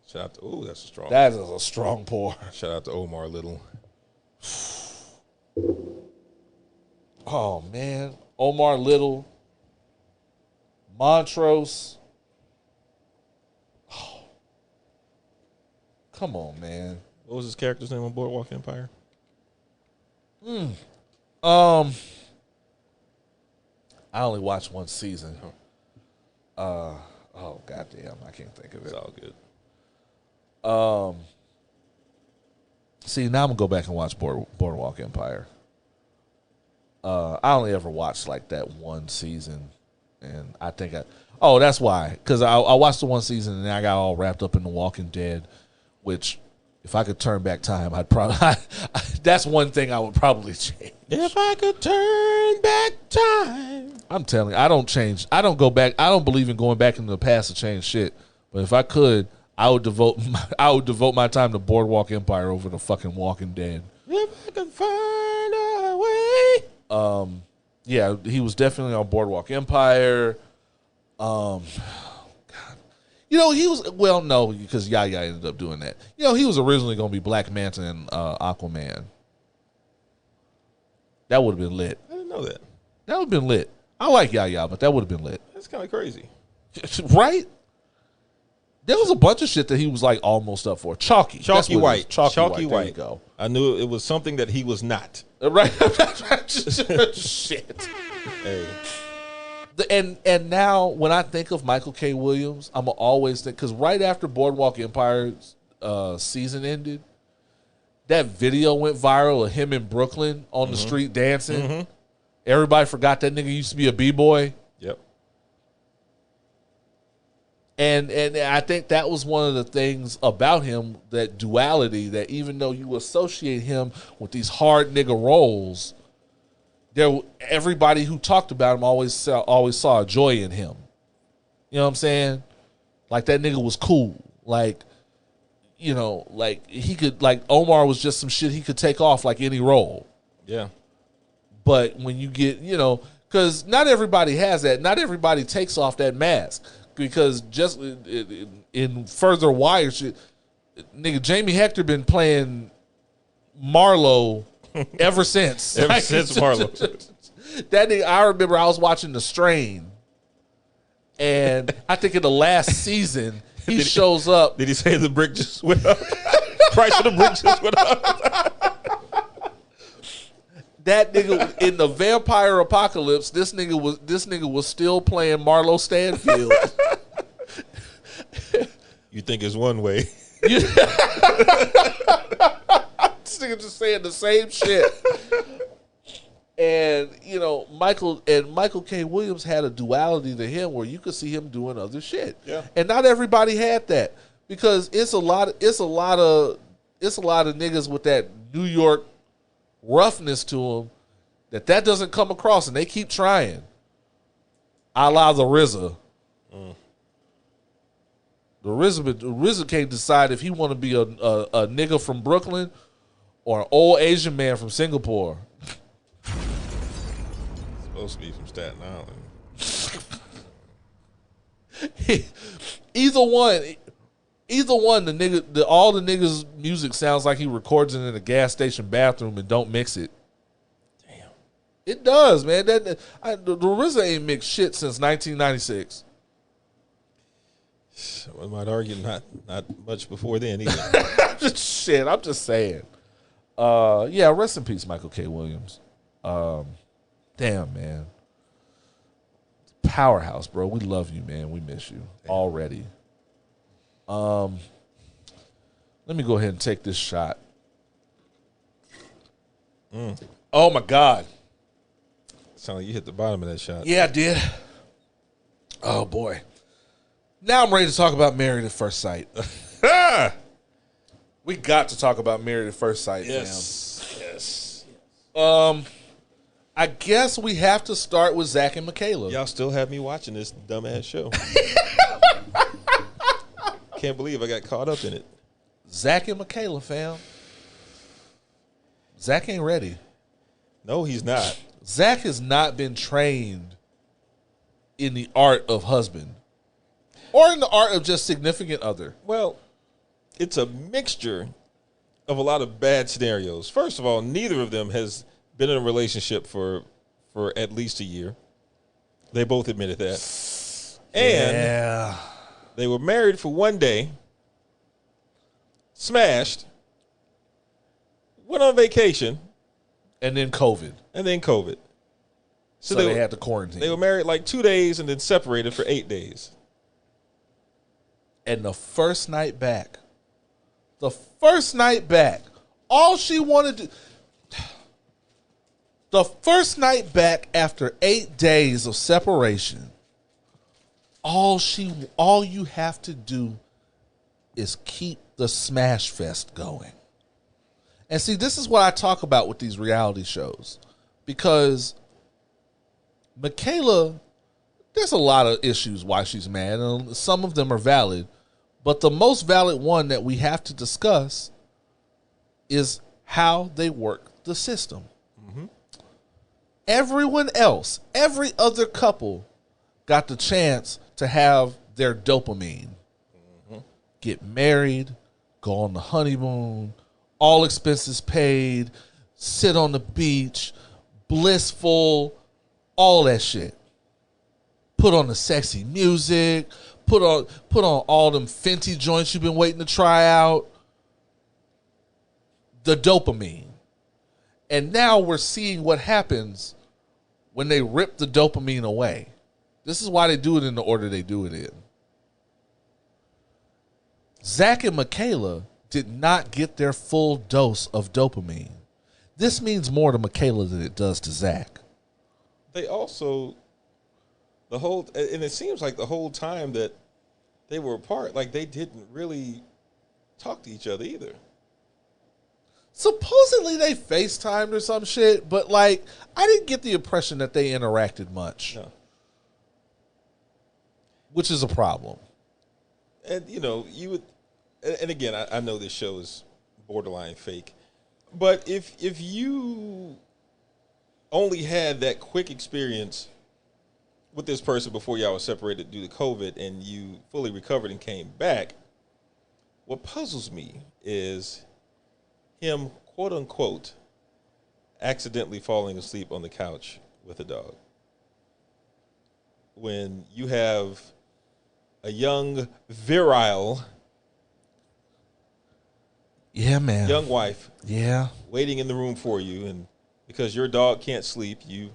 Shout out to that's a strong. That is a strong pour. Shout out to Omar Little. Oh man, Omar Little, Montrose. Oh. Come on, man. What was his character's name on Boardwalk Empire? I only watched one season. Oh goddamn, I can't think of it. It's all good. See, now I'm gonna go back and watch Boardwalk Empire. I only ever watched like that one season, and I think that's why, because I watched the one season and then I got all wrapped up in The Walking Dead, which if I could turn back time, I'd probably that's one thing I would probably change. If I could turn back time. I'm telling you, I don't change. I don't go back. I don't believe in going back into the past to change shit. But if I could, I would devote my time to Boardwalk Empire over the fucking Walking Dead. If I could find a way. Yeah, he was definitely on Boardwalk Empire. God. You know, he was, well, no, because Yaya ended up doing that. You know, he was originally going to be Black Manta and Aquaman. That would have been lit. I didn't know that. That would have been lit. I like Yaya, but that would have been lit. That's kind of crazy. Right? There was a bunch of shit that he was like almost up for. Chalky White. Chalky White. There White. you go. I knew it was something that he was not. Right? Shit. Hey. And now when I think of Michael K. Williams, I'm always think, because right after Boardwalk Empire's season ended, that video went viral of him in Brooklyn on the street dancing. Mm-hmm. Everybody forgot that nigga used to be a b-boy. Yep. And I think that was one of the things about him, that duality, that even though you associate him with these hard nigga roles, everybody who talked about him always saw a joy in him. You know what I'm saying? Like, that nigga was cool. Like, you know, like he could, like Omar was just some shit he could take off like any role. Yeah. But when you get, you know, because not everybody has that. Not everybody takes off that mask. Because just in further wire shit, nigga, Jamie Hector been playing Marlo ever since. Ever since Marlo. That nigga, I remember I was watching The Strain, and I think in the last season he shows up. Did he say the brick just went up? Price of the brick just went up. That nigga in the Vampire Apocalypse, this nigga was still playing Marlo Stanfield. You think it's one way? This nigga just saying the same shit. And you know, Michael K. Williams had a duality to him where you could see him doing other shit. Yeah. And not everybody had that, because it's a lot of niggas with that New York roughness to them that doesn't come across, and they keep trying. A la the RZA. The RZA can't decide if he want to be a nigga from Brooklyn or an old Asian man from Singapore. Supposed to be from Staten Island. Either one, all the niggas' music sounds like he records it in a gas station bathroom and don't mix it. Damn, it does, man. The RZA ain't mixed shit since 1996. I might argue not much before then either. Shit, I'm just saying. Yeah, rest in peace, Michael K. Williams. Damn, man. Powerhouse, bro. We love you, man. We miss you already. Let me go ahead and take this shot. Oh my God. Sound like you hit the bottom of that shot. Yeah, I did. Oh boy. Now I'm ready to talk about Married at First Sight. We got to talk about Married at First Sight, Yes. I guess we have to start with Zach and Michaela. Y'all still have me watching this dumbass show. Can't believe I got caught up in it. Zach and Michaela, fam. Zach ain't ready. No, he's not. Zach has not been trained in the art of husband or in the art of just significant other. Well, it's a mixture of a lot of bad scenarios. First of all, neither of them has been in a relationship for at least a year. They both admitted that. And they were married for one day, smashed, went on vacation. And then COVID. So they had to quarantine. They were married like 2 days and then separated for 8 days. And the first night back, all she wanted to... The first night back after 8 days of separation, all you have to do is keep the smash fest going. And see, this is what I talk about with these reality shows. Because Michaela, there's a lot of issues why she's mad, and some of them are valid. But the most valid one that we have to discuss is how they work the system. Mm-hmm. Everyone else, every other couple got the chance to have their dopamine. Mm-hmm. Get married, go on the honeymoon, all expenses paid, sit on the beach, blissful, all that shit. Put on the sexy music, put on all them Fenty joints you've been waiting to try out. The dopamine. And now we're seeing what happens when they rip the dopamine away. This is why they do it in the order they do it in. Zach and Michaela did not get their full dose of dopamine. This means more to Michaela than it does to Zach. They also, and it seems like the whole time that they were apart, like they didn't really talk to each other either. Supposedly they FaceTimed or some shit, but like I didn't get the impression that they interacted much. No. Which is a problem. And you know, you would, and again, I know this show is borderline fake, but if you only had that quick experience with this person before y'all were separated due to COVID and you fully recovered and came back, what puzzles me is him, quote unquote, accidentally falling asleep on the couch with a dog. When you have a young, virile, young wife, waiting in the room for you, and because your dog can't sleep, you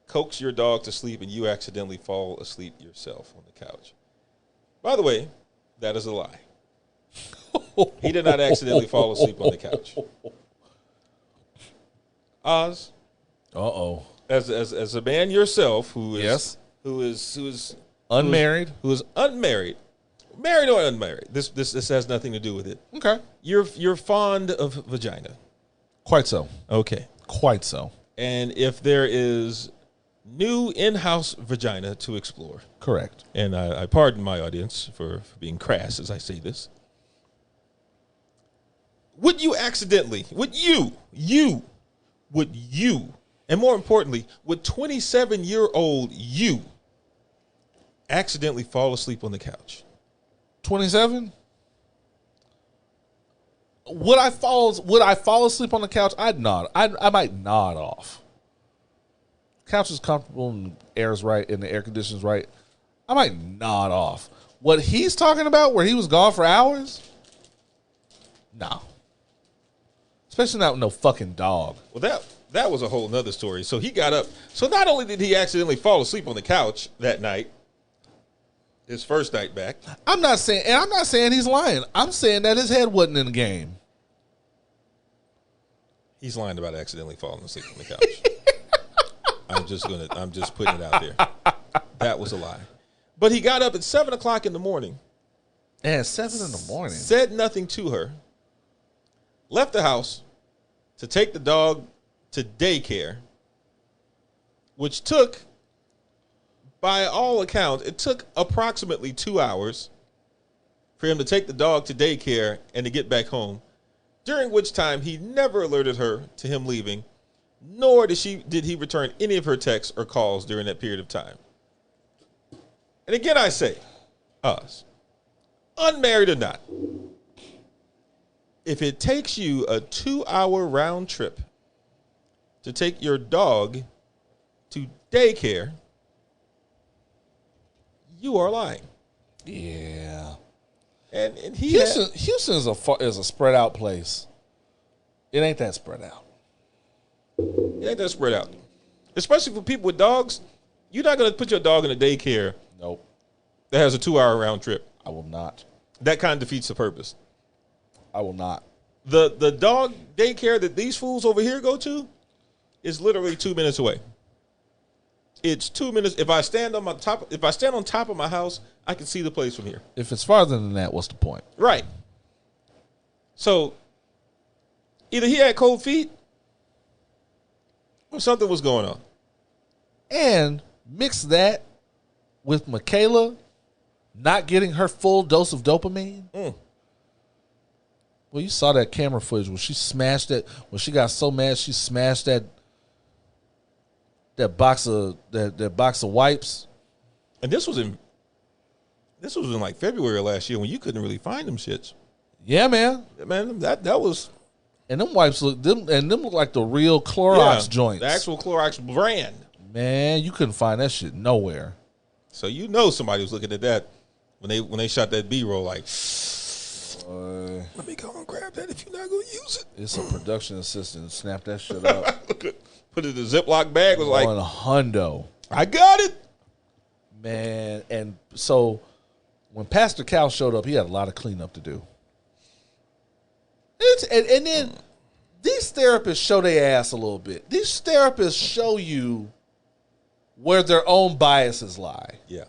coax your dog to sleep, and you accidentally fall asleep yourself on the couch. By the way, that is a lie. He did not accidentally fall asleep on the couch. Oz, as a man yourself who is unmarried, married or unmarried. This has nothing to do with it. Okay. You're fond of vagina. Quite so. Okay. Quite so. And if there is new in-house vagina to explore. Correct. And I pardon my audience for being crass as I say this. Would you, and more importantly, would 27-year-old you accidentally fall asleep on the couch? 27? Would I fall asleep on the couch? I'd nod. I might nod off. Couch is comfortable and air's right and the air conditioner's right. I might nod off. What he's talking about, where he was gone for hours? No. Especially not with no fucking dog. Well, that was a whole nother story. So he got up. So not only did he accidentally fall asleep on the couch that night, his first night back. I'm not saying he's lying. I'm saying that his head wasn't in the game. He's lying about accidentally falling asleep on the couch. I'm just putting it out there. That was a lie. But he got up at 7:00 in the morning. Yeah, 7 in the morning. Said nothing to her. Left the house to take the dog to daycare, which took, by all accounts, it took approximately 2 hours for him to take the dog to daycare and to get back home, during which time he never alerted her to him leaving, nor did he return any of her texts or calls during that period of time. And again, I say, us, unmarried or not, if it takes you a 2-hour round trip to take your dog to daycare, you are lying. Yeah. And Houston is a spread out place. It ain't that spread out. It ain't that spread out. Especially for people with dogs. You're not going to put your dog in a daycare Nope. that has a 2-hour round trip. I will not. That kind of defeats the purpose. I will not. The dog daycare that these fools over here go to is literally 2 minutes away. It's 2 minutes. If I stand on top of my house, I can see the place from here. If it's farther than that, what's the point? Right. So either he had cold feet or something was going on. And mix that with Michaela not getting her full dose of dopamine. Well, you saw that camera footage when she smashed it. When she got so mad, she smashed that box of wipes. And this was in like February of last year when you couldn't really find them shits. Yeah, man. Man, that was. And them wipes look like the real Clorox joints. The actual Clorox brand. Man, you couldn't find that shit nowhere. So you know somebody was looking at that when they shot that B-roll like, let me go and grab that if you're not going to use it. It's a production assistant. Snap that shit up. Put it in a Ziploc bag. Was like, on a hundo. I got it. Man, and so when Pastor Cal showed up, he had a lot of cleanup to do. And then these therapists show their ass a little bit. These therapists show you where their own biases lie. Yeah.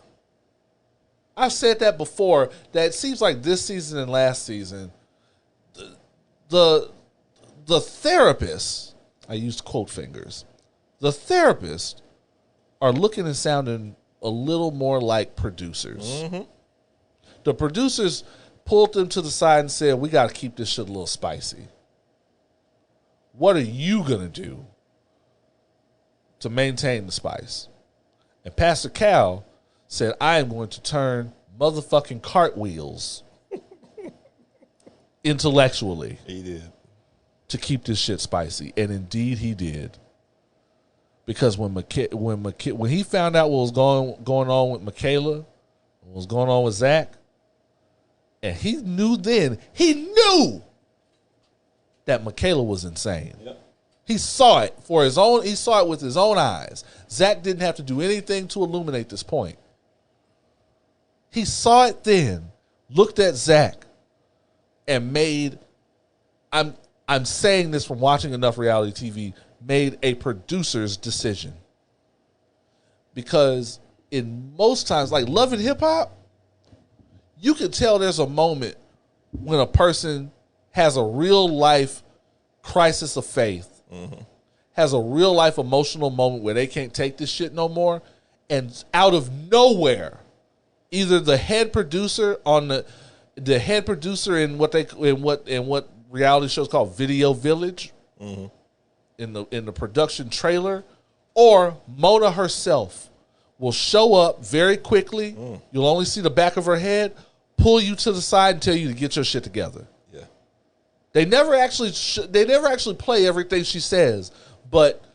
I've said that before, that it seems like this season and last season, the therapists, I used quote fingers, the therapists are looking and sounding a little more like producers. Mm-hmm. The producers pulled them to the side and said, we got to keep this shit a little spicy. What are you going to do to maintain the spice? And Pastor Cal said, I am going to turn motherfucking cartwheels intellectually. He did. To keep this shit spicy. And indeed he did. Because when he found out what was going on with Michaela, what was going on with Zach, and he knew that Michaela was insane. Yep. He saw it he saw it with his own eyes. Zach didn't have to do anything to illuminate this point. He saw it then, looked at Zach, and made, I'm saying this from watching enough reality TV, made a producer's decision. Because in most times, like Love and Hip Hop, you can tell there's a moment when a person has a real life crisis of faith, has a real life emotional moment where they can't take this shit no more, and out of nowhere, either the head producer in what reality shows called Video Village, in the production trailer, or Mona herself will show up very quickly. You'll only see the back of her head, pull you to the side and tell you to get your shit together. Yeah. They never actually play everything she says, but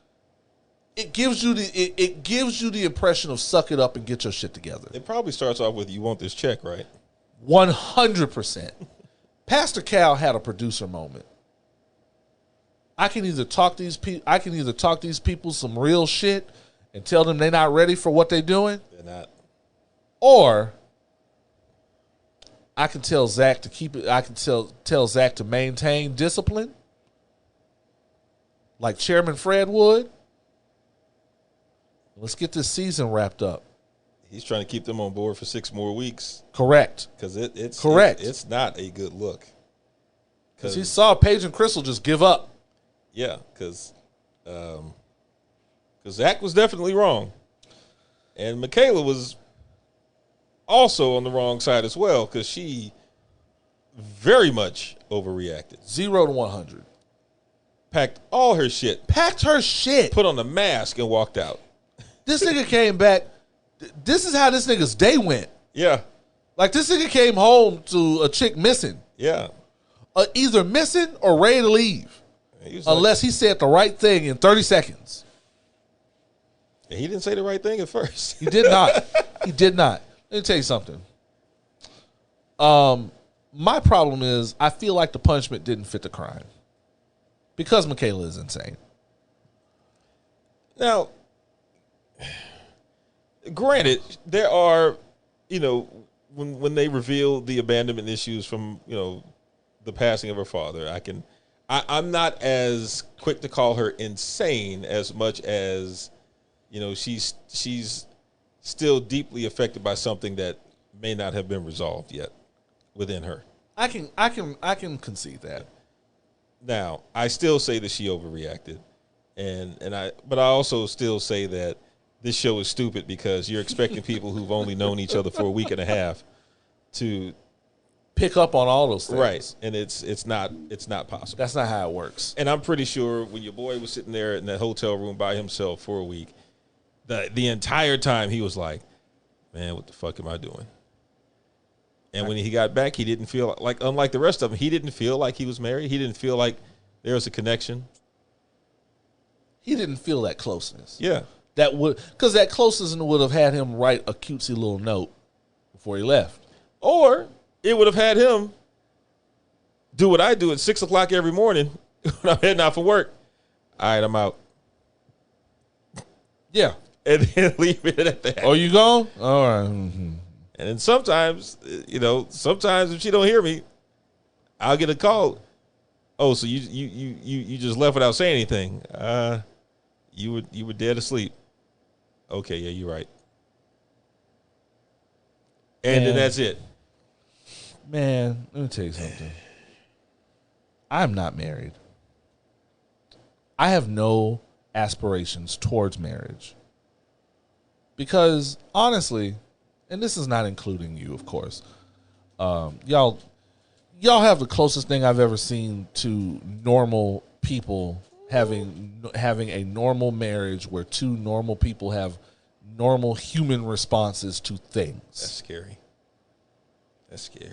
it gives you the impression of suck it up and get your shit together. It probably starts off with, you want this check, right? 100%. Pastor Cal had a producer moment. I can either talk these people some real shit and tell them they're not ready for what they're doing. They're not. Or I can tell Zach to keep it. I can tell Zach to maintain discipline, like Chairman Fred would. Let's get this season wrapped up. He's trying to keep them on board for 6 more weeks. Correct. Because it's correct. It's not a good look. Because he saw Paige and Crystal just give up. Yeah, because Zach was definitely wrong, and Michaela was also on the wrong side as well, because she very much overreacted. 0 to 100. packed all her shit, Packed her shit. put on a mask, and walked out. This nigga came back. This is how this nigga's day went. Yeah, Like, this nigga came home to a chick missing. yeah. Either missing or ready to leave. He was like- Unless he said the right thing in 30 seconds. And he didn't say the right thing at first. He did not. He did not. Let me tell you something. My problem is I feel like the punishment didn't fit the crime. Because Michaela is insane. Now, granted, there are, when they reveal the abandonment issues from, the passing of her father, I'm not as quick to call her insane as much as, she's still deeply affected by something that may not have been resolved yet within her. I can concede that. Now, I still say that she overreacted, but I also still say that this show is stupid because you're expecting people who've only known each other for a week and a half to Pick up on all those things. right, and it's not possible. That's not how it works. And I'm pretty sure when your boy was sitting there in that hotel room by himself for a week, the entire time he was like, "Man, what the fuck am I doing?" And when he got back, he didn't feel like, unlike the rest of them, he didn't feel like he was married. He didn't feel like there was a connection. He didn't feel that closeness. Yeah. Because that closeness would have had him write a cutesy little note before he left. Or it would have had him do what I do at 6 o'clock every morning when I'm heading out for work. All right, I'm out. Yeah. And then leave it at that. Oh, you gone? All right. Mm-hmm. And then sometimes, sometimes if she don't hear me, I'll get a call. Oh, so you just left without saying anything. You were dead asleep. Okay, yeah, you're right. And then that's it. Man, let me tell you something. I'm not married. I have no aspirations towards marriage. Because honestly, and this is not including you, of course, y'all have the closest thing I've ever seen to normal people having a normal marriage where two normal people have normal human responses to things. That's scary. That's scary.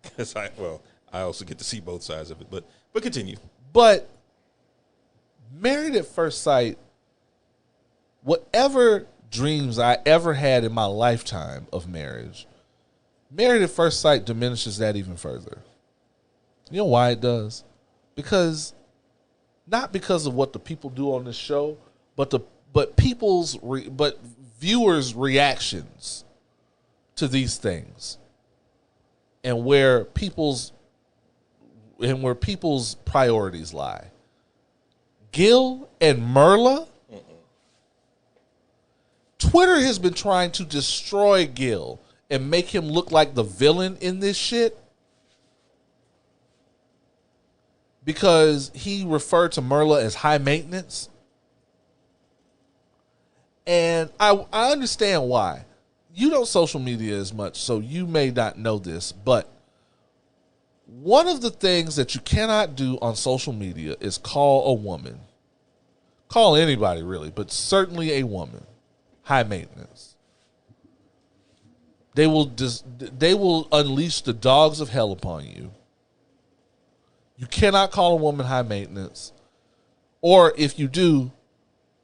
Because I also get to see both sides of it, but continue. But married at first sight, whatever dreams I ever had in my lifetime of marriage, married at first sight diminishes that even further. You know why it does? Not because of what the people do on this show, but viewers' reactions to these things, and where people's priorities lie. Gil and Merla. Twitter has been trying to destroy Gil and make him look like the villain in this shit because he referred to Merla as high maintenance. And I understand why. You don't social media as much, so you may not know this, but one of the things that you cannot do on social media is call a woman, call anybody really, but certainly a woman, high maintenance. They will unleash the dogs of hell upon you. You cannot call a woman high maintenance. Or if you do,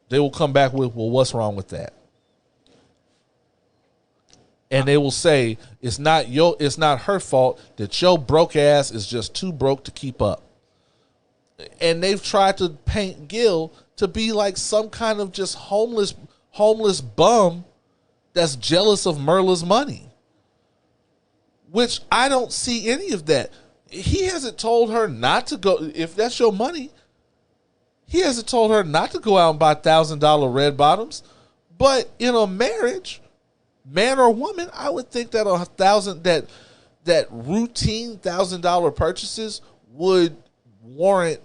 they will come back with, well, what's wrong with that? And they will say it's not her fault that your broke ass is just too broke to keep up. And they've tried to paint Gil to be like some kind of just homeless bum that's jealous of Merla's money. Which I don't see any of that. He hasn't told her not to go. If that's your money, he hasn't told her not to go out and buy $1,000 red bottoms. But in a marriage, man or woman, I would think that that routine $1,000 purchases would warrant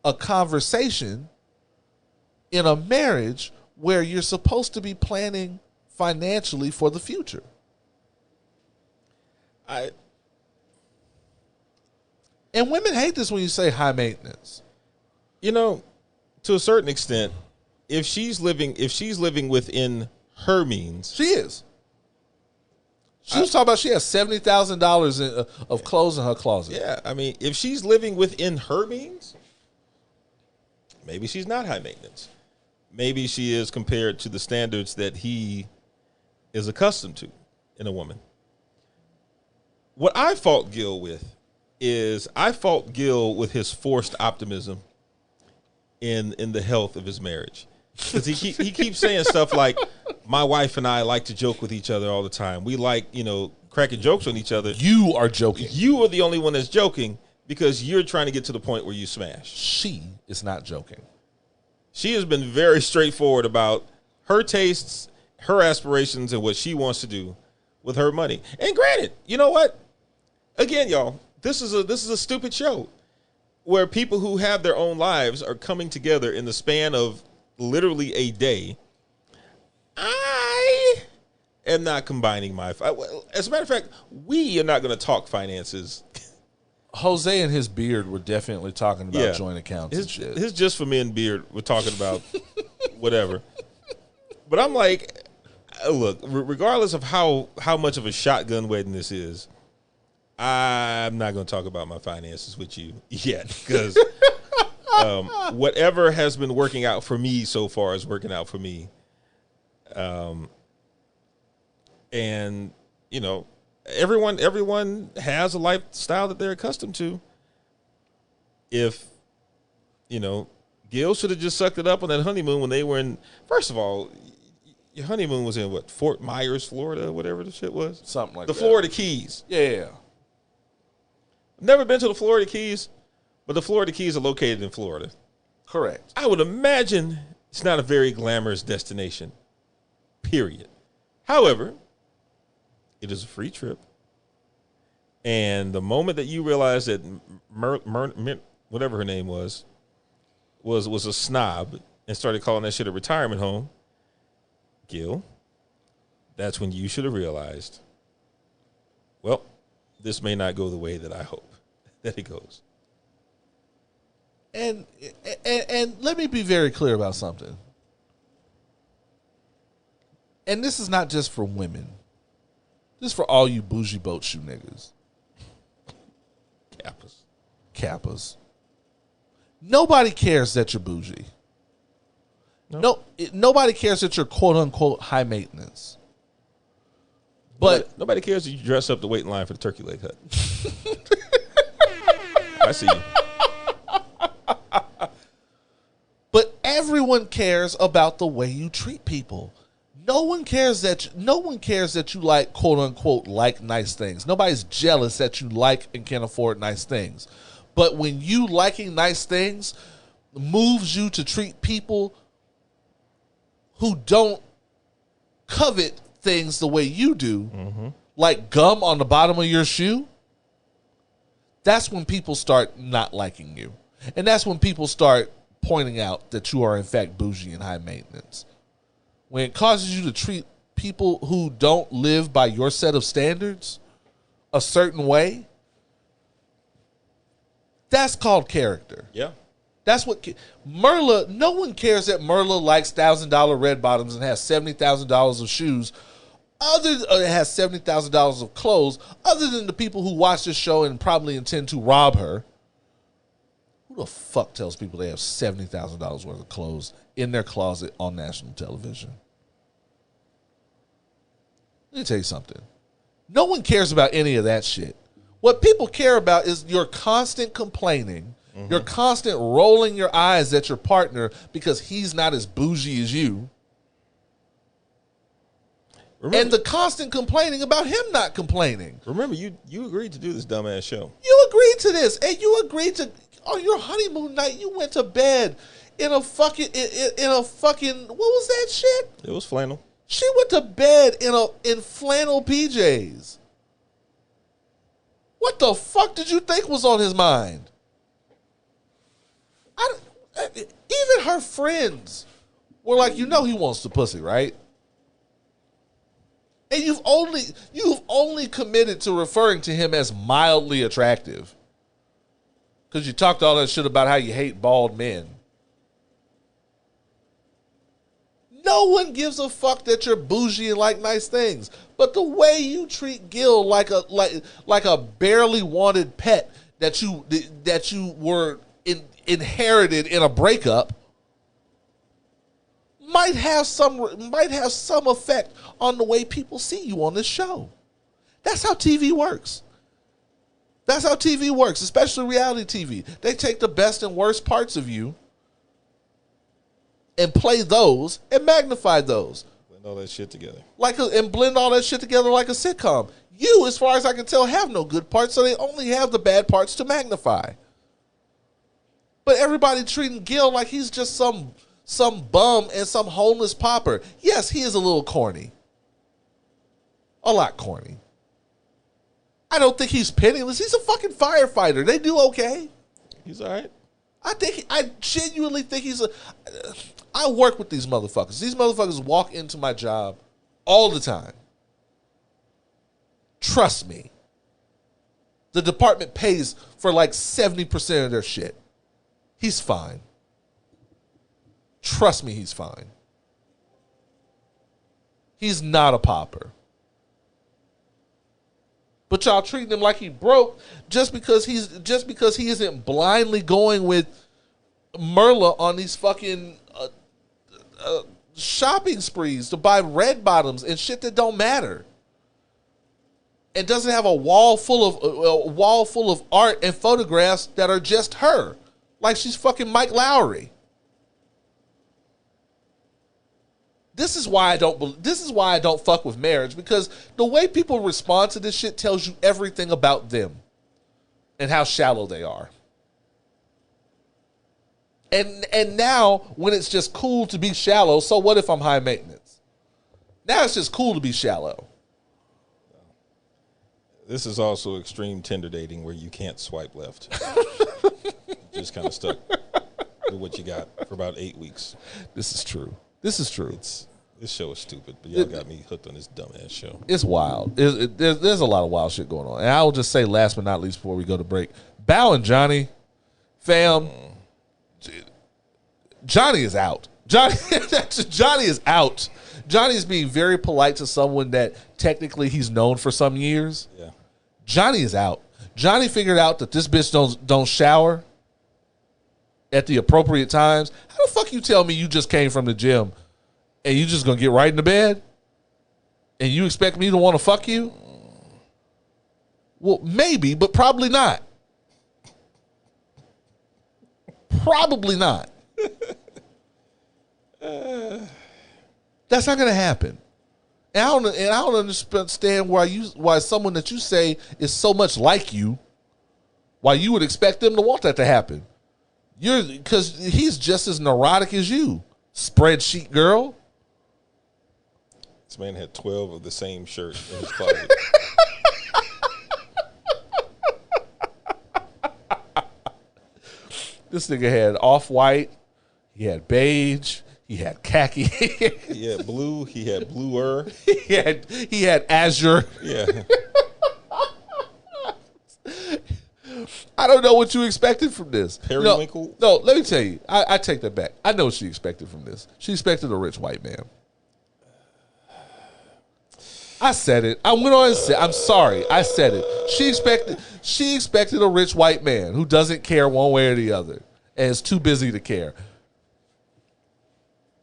a conversation in a marriage where you're supposed to be planning financially for the future. And women hate this when you say high maintenance. You know, to a certain extent, if she's living within her means, She is. She was talking about she has $70,000 of clothes in her closet. yeah, I mean, if she's living within her means, maybe she's not high maintenance. Maybe she is compared to the standards that he is accustomed to in a woman. What I fault Gil with is with his forced optimism in the health of his marriage. Because he keeps saying stuff like, my wife and I like to joke with each other all the time. We like, cracking jokes on each other. You are joking. You are the only one that's joking because you're trying to get to the point where you smash. She is not joking. She has been very straightforward about her tastes, her aspirations, and what she wants to do with her money. And granted, you know what? Again, y'all, this is a stupid show where people who have their own lives are coming together in the span of literally a day. I am not combining my. As a matter of fact, we are not going to talk finances. Jose and his beard were definitely talking about joint accounts and shit. His Just for Men beard, we're talking about whatever. But I'm like, look, regardless of how much of a shotgun wedding this is, I'm not going to talk about my finances with you yet because whatever has been working out for me so far is working out for me. And everyone has a lifestyle that they're accustomed to. If Gil should have just sucked it up on that honeymoon when they were in. First of all, your honeymoon was in what, Fort Myers, Florida, whatever the shit was, something like the that. Florida Keys. Yeah. Never been to the Florida Keys, but the Florida Keys are located in Florida. Correct. I would imagine it's not a very glamorous destination, period. However, it is a free trip. And the moment that you realize that whatever her name was a snob and started calling that shit a retirement home, Gil, that's when you should have realized, well, this may not go the way that I hope that it goes. And let me be very clear about something. And this is not just for women. This is for all you bougie boat shoe niggas. Kappas. Nobody cares that you're bougie. Nobody cares that you're quote unquote high maintenance. But nobody cares that you dress up to wait in line for the turkey leg hut. I see you. But everyone cares about the way you treat people. No one cares that you like quote unquote like nice things. Nobody's jealous that you like and can afford nice things. But when you liking nice things moves you to treat people who don't covet things the way you do, like gum on the bottom of your shoe, that's when people start not liking you. And that's when people start pointing out that you are in fact bougie and high maintenance. When it causes you to treat people who don't live by your set of standards a certain way, that's called character. Yeah. That's what Merla, no one cares that Merla likes $1,000 red bottoms and has $70,000 of shoes, has $70,000 of clothes, other than the people who watch this show and probably intend to rob her. Who the fuck tells people they have $70,000 worth of clothes in their closet on national television? Let me tell you something. No one cares about any of that shit. What people care about is your constant complaining, your constant rolling your eyes at your partner because he's not as bougie as you, and the constant complaining about him not complaining. Remember, you agreed to do this dumbass show. You agreed to this, and you agreed to, on your honeymoon night, you went to bed in a fucking, what was that shit? It was flannel. She went to bed in flannel PJs. What the fuck did you think was on his mind? Even her friends were like, he wants the pussy, right? And you've only committed to referring to him as mildly attractive. Because you talked all that shit about how you hate bald men. No one gives a fuck that you're bougie and like nice things. But the way you treat Gil like a barely wanted pet that you were inherited in a breakup might have some effect on the way people see you on this show. That's how TV works. That's how TV works, especially reality TV. They take the best and worst parts of you and play those and magnify those. Blend all that shit together. And blend all that shit together like a sitcom. You, as far as I can tell, have no good parts, so they only have the bad parts to magnify. But everybody treating Gil like he's just some bum and some homeless pauper. Yes, he is a little corny. A lot corny. I don't think he's penniless. He's a fucking firefighter. They do okay. He's all right. I genuinely think I work with these motherfuckers. These motherfuckers walk into my job all the time. Trust me. The department pays for like 70% of their shit. He's fine. Trust me, he's fine. He's not a pauper. But y'all treating him like he broke just because he isn't blindly going with Merla on these fucking shopping sprees to buy red bottoms and shit that don't matter. And doesn't have a wall full of art and photographs that are just her, like she's fucking Mike Lowry. This is why I don't fuck with marriage, because the way people respond to this shit tells you everything about them and how shallow they are. And now when it's just cool to be shallow, so what if I'm high maintenance? Now it's just cool to be shallow. This is also extreme Tinder dating where you can't swipe left. Just kind of stuck with what you got for about 8 weeks. This is true. This show is stupid, but y'all got me hooked on this dumbass show. It's wild. There's a lot of wild shit going on. And I will just say, last but not least, before we go to break, Bow and Johnny, fam, Johnny is out. Johnny is out. Johnny is being very polite to someone that technically he's known for some years. Yeah. Johnny is out. Johnny figured out that this bitch don't shower at the appropriate times. How the fuck you tell me you just came from the gym and you just gonna get right into bed and you expect me to want to fuck you? Well, maybe, but probably not. Probably not. That's not gonna happen. And I don't understand why someone that you say is so much like you, why you would expect them to want that to happen. Because he's just as neurotic as you, spreadsheet girl. This man had 12 of the same shirt in his closet. This nigga had off-white, he had beige, he had khaki. He had blue, he had bluer. he had azure. Yeah. I don't know what you expected from this. Periwinkle? No, let me tell you. I take that back. I know what she expected from this. She expected a rich white man. I said it. I went on and said, I'm sorry. I said it. She expected a rich white man who doesn't care one way or the other and is too busy to care.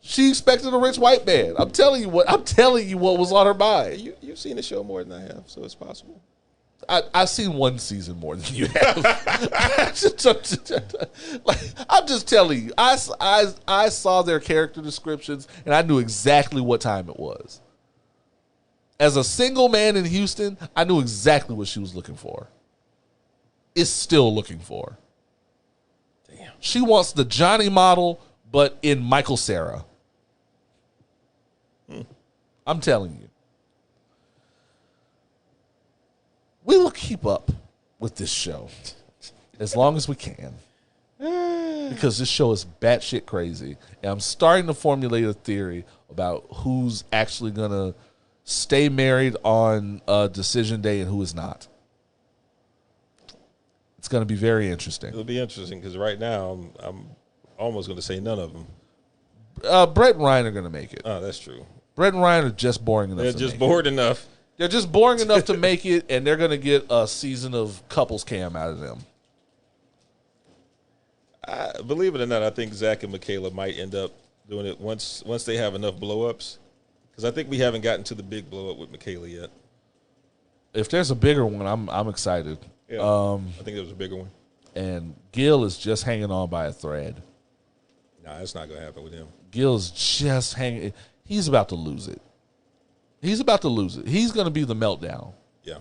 She expected a rich white man. I'm telling you what was on her mind. You've seen the show more than I have, so it's possible. I've seen one season more than you have. I'm just telling you. I saw their character descriptions and I knew exactly what time it was. As a single man in Houston, I knew exactly what she was looking for. Is still looking for. Damn. She wants the Johnny model, but in Michael Cera. I'm telling you. We will keep up with this show as long as we can. Because this show is batshit crazy. And I'm starting to formulate a theory about who's actually going to stay married on decision day and who is not. going to be very interesting. It'll be interesting because right now I'm almost going to say none of them. Brett and Ryan are going to make it. Oh, that's true. Brett and Ryan are just boring enough. They're just bored enough. They're just boring enough to make it, and they're going to get a season of couples cam out of them. Believe it or not, I think Zach and Michaela might end up doing it once they have enough blow-ups. Because I think we haven't gotten to the big blow-up with Michaela yet. If there's a bigger one, I'm excited. Yeah, I think there was a bigger one. And Gil is just hanging on by a thread. Nah, that's not going to happen with him. Gil's just hanging. He's about to lose it. He's going to be the meltdown. Yeah.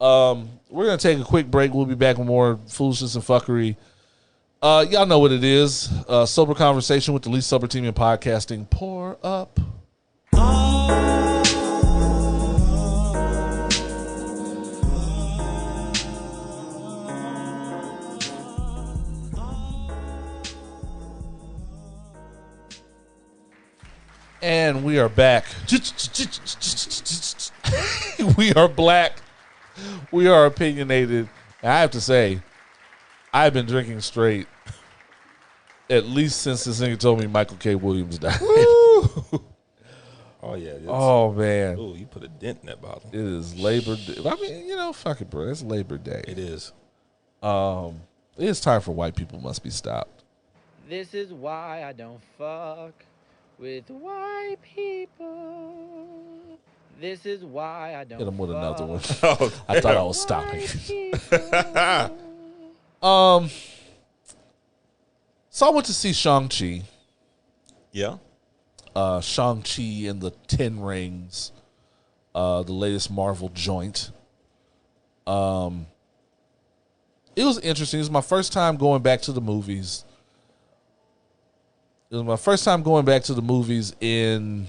We're going to take a quick break. We'll be back with more foolishness and fuckery. Y'all know what it is. Sober conversation with the least sober team in podcasting. Pour up. And we are back. We are black. We are opinionated. And I have to say, I've been drinking straight at least since this nigga told me Michael K. Williams died. Oh, yeah. Oh, man. Oh, you put a dent in that bottle. It is Labor Day. I mean, fuck it, bro. It's Labor Day. It is. It's time for white people must be stopped. This is why I don't fuck with white people. This is why I don't Hit him with another one. Oh, I thought I was stopping. So I went to see Shang-Chi. Yeah. Shang-Chi and the Ten Rings. The latest Marvel joint. It was interesting. It was my first time going back to the movies. It was my first time going back to the movies in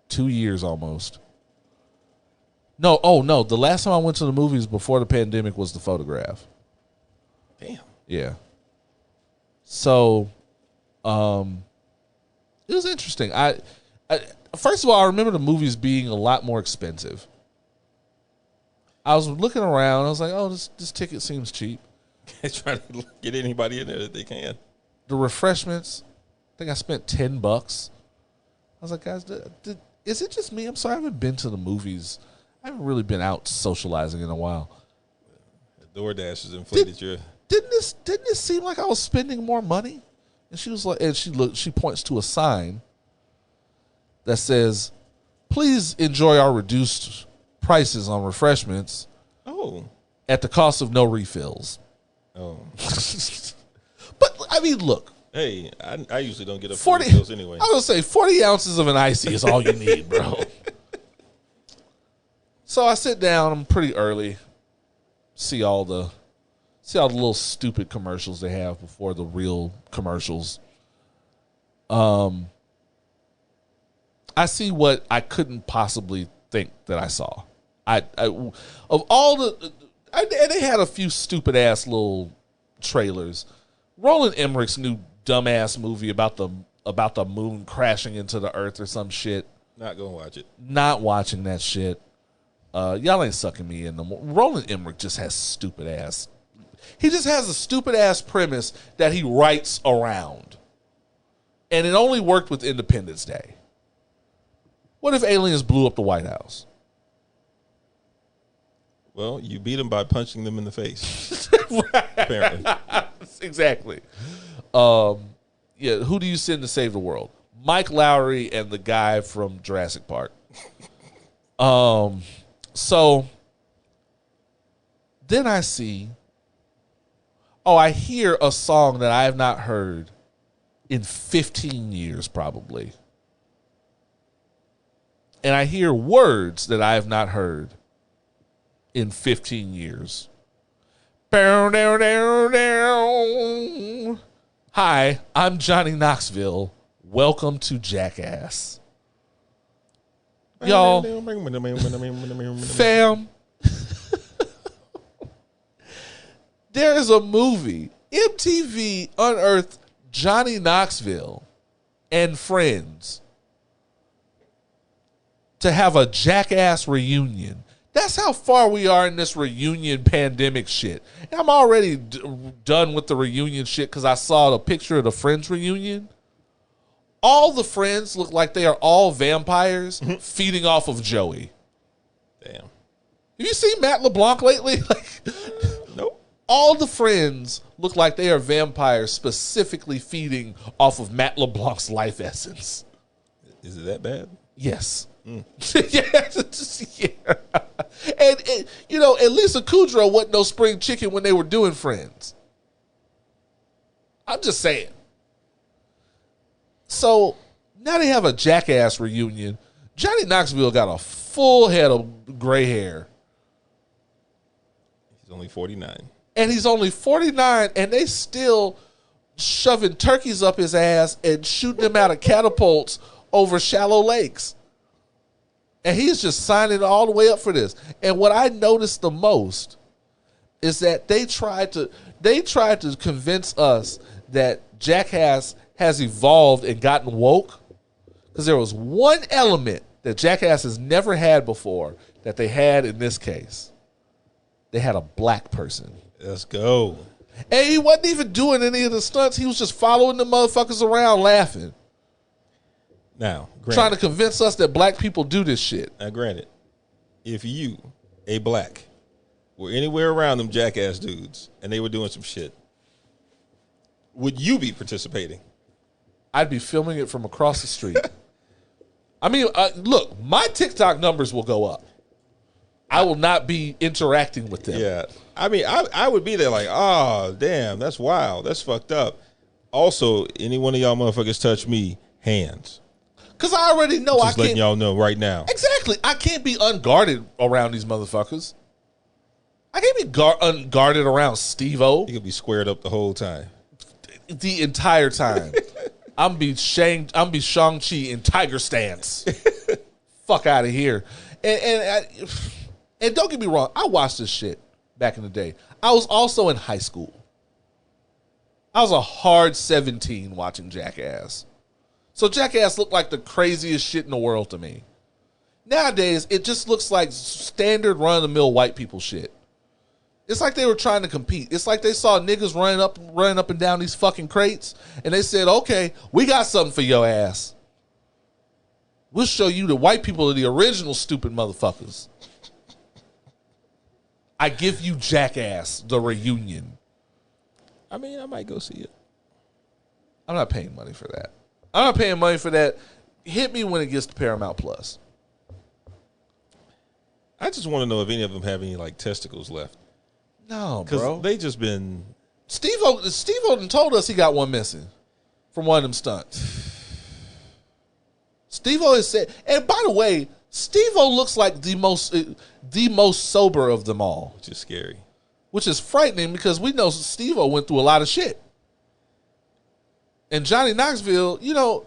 2 years almost. No. The last time I went to the movies before the pandemic was The Photograph. Damn. Yeah. So, it was interesting. I first of all, I remember the movies being a lot more expensive. I was looking around. I was like, "Oh, this ticket seems cheap." They're trying to get anybody in there that they can. The refreshments, I think I spent $10. I was like, "Guys, is it just me? I'm sorry, I haven't been to the movies. I haven't really been out socializing in a while." DoorDash has inflated your. Didn't this seem like I was spending more money? And she was like, and she points to a sign that says, "Please enjoy our reduced prices on refreshments." Oh. At the cost of no refills. Oh. But I mean, look. Hey, I usually don't get up 40 refills anyway. I was gonna say 40 ounces of an icy is all you need, bro. So I sit down. I'm pretty early. See all the little stupid commercials they have before the real commercials. I see what I couldn't possibly think that I saw. And they had a few stupid ass little trailers. Roland Emmerich's new dumbass movie about the moon crashing into the earth or some shit. Not gonna watch it. Not watching that shit. Y'all ain't sucking me in no more. Roland Emmerich just has stupid ass. He just has a stupid ass premise that he writes around. And it only worked with Independence Day. What if aliens blew up the White House? Well, you beat them by punching them in the face. Apparently. Exactly. Who do you send to save the world? Mike Lowry and the guy from Jurassic Park. So then I hear a song that I have not heard in 15 years probably. And I hear words that I have not heard in 15 years. Hi, I'm Johnny Knoxville. Welcome to Jackass. Y'all, fam, there is a movie. MTV unearthed Johnny Knoxville and Friends to have a Jackass reunion. That's how far we are in this reunion pandemic shit. And I'm already done with the reunion shit because I saw the picture of the Friends reunion. All the friends look like they are all vampires feeding off of Joey. Damn. Have you seen Matt LeBlanc lately? Nope. All the friends look like they are vampires specifically feeding off of Matt LeBlanc's life essence. Is it that bad? Yes. Yeah. And, you know, at least Kudrow wasn't no spring chicken when they were doing Friends. I'm just saying. So now they have a Jackass reunion. Johnny Knoxville got a full head of gray hair. He's only 49. And he's only 49, and they still shoving turkeys up his ass and shooting him out of catapults over shallow lakes. And he's just signing all the way up for this. And what I noticed the most is that they tried to convince us that Jackass has evolved and gotten woke, because there was one element that Jackass has never had before that they had in this case. They had a black person. Let's go. And he wasn't even doing any of the stunts. He was just following the motherfuckers around laughing. Now, Trying to convince us that black people do this shit. Now, granted, if you, a black, were anywhere around them Jackass dudes and they were doing some shit, would you be participating? I'd be filming it from across the street. I mean, look, my TikTok numbers will go up. I will not be interacting with them. Yeah. I mean, I would be there like, oh, damn, that's wild. That's fucked up. Also, any one of y'all motherfuckers touch me, hands. Because I already know Just letting y'all know right now. Exactly. I can't be unguarded around these motherfuckers. I can't be unguarded around Steve-O. You could be squared up the whole time. The entire time. I'm be Shang-Chi in tiger stance. Fuck out of here. And don't get me wrong, I watched this shit back in the day. I was also in high school. I was a hard 17 watching Jackass. So Jackass looked like the craziest shit in the world to me. Nowadays, it just looks like standard run-of-the-mill white people shit. It's like they were trying to compete. It's like they saw niggas running up and down these fucking crates, and they said, okay, we got something for your ass. We'll show you the white people are the original stupid motherfuckers. I give you Jackass, the reunion. I mean, I might go see it. I'm not paying money for that. I'm not paying money for that. Hit me when it gets to Paramount Plus. I just want to know if any of them have any like testicles left. No, bro. Because they just been... Steve-O done told us he got one missing from one of them stunts. Steve-O has said... And by the way, Steve-O looks like the most sober of them all. Which is scary. Which is frightening because we know Steve-O went through a lot of shit. And Johnny Knoxville, you know,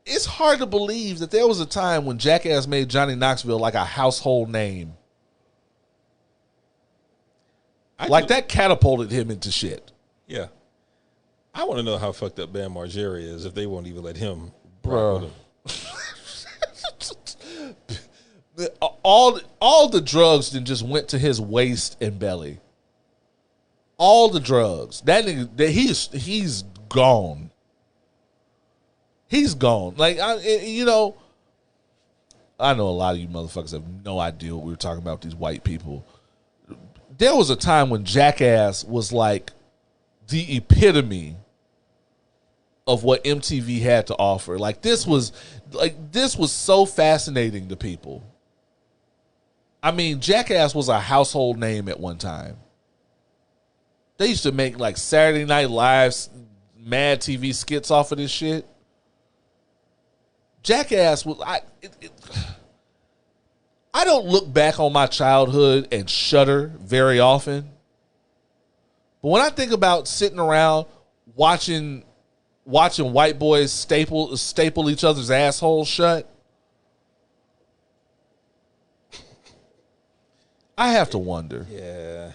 it's hard to believe that there was a time when Jackass made Johnny Knoxville like a household name. That catapulted him into shit. Yeah. I want to know how fucked up Bam Margera is if they won't even let him. Bro. all the drugs then just went to his waist and belly. All the drugs. That nigga, he's gone. He's gone. Like, I know a lot of you motherfuckers have no idea what we were talking about with these white people. There was a time when Jackass was like the epitome of what MTV had to offer. This was so fascinating to people. I mean, Jackass was a household name at one time. They used to make like Saturday Night Live, Mad TV skits off of this shit. Jackass was I don't look back on my childhood and shudder very often. But when I think about sitting around watching white boys staple each other's assholes shut, I have to wonder. Yeah.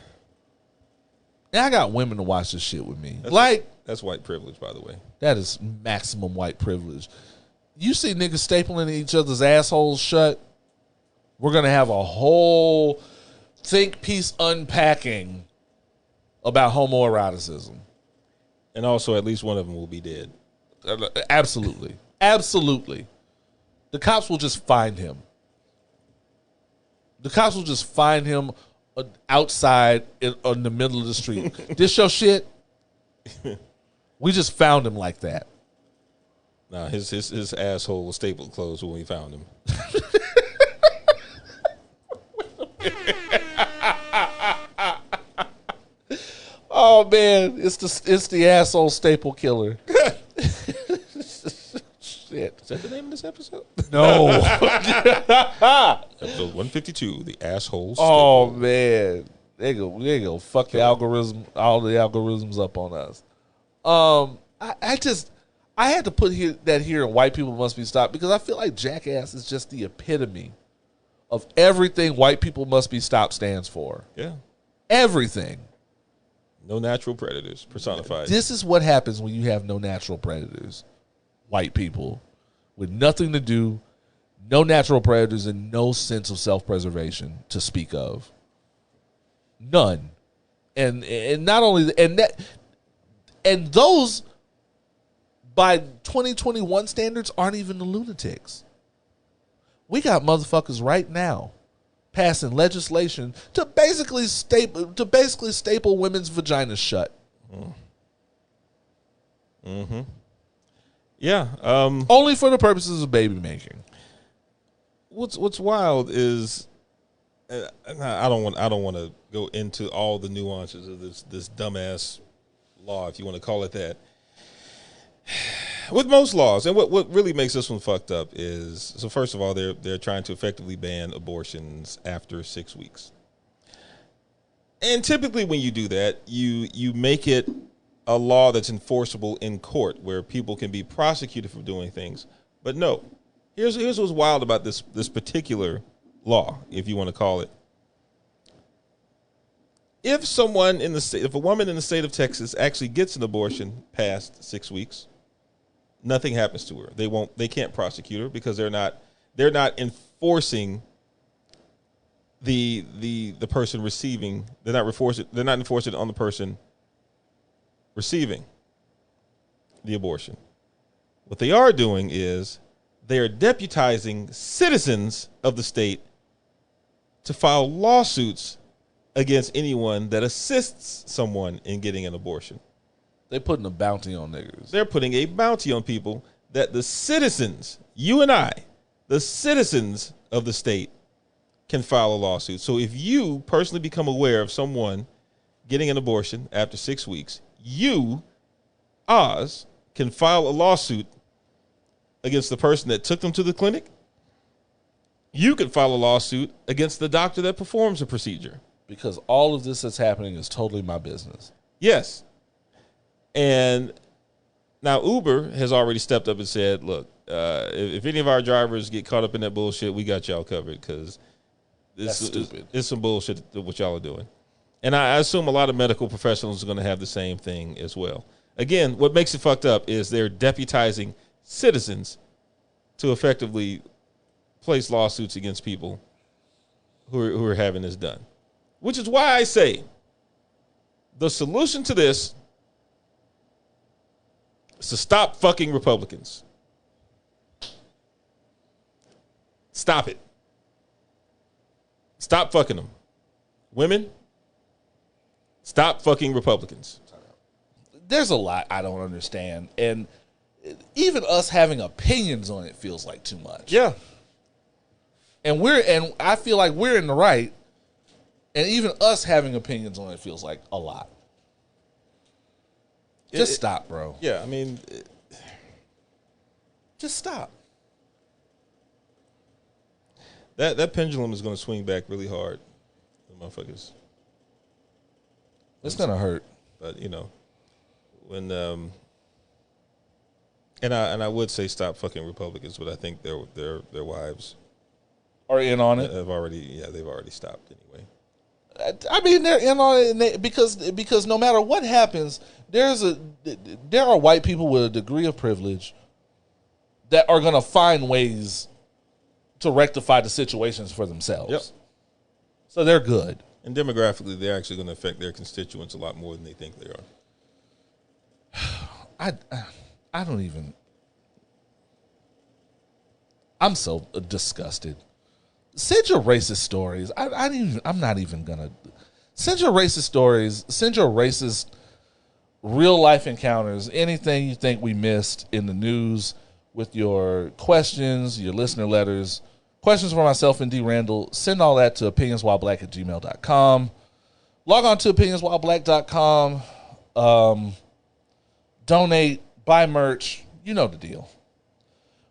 And I got women to watch this shit with me. That's white privilege, by the way. That is maximum white privilege. You see niggas stapling each other's assholes shut, We're going to have a whole think piece unpacking about homoeroticism. And also, at least one of them will be dead. Absolutely. Absolutely. The cops will just find him. The cops will just find him outside in the middle of the street. This your shit? We just found him like that. Nah, his asshole was stapled closed when we found him. Oh man, it's the asshole staple killer. Shit. Is that the name of this episode? No. Episode 152, the asshole staple. Oh man. They go fuck the algorithm, all the algorithms up on us. I had to put that here and white people must be stopped because I feel like Jackass is just the epitome of everything white people must be stopped stands for. Yeah. Everything. No natural predators personified. This is what happens when you have no natural predators. White people with nothing to do, no natural predators, and no sense of self-preservation to speak of. None. And not only and those by 2021 standards aren't even the lunatics. We got motherfuckers right now passing legislation to basically staple women's vaginas shut. Mm-hmm. Yeah. Only for the purposes of baby making. What's wild is I don't want to go into all the nuances of this dumbass law, if you want to call it that. With most laws, and what really makes this one fucked up is, so first of all, they're trying to effectively ban abortions after 6 weeks. And typically when you do that, you make it a law that's enforceable in court where people can be prosecuted for doing things. But no, here's what's wild about this particular law, if you want to call it. If a woman in the state of Texas actually gets an abortion past 6 weeks, nothing happens to her. They can't prosecute her because they're not enforcing the person receiving. They're not enforcing it on the person receiving the abortion. What they are doing is they are deputizing citizens of the state to file lawsuits against anyone that assists someone in getting an abortion. They're putting a bounty on niggas. They're putting a bounty on people that the citizens, you and I, the citizens of the state, can file a lawsuit. So if you personally become aware of someone getting an abortion after 6 weeks, you, Oz, can file a lawsuit against the person that took them to the clinic. You can file a lawsuit against the doctor that performs the procedure. Because all of this that's happening is totally my business. Yes. And now Uber has already stepped up and said, look, if any of our drivers get caught up in that bullshit, we got y'all covered because that's stupid. It's some bullshit what y'all are doing. And I assume a lot of medical professionals are going to have the same thing as well. Again, what makes it fucked up is they're deputizing citizens to effectively place lawsuits against people who are having this done. Which is why I say the solution to this is to stop fucking Republicans. Stop it. Stop fucking them. Women, stop fucking Republicans. There's a lot I don't understand. And even us having opinions on it feels like too much. Yeah. And I feel like we're in the right. And even us having opinions on it feels like a lot. Just stop, bro. Yeah, I mean... just stop. That pendulum is going to swing back really hard. The motherfuckers. It's going to hurt. But, you know, when... And I would say stop fucking Republicans, but I think their wives... are in on it? They've already stopped anyway. I mean, they're in on it because no matter what happens, there are white people with a degree of privilege that are going to find ways to rectify the situations for themselves. Yep. So they're good. And demographically, they're actually going to affect their constituents a lot more than they think they are. I don't even. I'm so disgusted. Send your racist stories. I'm not even gonna send your racist stories. Send your racist real life encounters. Anything you think we missed in the news with your questions, your listener letters, questions for myself and D. Randall. Send all that to opinionswhileblack@gmail.com. Log on to opinionswhileblack.com. Donate, buy merch. You know the deal.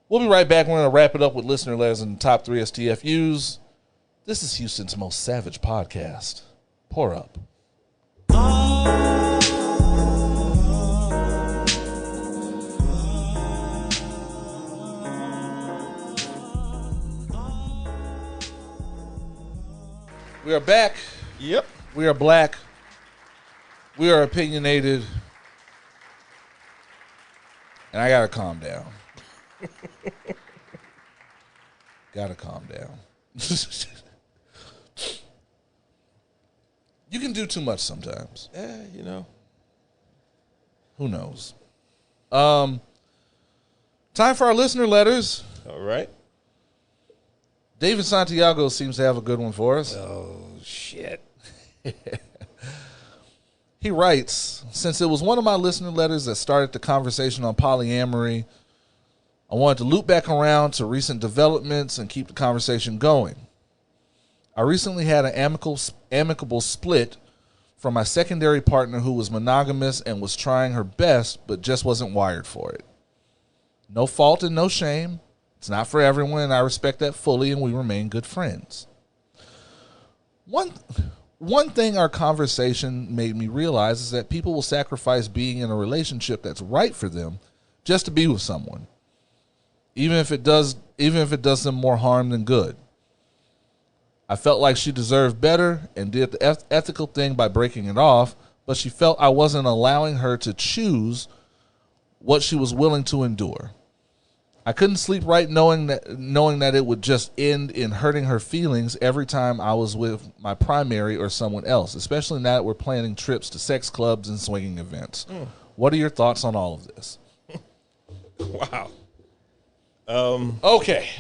We'll be right back. We're going to wrap it up with listener letters and the top 3 STFUs. This is Houston's most savage podcast. Pour up. We are back. Yep. We are black. We are opinionated. And I got to calm down. Gotta calm down. You can do too much sometimes. You know. Who knows? Time for our listener letters. All right. David Santiago seems to have a good one for us. Oh, shit. He writes, since it was one of my listener letters that started the conversation on polyamory, I wanted to loop back around to recent developments and keep the conversation going. I recently had an amicable split from my secondary partner who was monogamous and was trying her best, but just wasn't wired for it. No fault and no shame. It's not for everyone, and I respect that fully, and we remain good friends. One thing our conversation made me realize is that people will sacrifice being in a relationship that's right for them just to be with someone. Even if it does them more harm than good. I felt like she deserved better and did the ethical thing by breaking it off, but she felt I wasn't allowing her to choose what she was willing to endure. I couldn't sleep right knowing that it would just end in hurting her feelings every time I was with my primary or someone else, especially now that we're planning trips to sex clubs and swinging events. What are your thoughts on all of this? Wow. Okay.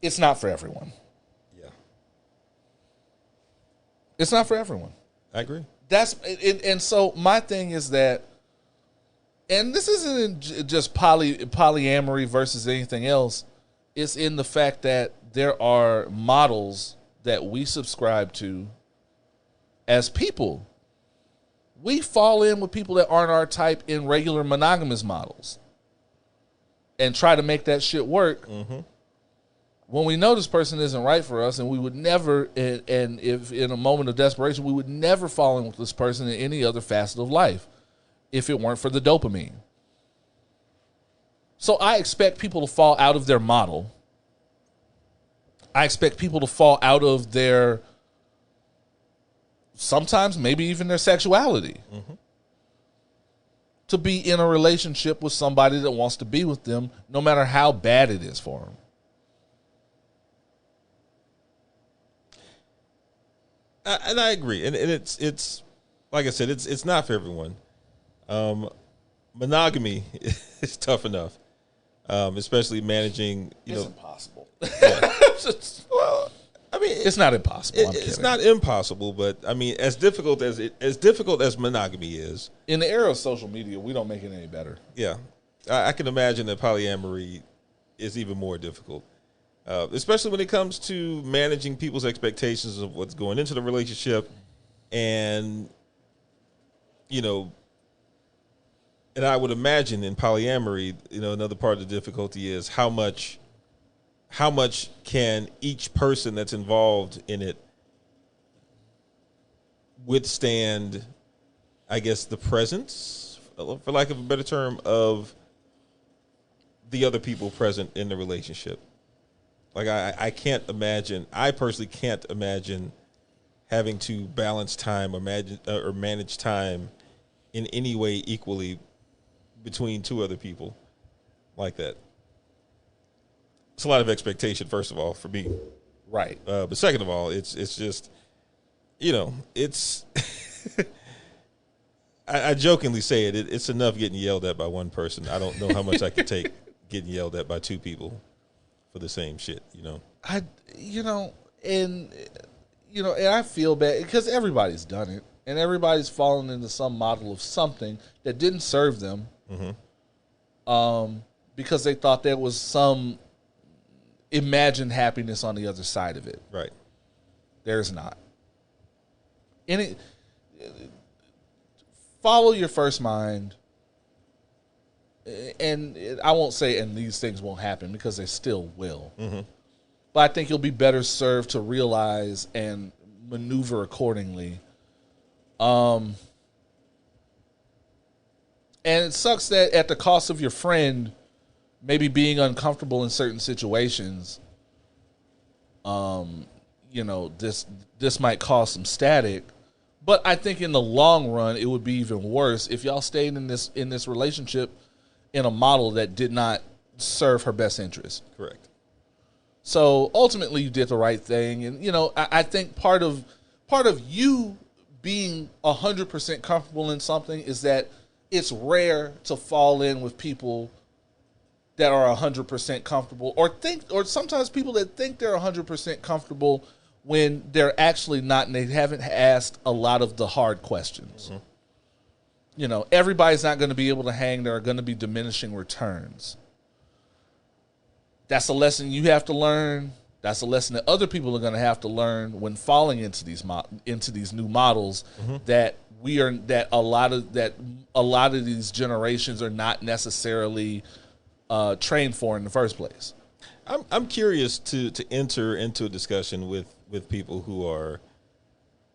It's not for everyone. Yeah. It's not for everyone. I agree. And so my thing is that, and this isn't just polyamory versus anything else. It's in the fact that there are models that we subscribe to as people. We fall in with people that aren't our type in regular monogamous models and try to make that shit work. Mm-hmm. When we know this person isn't right for us, and we would never, and if in a moment of desperation, we would never fall in with this person in any other facet of life if it weren't for the dopamine. So I expect people to fall out of their model. I expect people to fall out of their, sometimes maybe even their sexuality, to be in a relationship with somebody that wants to be with them, no matter how bad it is for them. And I agree, and it's like I said, it's not for everyone. Monogamy is tough enough, especially managing. It's impossible. Yeah. Well, I mean, it's not impossible. It's not impossible, but I mean, as difficult as monogamy is, in the era of social media, we don't make it any better. Yeah, I can imagine that polyamory is even more difficult. Especially when it comes to managing people's expectations of what's going into the relationship. And, and I would imagine in polyamory, another part of the difficulty is how much can each person that's involved in it withstand, I guess, the presence, for lack of a better term, of the other people present in the relationship. Like, I personally can't imagine having to balance time or manage time in any way equally between two other people. like that. It's a lot of expectation, first of all, for me. Right. But second of all, it's just, it's. I jokingly say it's enough getting yelled at by one person. I don't know how much I could take getting yelled at by two people for the same shit. And I feel bad because everybody's done it, and everybody's fallen into some model of something that didn't serve them, because they thought there was some imagined happiness on the other side of it. Right. There's not. Follow your first mind, and I won't say and these things won't happen because they still will. But I think you'll be better served to realize and maneuver accordingly. And it sucks that at the cost of your friend maybe being uncomfortable in certain situations, this might cause some static. But I think in the long run, it would be even worse if y'all stayed in this relationship in a model that did not serve her best interest. Correct. So ultimately, you did the right thing, and I think part of you being 100% comfortable in something is that it's rare to fall in with people that are 100% comfortable, or sometimes people that think they're 100% comfortable when they're actually not, and they haven't asked a lot of the hard questions. Everybody's not going to be able to hang. There are going to be diminishing returns. That's a lesson you have to learn. That's a lesson that other people are going to have to learn when falling into these new models that a lot of these generations are not necessarily trained for in the first place. I'm curious to enter into a discussion with people who are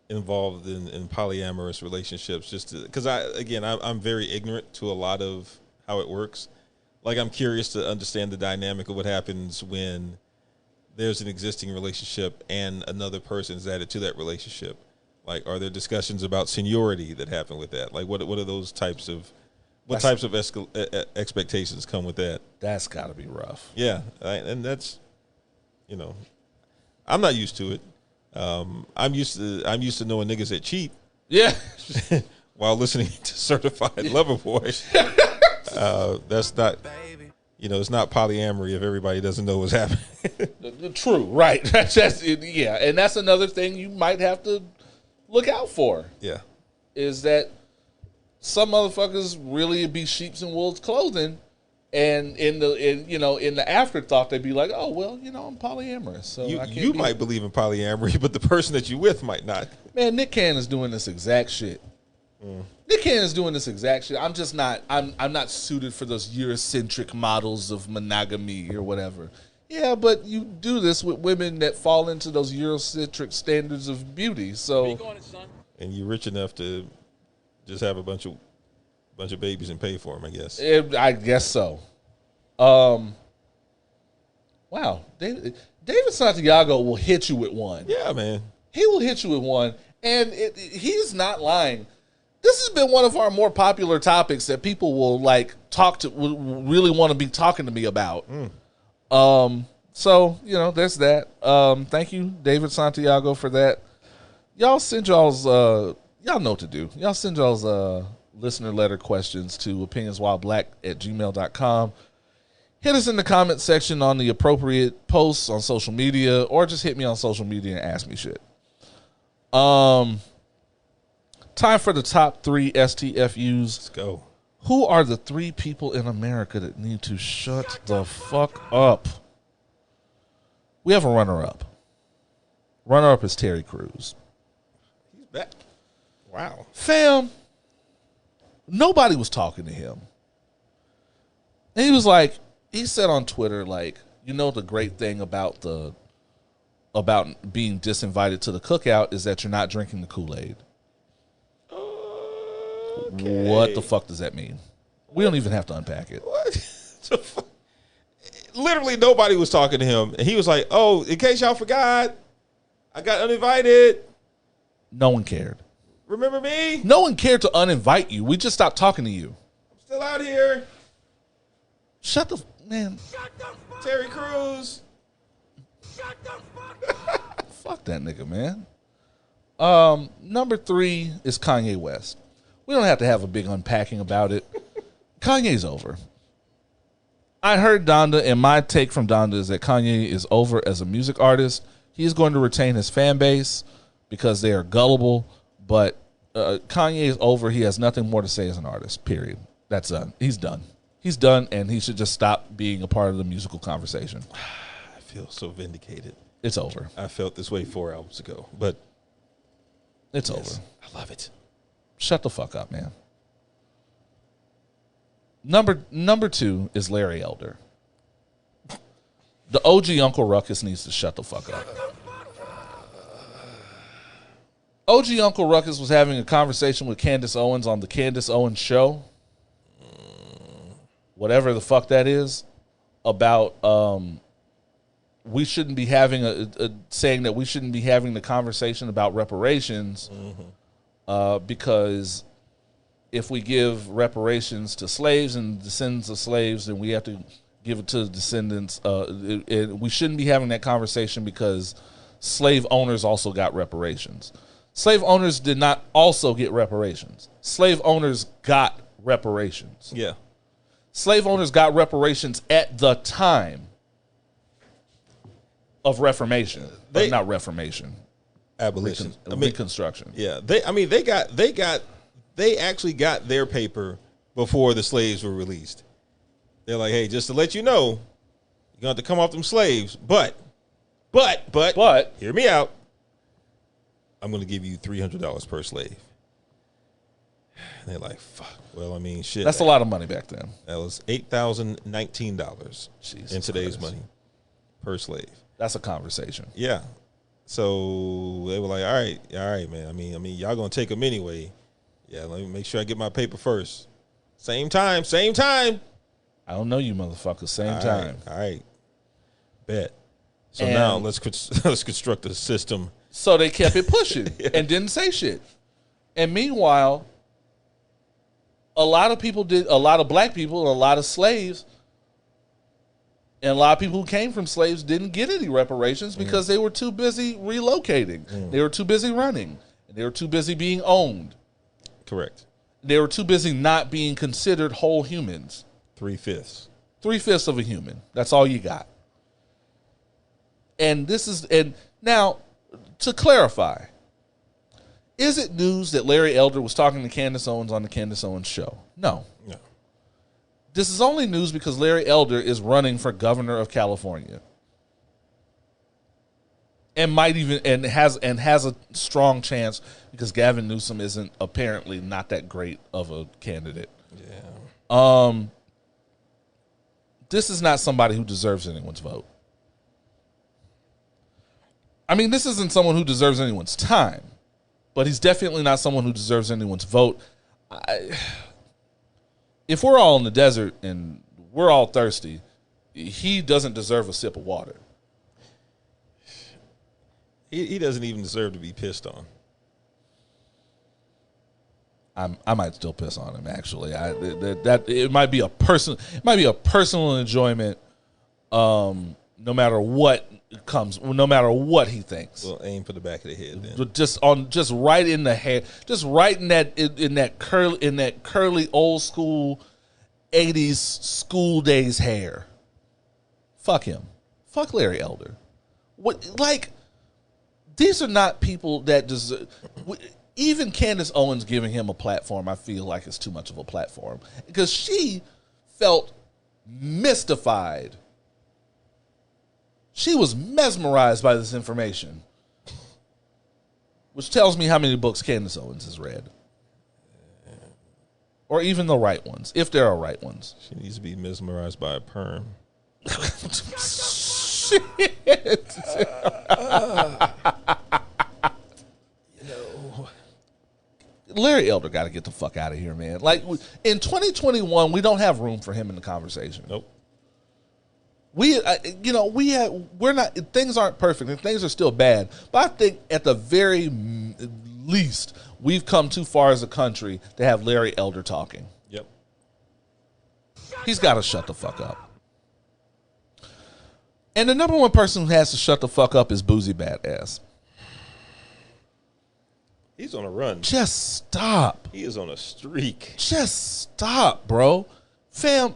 involved in polyamorous relationships, just because I'm very ignorant to a lot of how it works. Like, I'm curious to understand the dynamic of what happens when there's an existing relationship and another person is added to that relationship. Like, are there discussions about seniority that happen with that? Like, what are those types of expectations come with that? That's got to be rough. Yeah, and that's, I'm not used to it. I'm used to knowing niggas that cheat. Yeah, while listening to Certified Lover Boy. That's not, it's not polyamory if everybody doesn't know what's happening. True, right? That's yeah, and that's another thing you might have to look out for. Yeah, is that some motherfuckers really be sheep's and wolves clothing, and in the afterthought they'd be like, oh well, I'm polyamorous, so you might believe in polyamory, but the person that you with might not. Man, Nick Cannon is doing this exact shit. Nick Cannon is doing this exact shit. I'm just not. I'm not suited for those Eurocentric models of monogamy or whatever. Yeah, but you do this with women that fall into those Eurocentric standards of beauty. So, and you're rich enough to just have a bunch of babies and pay for them, I guess. I guess so. Wow, David Santiago will hit you with one. Yeah, man, he will hit you with one, and he's not lying. This has been one of our more popular topics that people will will really want to be talking to me about. So there's that. Thank you, David Santiago, for that. Y'all send y'all's y'all know what to do. Y'all send y'all's listener letter questions to opinionswhileblack@gmail.com. Hit us in the comment section on the appropriate posts on social media, or just hit me on social media and ask me shit. Time for the top 3 STFUs. Let's go. Who are the 3 people in America that need to shut the fuck up? We have a runner-up. Runner-up is Terry Crews. He's back. Wow. Fam, nobody was talking to him. And he was like, he said on Twitter, the great thing about being disinvited to the cookout is that you're not drinking the Kool-Aid. Okay. What the fuck does that mean? We don't even have to unpack it. What the fuck? Literally nobody was talking to him. And he was like, oh, in case y'all forgot, I got uninvited. No one cared. Remember me? No one cared to uninvite you. We just stopped talking to you. I'm still out here. Shut the man. Terry Crews. Fuck that nigga, man. Number 3 is Kanye West. We don't have to have a big unpacking about it. Kanye's over. I heard Donda, and my take from Donda is that Kanye is over as a music artist. He is going to retain his fan base because they are gullible, but Kanye is over. He has nothing more to say as an artist, period. That's done. He's done. He's done, and he should just stop being a part of the musical conversation. I feel so vindicated. It's over. I felt this way 4 albums ago, but it's yes, over. I love it. Shut the fuck up, man. Number 2 is Larry Elder. The OG Uncle Ruckus needs to shut the fuck up. OG Uncle Ruckus was having a conversation with Candace Owens on the Candace Owens show, whatever the fuck that is, about we shouldn't be having saying that we shouldn't be having the conversation about reparations because if we give reparations to slaves and descendants of slaves, then we have to give it to the descendants. We shouldn't be having that conversation because slave owners also got reparations. Slave owners did not also get reparations. Slave owners got reparations. Yeah. Slave owners got reparations at the time of Reformation. Not Reformation. Abolition. Reconstruction. Yeah. They actually got their paper before the slaves were released. They're like, hey, just to let you know, you're gonna have to come off them slaves, but hear me out. I'm gonna give you $300 per slave. And they're like, fuck. Well, I mean, shit. That's a lot of money back then. That was $8,019 in today's Christ. money per slave. That's a conversation. Yeah. So they were like, all right, man. I mean, y'all gonna take them anyway. Yeah, let me make sure I get my paper first. Same time. I don't know you motherfuckers. Same time. All right. Bet. So And- now let's construct a system. So they kept it pushing and didn't say shit. And meanwhile, a lot of black people, a lot of slaves, and a lot of people who came from slaves didn't get any reparations because they were too busy relocating. They were too busy running. And they were too busy being owned. Correct. They were too busy not being considered whole humans. 3/5. 3/5 of a human. That's all you got. And now, to clarify, is it news that Larry Elder was talking to Candace Owens on the Candace Owens show? No. This is only news because Larry Elder is running for governor of California. And has a strong chance because Gavin Newsom isn't apparently not that great of a candidate. Yeah. This is not somebody who deserves anyone's vote. I mean, this isn't someone who deserves anyone's time, but he's definitely not someone who deserves anyone's vote. If we're all in the desert and we're all thirsty, he doesn't deserve a sip of water. He doesn't even deserve to be pissed on. I might still piss on him. Actually, it might be a personal enjoyment. No matter what comes, no matter what he thinks. Well, aim for the back of the head then. Just right in the hair, just right in that curly old school 80s school days hair. Fuck him. Fuck Larry Elder. These are not people that deserve. Even Candace Owens giving him a platform, I feel like it's too much of a platform because she felt mystified. She was mesmerized by this information, which tells me how many books Candace Owens has read. Or even the right ones, if there are right ones. She needs to be mesmerized by a perm. Shit. Larry Elder got to get the fuck out of here, man. Like, in 2021, we don't have room for him in the conversation. Nope. We're not. Things aren't perfect, and things are still bad. But I think at the very least, we've come too far as a country to have Larry Elder talking. Yep. He's got to shut the fuck up. And the number one person who has to shut the fuck up is Boozy Badass. He's on a run. Just stop. He is on a streak. Just stop, bro. Fam,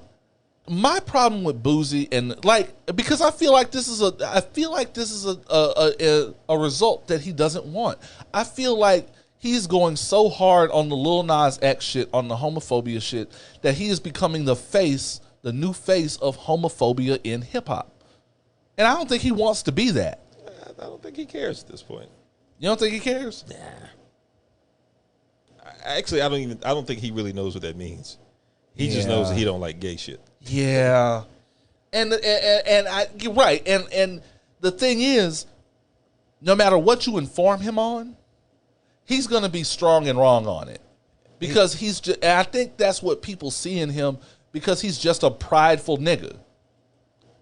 my problem with Boozy and because I feel like this is a result that he doesn't want. I feel like he's going so hard on the Lil Nas X shit, on the homophobia shit, that he is becoming the new face of homophobia in hip hop. And I don't think he wants to be that. I don't think he cares at this point. You don't think he cares? Nah. Actually, I don't think he really knows what that means. He just knows that he don't like gay shit. Yeah. And you're right. And the thing is, no matter what you inform him on, he's going to be strong and wrong on it. Because and I think that's what people see in him, because he's just a prideful nigga.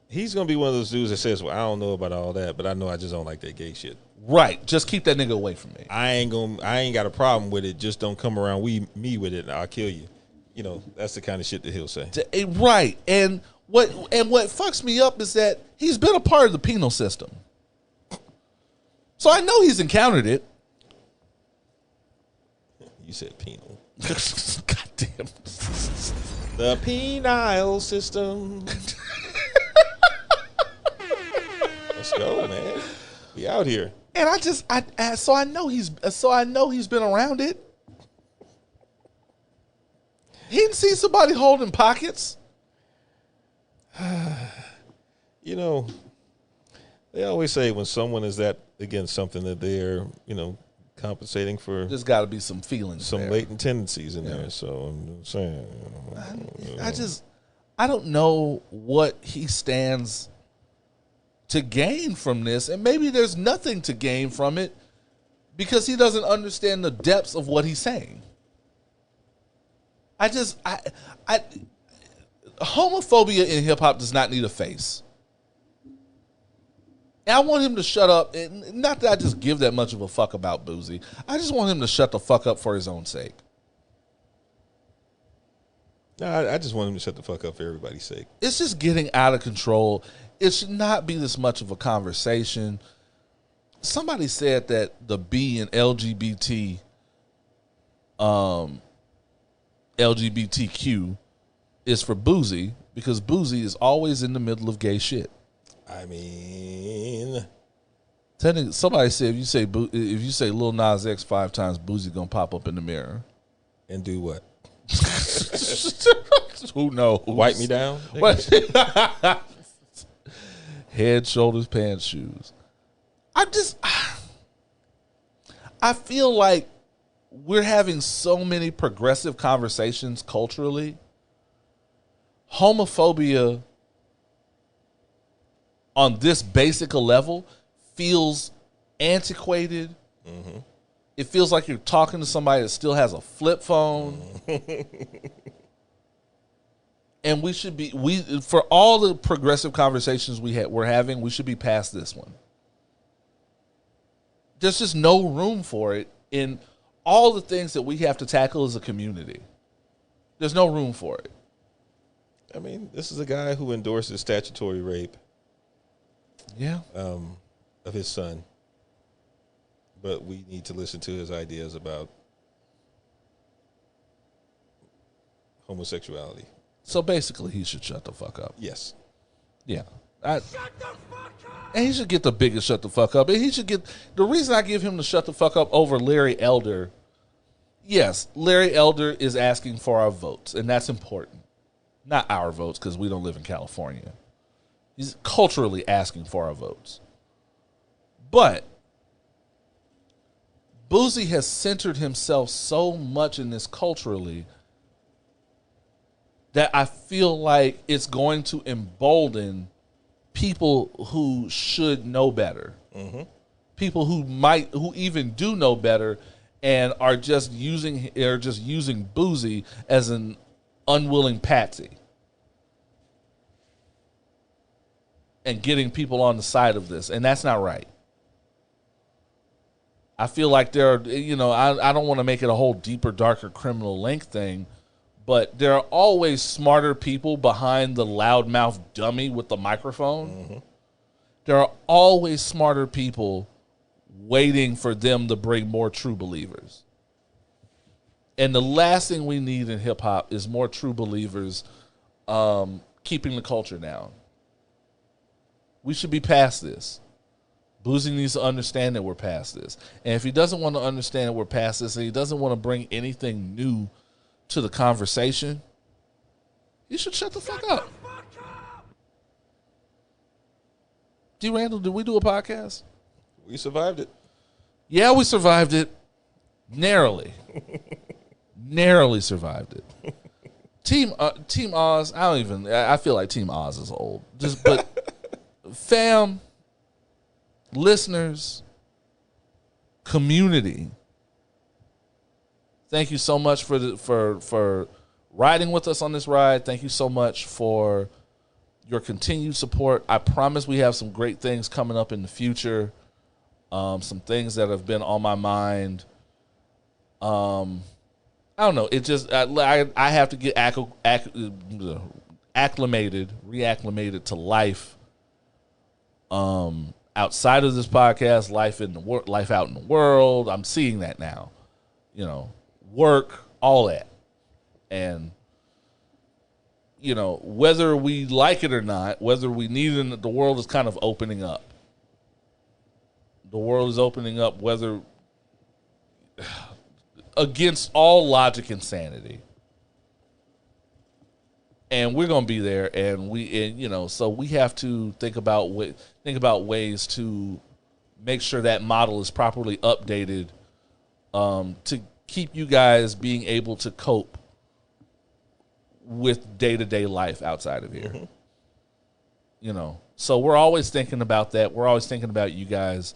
He's going to be one of those dudes that says, well, I don't know about all that, but I know I just don't like that gay shit. Right. Just keep that nigga away from me. I ain't got a problem with it. Just don't come around me with it and I'll kill you. You know, that's the kind of shit that he'll say. Right. And what fucks me up is that he's been a part of the penal system. So I know he's encountered it. You said penal. God damn. The penile system. Let's go, man. We out here. And so I know he's been around it. He didn't see somebody holding pockets. You know, they always say when someone is that against something that they're, compensating for. There's got to be some feelings, some there. Latent tendencies in there. So I'm saying, I don't know what he stands to gain from this, and maybe there's nothing to gain from it because he doesn't understand the depths of what he's saying. Homophobia in hip hop does not need a face. And I want him to shut up. And not that I just give that much of a fuck about Boozy. I just want him to shut the fuck up for his own sake. No, I just want him to shut the fuck up for everybody's sake. It's just getting out of control. It should not be this much of a conversation. Somebody said that the B in LGBTQ is for Boozy because Boozy is always in the middle of gay shit. I mean, somebody said if you say Lil Nas X 5 times, Boozy gonna pop up in the mirror and do what? Who knows? Wipe me down? Head, shoulders, pants, shoes. I feel like we're having so many progressive conversations culturally. Homophobia on this basic a level feels antiquated. Mm-hmm. It feels like you're talking to somebody that still has a flip phone. And we should be, for all the progressive conversations we're having, we should be past this one. There's just no room for it in all the things that we have to tackle as a community. There's no room for it. I mean, this is a guy who endorses statutory rape. Yeah. Of his son. But we need to listen to his ideas about homosexuality. So basically, he should shut the fuck up. Yes. Yeah. Shut the fuck up! And he should get the biggest shut the fuck up. And he should get... The reason I give him the shut the fuck up over Larry Elder... Yes, Larry Elder is asking for our votes, and that's important. Not our votes, because we don't live in California. He's culturally asking for our votes. But Boozy has centered himself so much in this culturally that I feel like it's going to embolden people who should know better. Mm-hmm. People who even do know better and are just using Boozy as an unwilling patsy. And getting people on the side of this. And that's not right. I feel like there are, I don't want to make it a whole deeper, darker criminal link thing, But there are always smarter people behind the loudmouth dummy with the microphone. Mm-hmm. There are always smarter people waiting for them to bring more true believers. And the last thing we need in hip-hop is more true believers keeping the culture down. We should be past this. Boozy needs to understand that we're past this. And if he doesn't want to understand that we're past this and he doesn't want to bring anything new to the conversation, you should shut the fuck up. D. Randall, did we do a podcast? We survived it. Yeah, we survived it. Narrowly. Narrowly survived it. Team Oz, I feel like Team Oz is old. But fam, listeners, community, thank you so much for riding with us on this ride. Thank you so much for your continued support. I promise we have some great things coming up in the future. Some things that have been on my mind. I don't know. It just I have to get reacclimated to life. Outside of this podcast, life out in the world. I'm seeing that now. You know, work, all that, and you know, whether we like it or not, whether we need it, the world is kind of opening up. The world is opening up, whether against all logic and sanity. And we're going to be there, and you know, so we have to think about ways to make sure that model is properly updated to keep you guys being able to cope with day-to-day life outside of here. Mm-hmm. You know, so we're always thinking about that. We're always thinking about you guys.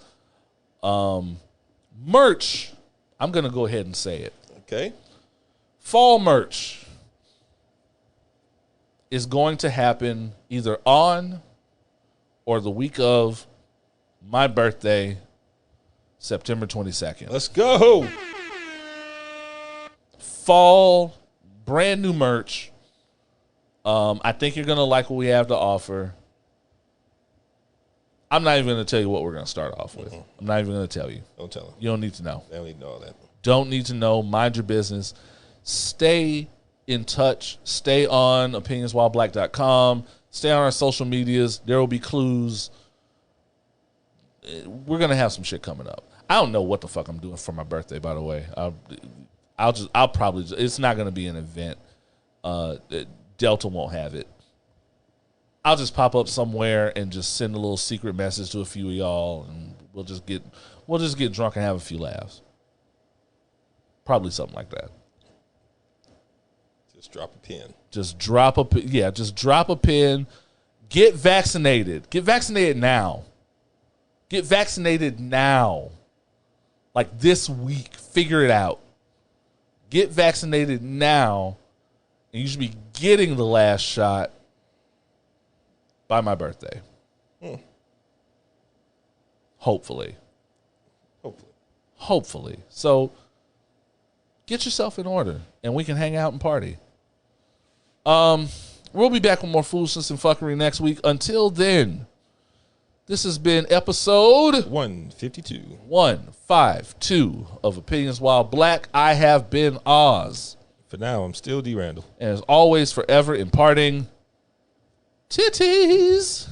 Merch, I'm going to go ahead and say it. Okay. Fall merch is going to happen either on or the week of my birthday, September 22nd. Let's go. Fall, brand new merch. I think you're going to like what we have to offer. I'm not even going to tell you what we're going to start off with. Mm-hmm. I'm not even going to tell you. Don't tell them. You don't need to know. They don't need to know all that. Don't need to know. Mind your business. Stay in touch. Stay on opinionswhileblack.com. Stay on our social medias. There will be clues. We're going to have some shit coming up. I don't know what the fuck I'm doing for my birthday, by the way. I'll probably, it's not going to be an event. Delta won't have it. I'll just pop up somewhere and just send a little secret message to a few of y'all, and we'll just get drunk and have a few laughs. Probably something like that. Just drop a pin. Just drop a pin. Get vaccinated. Get vaccinated now. Get vaccinated now. Like this week. Figure it out. Get vaccinated now, and you should be getting the last shot by my birthday. Hopefully. So get yourself in order, and we can hang out and party. We'll be back with more foolishness and fuckery next week. Until then, this has been episode 152 of Opinions While Black. I have been Oz. For now, I'm still D. Randall. And as always, forever imparting titties.